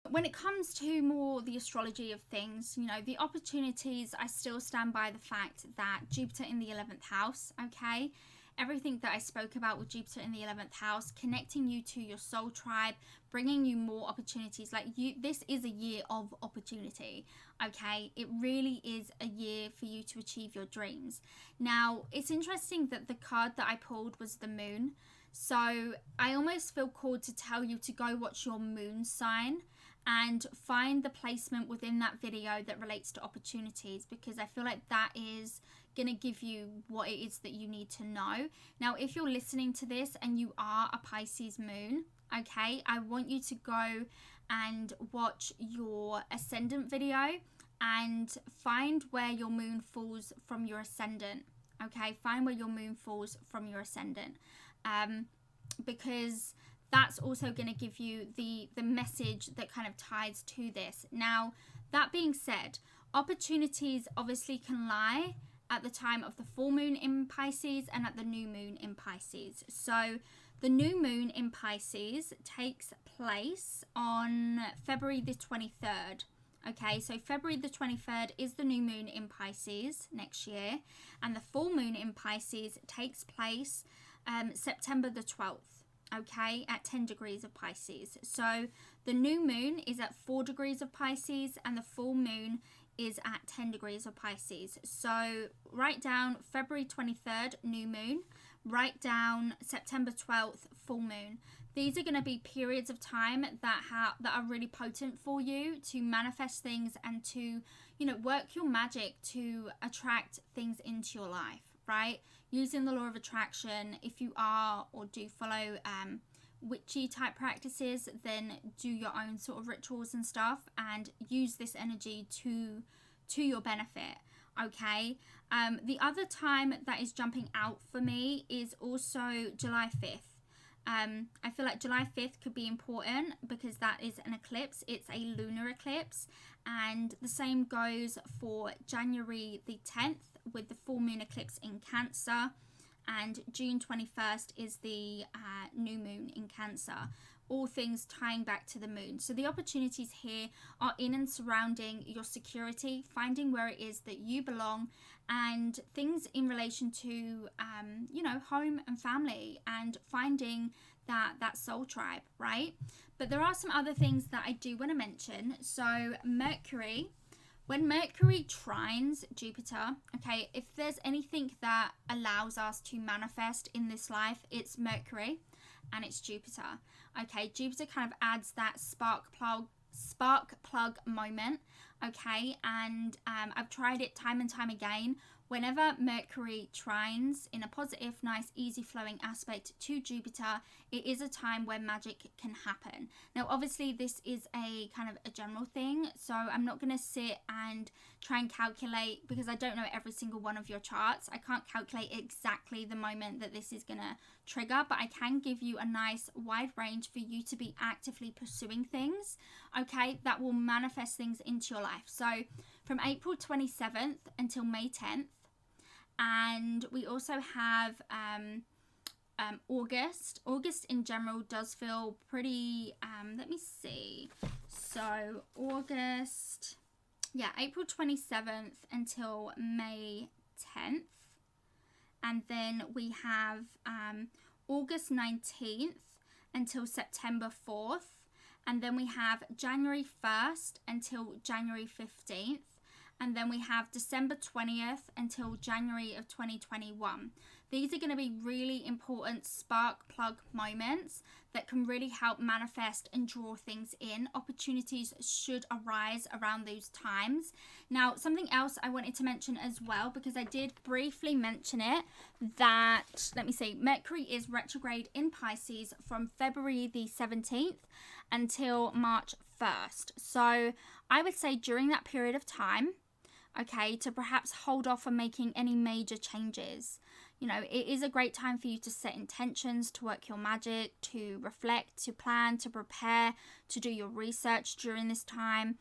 When it comes to more the astrology of things, you know, the opportunities, I still stand by the fact that Jupiter in the 11th house, okay? Everything that I spoke about with Jupiter in the 11th house, connecting you to your soul tribe, bringing you more opportunities. Like this is a year of opportunity, okay? It really is a year for you to achieve your dreams. Now, it's interesting that the card that I pulled was the moon. So I almost feel called to tell you to go watch your moon sign and find the placement within that video that relates to opportunities, because I feel like that is going to give you what it is that you need to know. Now, if you're listening to this and you are a Pisces moon, okay, I want you to go and watch your ascendant video and find where your moon falls from your ascendant, okay? Find where your moon falls from your ascendant, because that's also going to give you the message that kind of ties to this. Now, that being said, opportunities obviously can lie at the time of the full moon in Pisces and at the new moon in Pisces. So the new moon in Pisces takes place on February the 23rd. Okay, so February the 23rd is the new moon in Pisces next year, and the full moon in Pisces takes place September the 12th, okay, at 10 degrees of Pisces. So the new moon is at 4 degrees of Pisces, and the full moon is at 10 degrees of Pisces. So write down February 23rd, new moon, write down September 12th, full moon. These are going to be periods of time that are really potent for you to manifest things and to, work your magic to attract things into your life, right? Using the law of attraction. If you are or do follow witchy type practices, then do your own sort of rituals and stuff and use this energy to your benefit. Okay, the other time that is jumping out for me is also July 5th. I feel like July 5th could be important because that is an eclipse. It's a lunar eclipse, and the same goes for January the 10th with the full moon eclipse in Cancer, and June 21st is the new moon in Cancer. All things tying back to the moon. So the opportunities here are in and surrounding your security, finding where it is that you belong, and things in relation to, home and family, and finding that soul tribe, right? But there are some other things that I do want to mention. So Mercury, when Mercury trines Jupiter, okay, if there's anything that allows us to manifest in this life, it's Mercury and it's Jupiter. Okay, Jupiter kind of adds that spark plug moment, okay, and I've tried it time and time again. Whenever Mercury trines in a positive, nice, easy flowing aspect to Jupiter, it is a time where magic can happen. Now, obviously, this is a kind of a general thing, so I'm not going to sit and try and calculate because I don't know every single one of your charts. I can't calculate exactly the moment that this is going to trigger, but I can give you a nice wide range for you to be actively pursuing things, okay, that will manifest things into your life. So from April 27th until May 10th, and we also have August. August in general does feel pretty, let me see. So August, April 27th until May 10th. And then we have August 19th until September 4th. And then we have January 1st until January 15th. And then we have December 20th until January of 2021. These are going to be really important spark plug moments that can really help manifest and draw things in. Opportunities should arise around those times. Now, something else I wanted to mention as well, because I did briefly mention it, that, Mercury is retrograde in Pisces from February the 17th until March 1st. So I would say during that period of time, okay, to perhaps hold off on making any major changes. It is a great time for you to set intentions, to work your magic, to reflect, to plan, to prepare, to do your research during this time.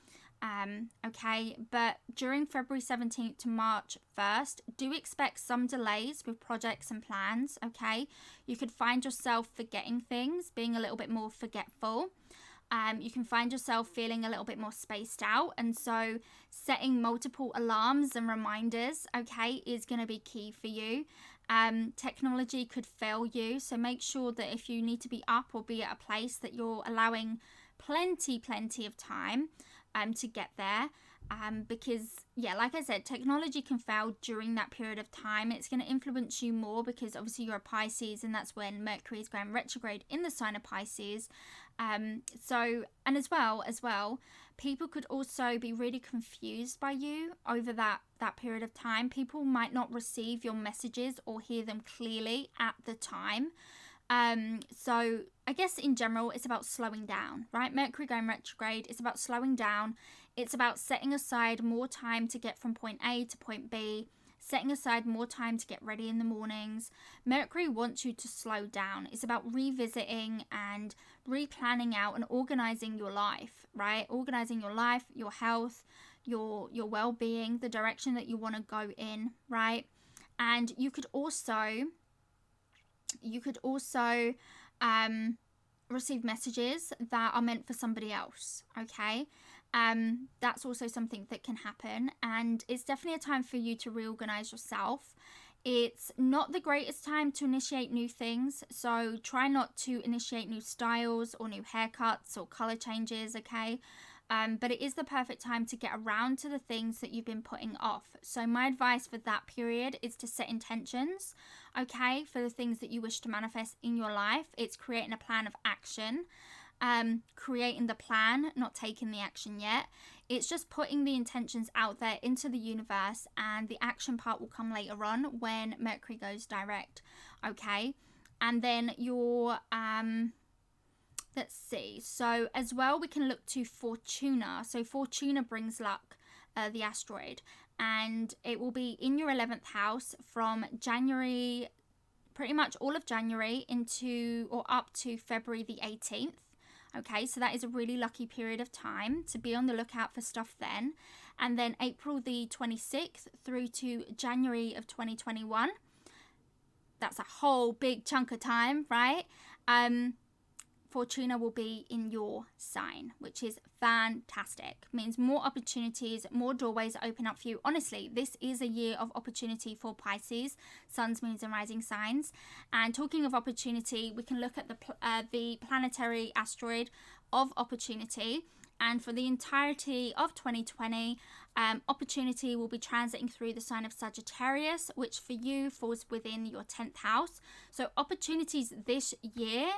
Okay, but during February 17th to March 1st, do expect some delays with projects and plans, okay? You could find yourself forgetting things, being a little bit more forgetful. You can find yourself feeling a little bit more spaced out, and so setting multiple alarms and reminders, okay, is going to be key for you. Technology could fail you, so make sure that if you need to be up or be at a place that you're allowing plenty of time to get there, because like I said, technology can fail during that period of time. It's going to influence you more because obviously you're a Pisces, and that's when Mercury is going retrograde in the sign of Pisces. So, and as well, people could also be really confused by you over that period of time. People might not receive your messages or hear them clearly at the time. So I guess in general, it's about slowing down, right? Mercury going retrograde, it's about slowing down. It's about setting aside more time to get from point A to point B, setting aside more time to get ready in the mornings. Mercury wants you to slow down. It's about revisiting and replanning out and organizing your life, right? Organizing your life, your health, your well-being, the direction that you want to go in, right? And you could also receive messages that are meant for somebody else, okay? That's also something that can happen, and it's definitely a time for you to reorganize yourself. It's not the greatest time to initiate new things, so try not to initiate new styles or new haircuts or color changes, okay? But it is the perfect time to get around to the things that you've been putting off. So my advice for that period is to set intentions, okay, for the things that you wish to manifest in your life. It's creating a plan of action. Creating the plan, not taking the action yet. It's just putting the intentions out there into the universe, and the action part will come later on when Mercury goes direct, okay? And then your let's see, so as well we can look to Fortuna. So Fortuna brings luck, the asteroid, and it will be in your 11th house from January, pretty much all of January into or up to February the 18th. Okay, so that is a really lucky period of time to be on the lookout for stuff then. And then April the 26th through to January of 2021. That's a whole big chunk of time, right? Fortuna will be in your sign, which is fantastic. Means more opportunities, more doorways open up for you. Honestly, this is a year of opportunity for Pisces, suns, moons, and rising signs. And talking of opportunity, we can look at the planetary asteroid of opportunity. And for the entirety of 2020, opportunity will be transiting through the sign of Sagittarius, which for you falls within your 10th house. So opportunities this year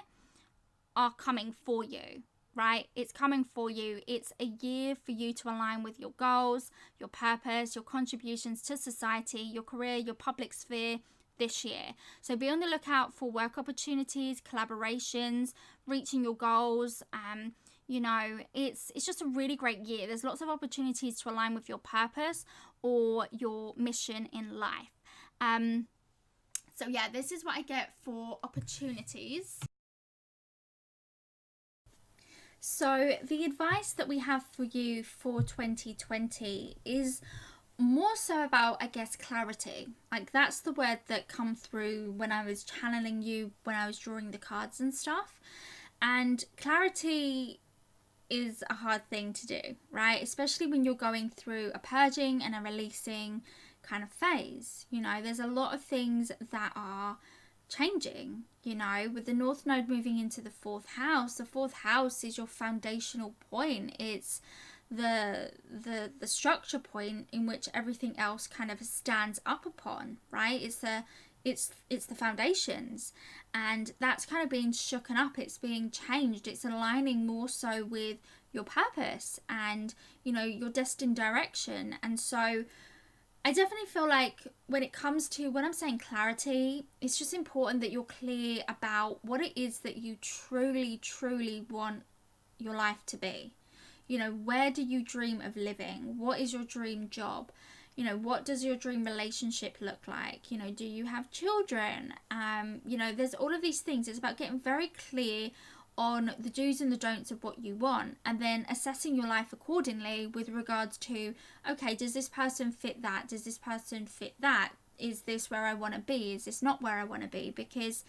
are coming for you, right? It's coming for you. It's a year for you to align with your goals, your purpose, your contributions to society, your career, your public sphere this year. So be on the lookout for work opportunities, collaborations, reaching your goals. It's just a really great year. There's lots of opportunities to align with your purpose or your mission in life. So yeah, this is what I get for opportunities. So the advice that we have for you for 2020 is more so about, I guess, clarity. Like, that's the word that come through when I was channeling you, when I was drawing the cards and stuff. And clarity is a hard thing to do, right? Especially when you're going through a purging and a releasing kind of phase. There's a lot of things that are changing, with the North Node moving into the 4th house. The 4th house is your foundational point. It's the structure point in which everything else kind of stands up upon, right? It's the foundations, and that's kind of being shooken up. It's being changed. It's aligning more so with your purpose and your destined direction. And so I definitely feel like when it comes to, when I'm saying clarity, it's just important that you're clear about what it is that you truly, truly want your life to be. Where do you dream of living? What is your dream job? What does your dream relationship look like? Do you have children? There's all of these things. It's about getting very clear on the do's and the don'ts of what you want, and then assessing your life accordingly with regards to, okay, does this person fit that? Does this person fit that? Is this where I want to be? Is this not where I want to be? Because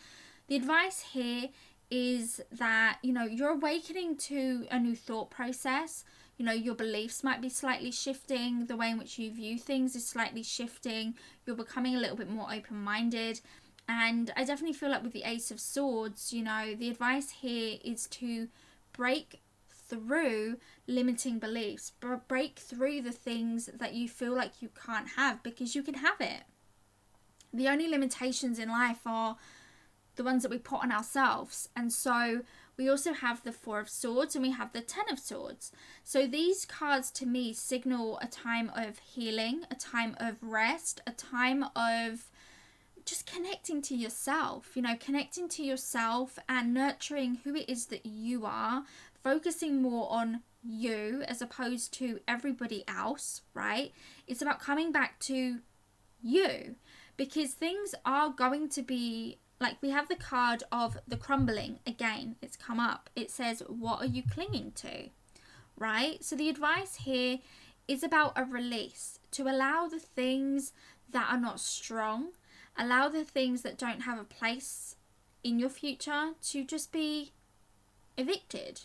the advice here is that, you're awakening to a new thought process. Your beliefs might be slightly shifting. The way in which you view things is slightly shifting. You're becoming a little bit more open-minded. And I definitely feel like with the Ace of Swords, the advice here is to break through limiting beliefs. Break through the things that you feel like you can't have, because you can have it. The only limitations in life are the ones that we put on ourselves. And so we also have the 4 of Swords and we have the 10 of Swords. So these cards to me signal a time of healing, a time of rest, a time of just connecting to yourself, connecting to yourself and nurturing who it is that you are, focusing more on you as opposed to everybody else, right? It's about coming back to you, because things are going to be, like, we have the card of the crumbling again. It's come up. It says, what are you clinging to, right? So the advice here is about a release, to allow the things that are not strong, allow the things that don't have a place in your future to just be evicted.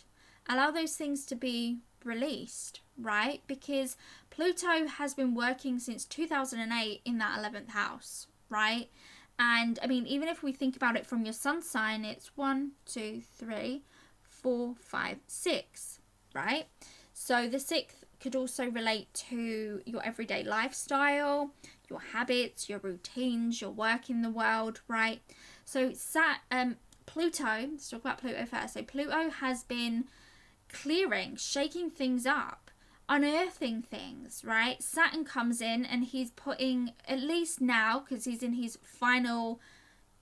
Allow those things to be released, right? Because Pluto has been working since 2008 in that 11th house, right? And I mean, even if we think about it from your sun sign, it's 1, 2, 3, 4, 5, 6, right? So the 6th could also relate to your everyday lifestyle, your habits, your routines, your work in the world, right? So Pluto, let's talk about Pluto first. So Pluto has been clearing, shaking things up, unearthing things, right? Saturn comes in and he's putting, at least now, because he's in his final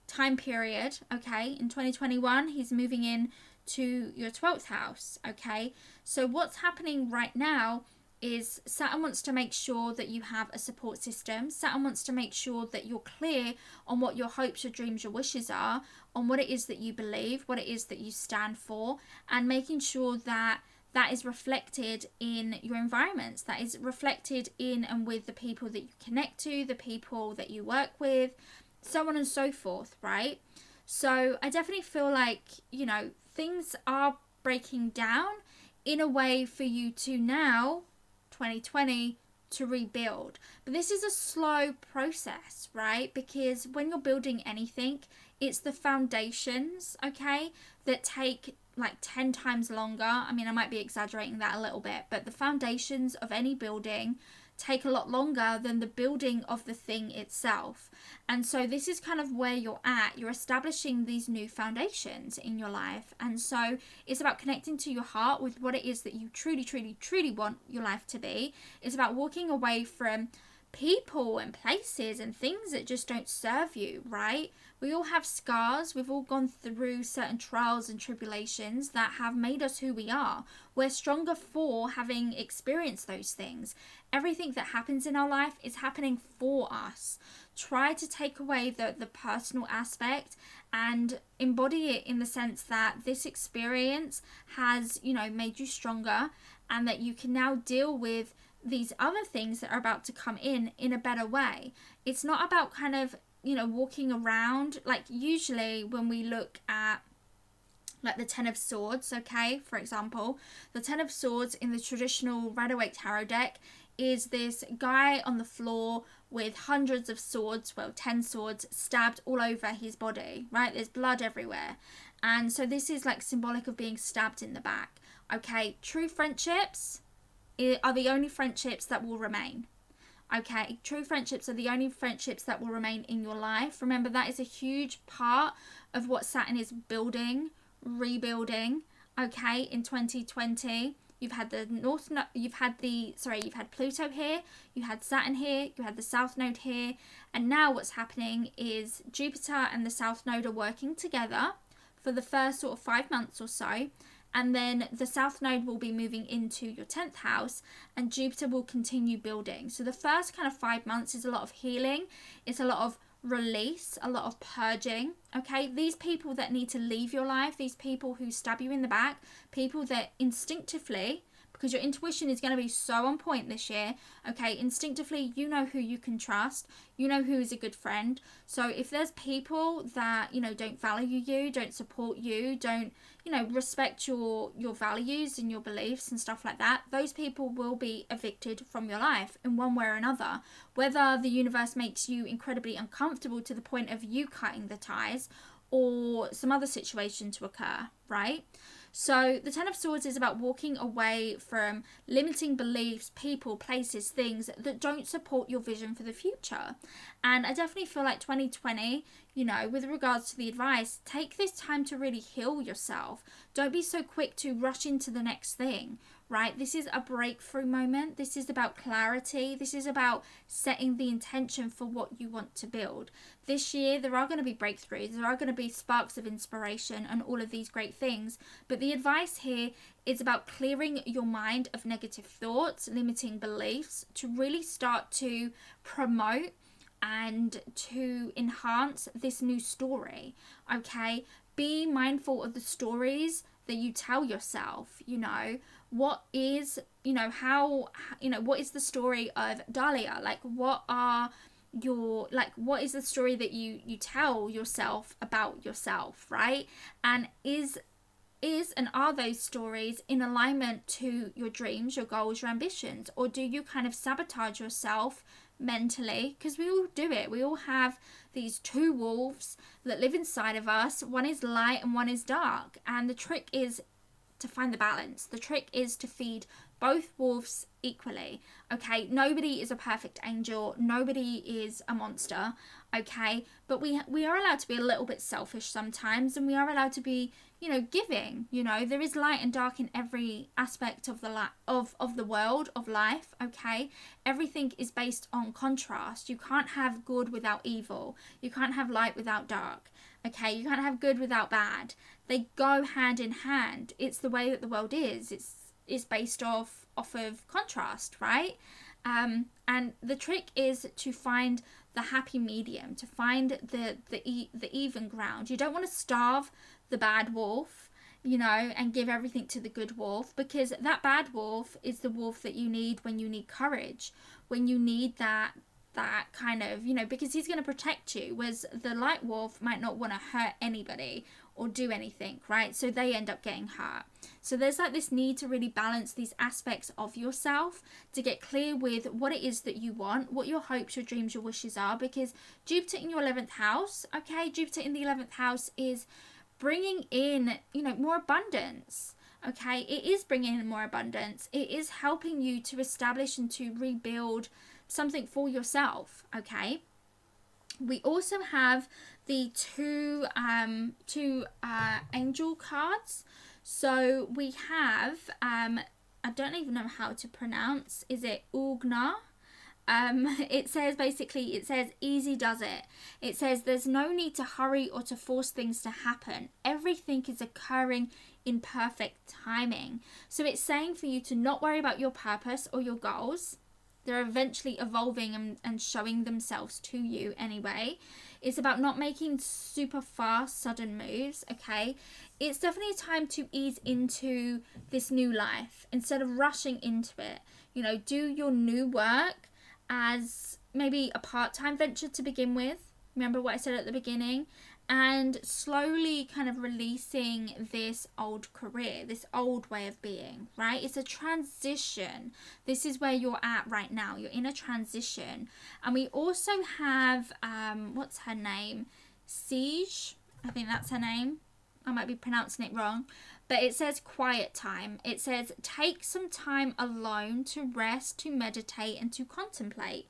time period, okay, in 2021, he's moving in to your 12th house, okay? So what's happening right now is Saturn wants to make sure that you have a support system. Saturn wants to make sure that you're clear on what your hopes, your dreams, your wishes are, on what it is that you believe, what it is that you stand for, and making sure that that is reflected in your environments, that is reflected in and with the people that you connect to, the people that you work with, so on and so forth, right? So I definitely feel like, you know, things are breaking down in a way for you to now, 2020, to rebuild. But this is a slow process, right? Because when you're building anything, it's the foundations, okay, that take like 10 times longer. I mean, I might be exaggerating that a little bit, but the foundations of any building take a lot longer than the building of the thing itself. And so this is kind of where you're at. You're establishing these new foundations in your life. And so it's about connecting to your heart with what it is that you truly, truly, truly want your life to be. It's about walking away from people and places and things that just don't serve you, right? We all have scars. We've all gone through certain trials and tribulations that have made us who we are. We're stronger for having experienced those things. Everything that happens in our life is happening for us. Try to take away the personal aspect and embody it in the sense that this experience has, you know, made you stronger, and that you can now deal with these other things that are about to come in a better way. It's not about kind of, you know, walking around, like usually when we look at like the Ten of Swords, okay, for example, the Ten of Swords in the traditional Rider-Waite Tarot deck is this guy on the floor with hundreds of swords, well, 10 swords stabbed all over his body, right? There's blood everywhere. And so this is like symbolic of being stabbed in the back. Okay, true friendships are the only friendships that will remain. Okay, true friendships are the only friendships that will remain in your life. Remember, that is a huge part of what Saturn is building, rebuilding, okay, in 2020. You've had you've had Pluto here, you had Saturn here, you had the South Node here, and now what's happening is Jupiter and the South Node are working together for the first sort of 5 months or so, and then the South Node will be moving into your 10th house, and Jupiter will continue building. So the first kind of 5 months is a lot of healing, it's a lot of release, a lot of purging, okay? These people that need to leave your life, these people who stab you in the back, people that instinctively, because your intuition is going to be so on point this year, okay, instinctively you know who you can trust, you know who is a good friend. So if there's people that, you know, don't value you, don't support you, don't, you know, respect your values and your beliefs and stuff like that, those people will be evicted from your life in one way or another. Whether the universe makes you incredibly uncomfortable to the point of you cutting the ties, or some other situation to occur, right? So the Ten of Swords is about walking away from limiting beliefs, people, places, things that don't support your vision for the future. And I definitely feel like 2020, you know, with regards to the advice, take this time to really heal yourself. Don't be so quick to rush into the next thing, right? This is a breakthrough moment. This is about clarity. This is about setting the intention for what you want to build. This year, there are going to be breakthroughs. There are going to be sparks of inspiration and all of these great things. But the advice here is about clearing your mind of negative thoughts, limiting beliefs, to really start to promote and to enhance this new story, okay? Be mindful of the stories that you tell yourself, you know. What is, you know, what is the story of Dalia? Like, what is the story that you tell yourself about yourself, right? And is is and are those stories in alignment to your dreams, your goals, your ambitions? Or do you kind of sabotage yourself mentally? Because we all do it. We all have these two wolves that live inside of us. One is light and one is dark. And the trick is to find the balance. The trick is to feed both wolves equally. Okay, nobody is a perfect angel, nobody is a monster. Okay, but we are allowed to be a little bit selfish sometimes, and we are allowed to be, you know, giving. You know, there is light and dark in every aspect of the of the world, of life. Okay, everything is based on contrast. You can't have good without evil. You can't have light without dark. Okay, you can't have good without bad. They go hand in hand. It's the way that the world is. It's based off of contrast, right? And the trick is to find the happy medium, to find the even ground. You don't want to starve the bad wolf, you know, and give everything to the good wolf, because that bad wolf is the wolf that you need when you need courage, when you need that kind of, you know, because he's going to protect you, whereas the light wolf might not want to hurt anybody or do anything, right? So they end up getting hurt. So there's like this need to really balance these aspects of yourself, to get clear with what it is that you want, what your hopes, your dreams, your wishes are, because Jupiter in your 11th house, okay, Jupiter in the 11th house is bringing in, you know, more abundance. Okay, it is bringing in more abundance. It is helping you to establish and to rebuild something for yourself. Okay, we also have the two angel cards. So we have I don't even know how to pronounce, is it Ugna? It says basically, it says easy does it. It says there's no need to hurry or to force things to happen. Everything is occurring in perfect timing. So it's saying for you to not worry about your purpose or your goals. They're eventually evolving and showing themselves to you anyway. It's about not making super fast, sudden moves, okay? It's definitely a time to ease into this new life instead of rushing into it. You know, do your new work as maybe a part-time venture to begin with. Remember what I said at the beginning? And slowly kind of releasing this old career, this old way of being, right? It's a transition. This is where you're at right now. You're in a transition. And we also have, what's her name? Siege. I think that's her name. I might be pronouncing it wrong. But it says quiet time. It says take some time alone to rest, to meditate, and to contemplate.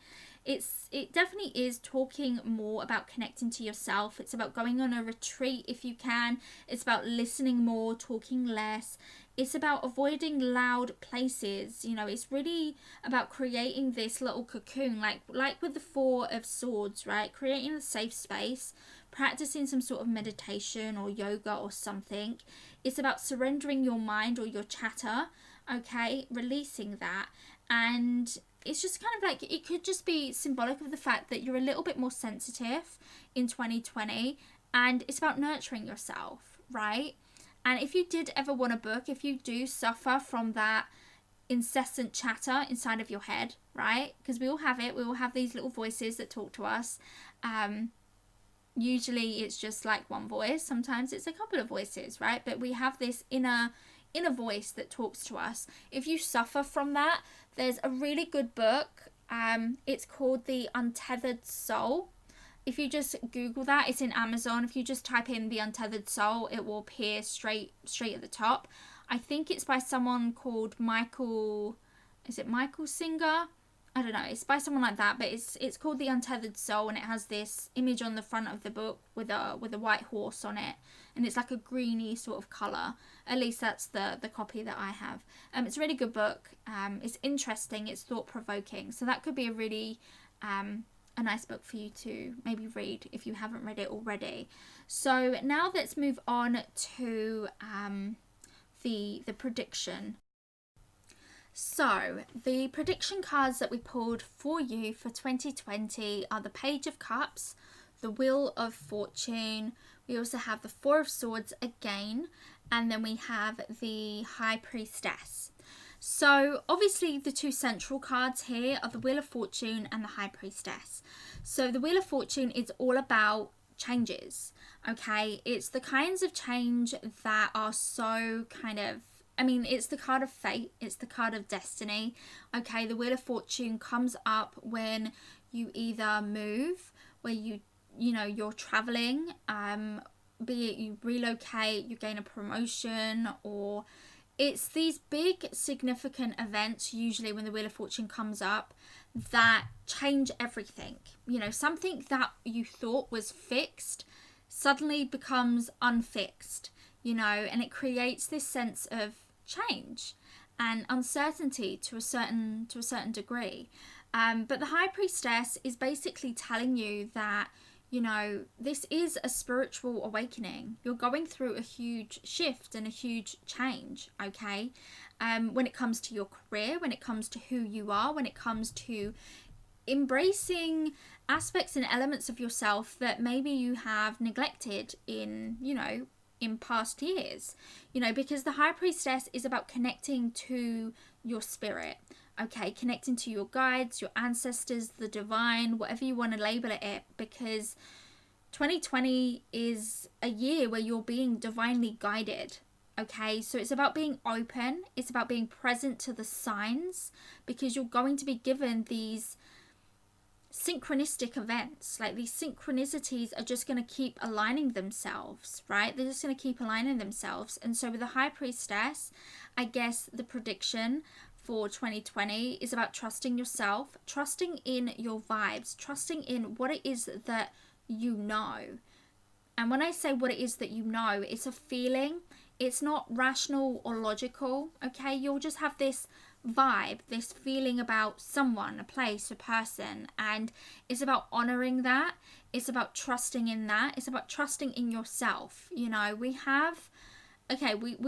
It definitely is talking more about connecting to yourself. It's about going on a retreat if you can. It's about listening more, talking less. It's about avoiding loud places. You know, it's really about creating this little cocoon, like with the Four of Swords, right? Creating a safe space, practicing some sort of meditation or yoga or something. It's about surrendering your mind or your chatter, okay? Releasing that. And it's just kind of like, it could just be symbolic of the fact that you're a little bit more sensitive in 2020, and it's about nurturing yourself, right? And if you did ever want a book, if you do suffer from that incessant chatter inside of your head, right? Because we all have it. We all have these little voices that talk to us. Usually it's just like one voice. Sometimes it's a couple of voices, right? But we have this inner voice that talks to us. If you suffer from that, there's a really good book. It's called The Untethered Soul. If you just Google that, it's in Amazon. If you just type in The Untethered Soul, it will appear straight at the top. I think it's by someone called Michael. Is it Michael Singer? I don't know. It's by someone like that, but it's called The Untethered Soul, and it has this image on the front of the book with a white horse on it, and it's like a greeny sort of colour. At least that's the copy that I have. It's a really good book. It's interesting. It's thought-provoking. So that could be a really a nice book for you to maybe read if you haven't read it already. So now let's move on to the prediction. So the prediction cards that we pulled for you for 2020 are the Page of Cups, the Wheel of Fortune. We also have the Four of Swords again, and then we have the High Priestess. So obviously the two central cards here are the Wheel of Fortune and the High Priestess. So the Wheel of Fortune is all about changes. Okay, it's the kinds of change that are so kind of, I mean, it's the card of fate, it's the card of destiny. Okay, the Wheel of Fortune comes up when you either move, where you're traveling, be it you relocate, you gain a promotion, or it's these big significant events, usually when the Wheel of Fortune comes up, that change everything. Something that you thought was fixed suddenly becomes unfixed, and it creates this sense of change and uncertainty to a certain degree. But the High Priestess is basically telling you that this is a spiritual awakening. You're going through a huge shift and a huge change, okay? When it comes to your career, when it comes to who you are, when it comes to embracing aspects and elements of yourself that maybe you have neglected in past years, because the High Priestess is about connecting to your spirit, okay, connecting to your guides, your ancestors, the divine, whatever you want to label it, because 2020 is a year where you're being divinely guided. Okay, so it's about being open, it's about being present to the signs, because you're going to be given these synchronistic events. Like, these synchronicities are just going to keep aligning themselves, right? They're just going to keep aligning themselves. And so with the High Priestess, I guess the prediction for 2020 is about trusting yourself, trusting in your vibes, trusting in what it is that you know. And when I say what it is that you know, it's a feeling. It's not rational or logical, okay? You'll just have this vibe, this feeling about someone, a place, a person, and it's about honoring that. It's about trusting in that. It's about trusting in yourself. We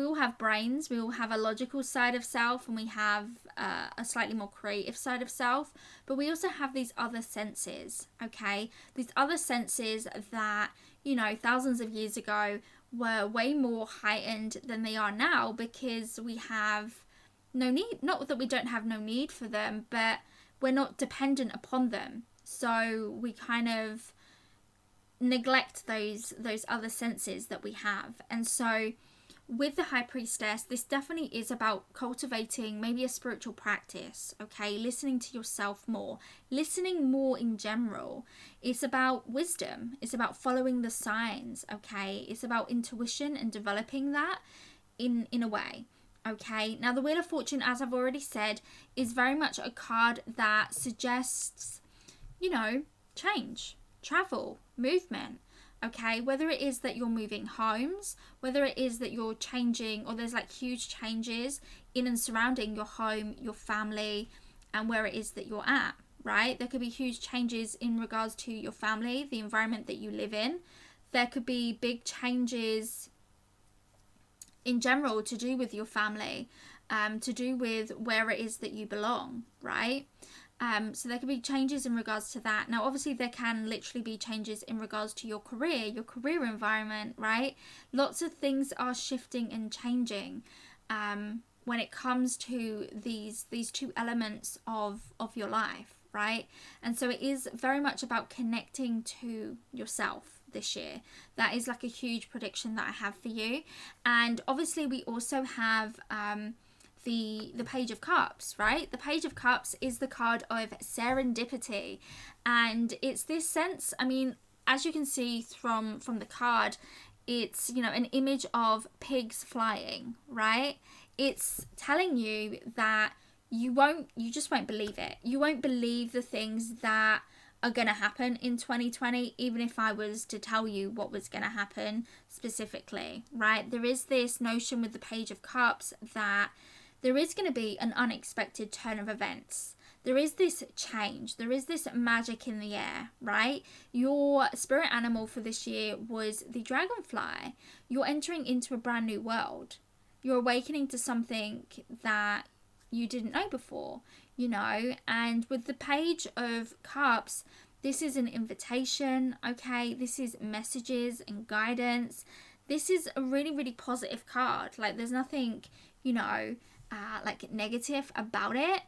all have brains, we all have a logical side of self, and we have a slightly more creative side of self, but we also have these other senses, okay? These other senses that, thousands of years ago were way more heightened than they are now, because we have no need, not that we don't have no need for them, but we're not dependent upon them. So we kind of neglect those other senses that we have. And so with the High Priestess, this definitely is about cultivating maybe a spiritual practice, okay? Listening to yourself more, listening more in general. It's about wisdom. It's about following the signs, okay? It's about intuition and developing that in a way, okay? Now, the Wheel of Fortune, as I've already said, is very much a card that suggests, change, travel, movement. Okay, whether it is that you're moving homes, whether it is that you're changing, or there's like huge changes in and surrounding your home, your family, and where it is that you're at, right? There could be huge changes in regards to your family, the environment that you live in. There could be big changes in general to do with your family, to do with where it is that you belong, right? So there could be changes in regards to that. Now, obviously, there can literally be changes in regards to your career environment, right? Lots of things are shifting and changing when it comes to these two elements of your life, right? And so it is very much about connecting to yourself this year. That is like a huge prediction that I have for you. And obviously, we also have the Page of Cups, right? The Page of Cups is the card of serendipity, and it's this sense, I mean, as you can see from the card, it's an image of pigs flying, right? It's telling you that you just won't believe it. You won't believe the things that are going to happen in 2020, even if I was to tell you what was going to happen specifically, right? There is this notion with the Page of Cups that there is going to be an unexpected turn of events. There is this change. There is this magic in the air, right? Your spirit animal for this year was the dragonfly. You're entering into a brand new world. You're awakening to something that you didn't know before, And with the Page of Cups, this is an invitation, okay? This is messages and guidance. This is a really, really positive card. Like, there's nothing, like negative about it.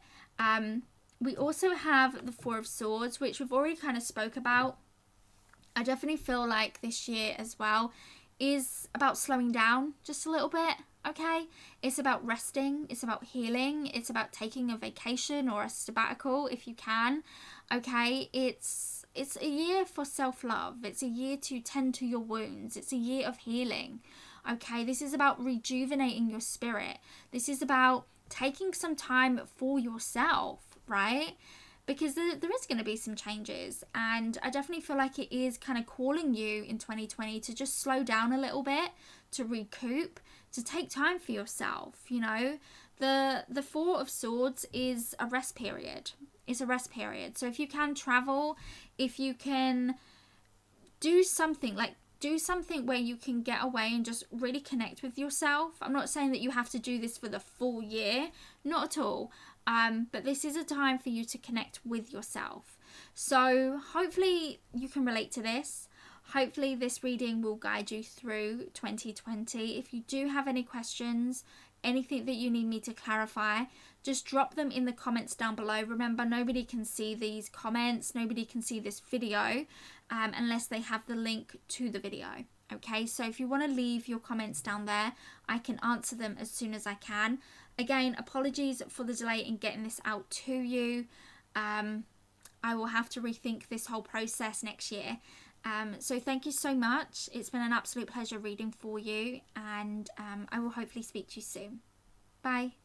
We also have the Four of Swords, which we've already kind of spoke about I definitely feel like this year as well is about slowing down just a little bit, okay? It's about resting, it's about healing, it's about taking a vacation or a sabbatical if you can, okay? It's a year for self-love. It's a year to tend to your wounds. It's a year of healing, okay? This is about rejuvenating your spirit. This is about taking some time for yourself, right? Because there is going to be some changes, and I definitely feel like it is kind of calling you in 2020 to just slow down a little bit, to recoup, to take time for yourself. You know, the Four of Swords is a rest period. It's a rest period. So if you can travel, if you can do something where you can get away and just really connect with yourself. I'm not saying that you have to do this for the full year, not at all. But this is a time for you to connect with yourself. So hopefully you can relate to this. Hopefully this reading will guide you through 2020. If you do have any questions, anything that you need me to clarify, just drop them in the comments down below. Remember, nobody can see these comments, nobody can see this video unless they have the link to the video. Okay, so if you want to leave your comments down there, I can answer them as soon as I can. Again, apologies for the delay in getting this out to you. I will have to rethink this whole process next year. So thank you so much. It's been an absolute pleasure reading for you, and I will hopefully speak to you soon. Bye.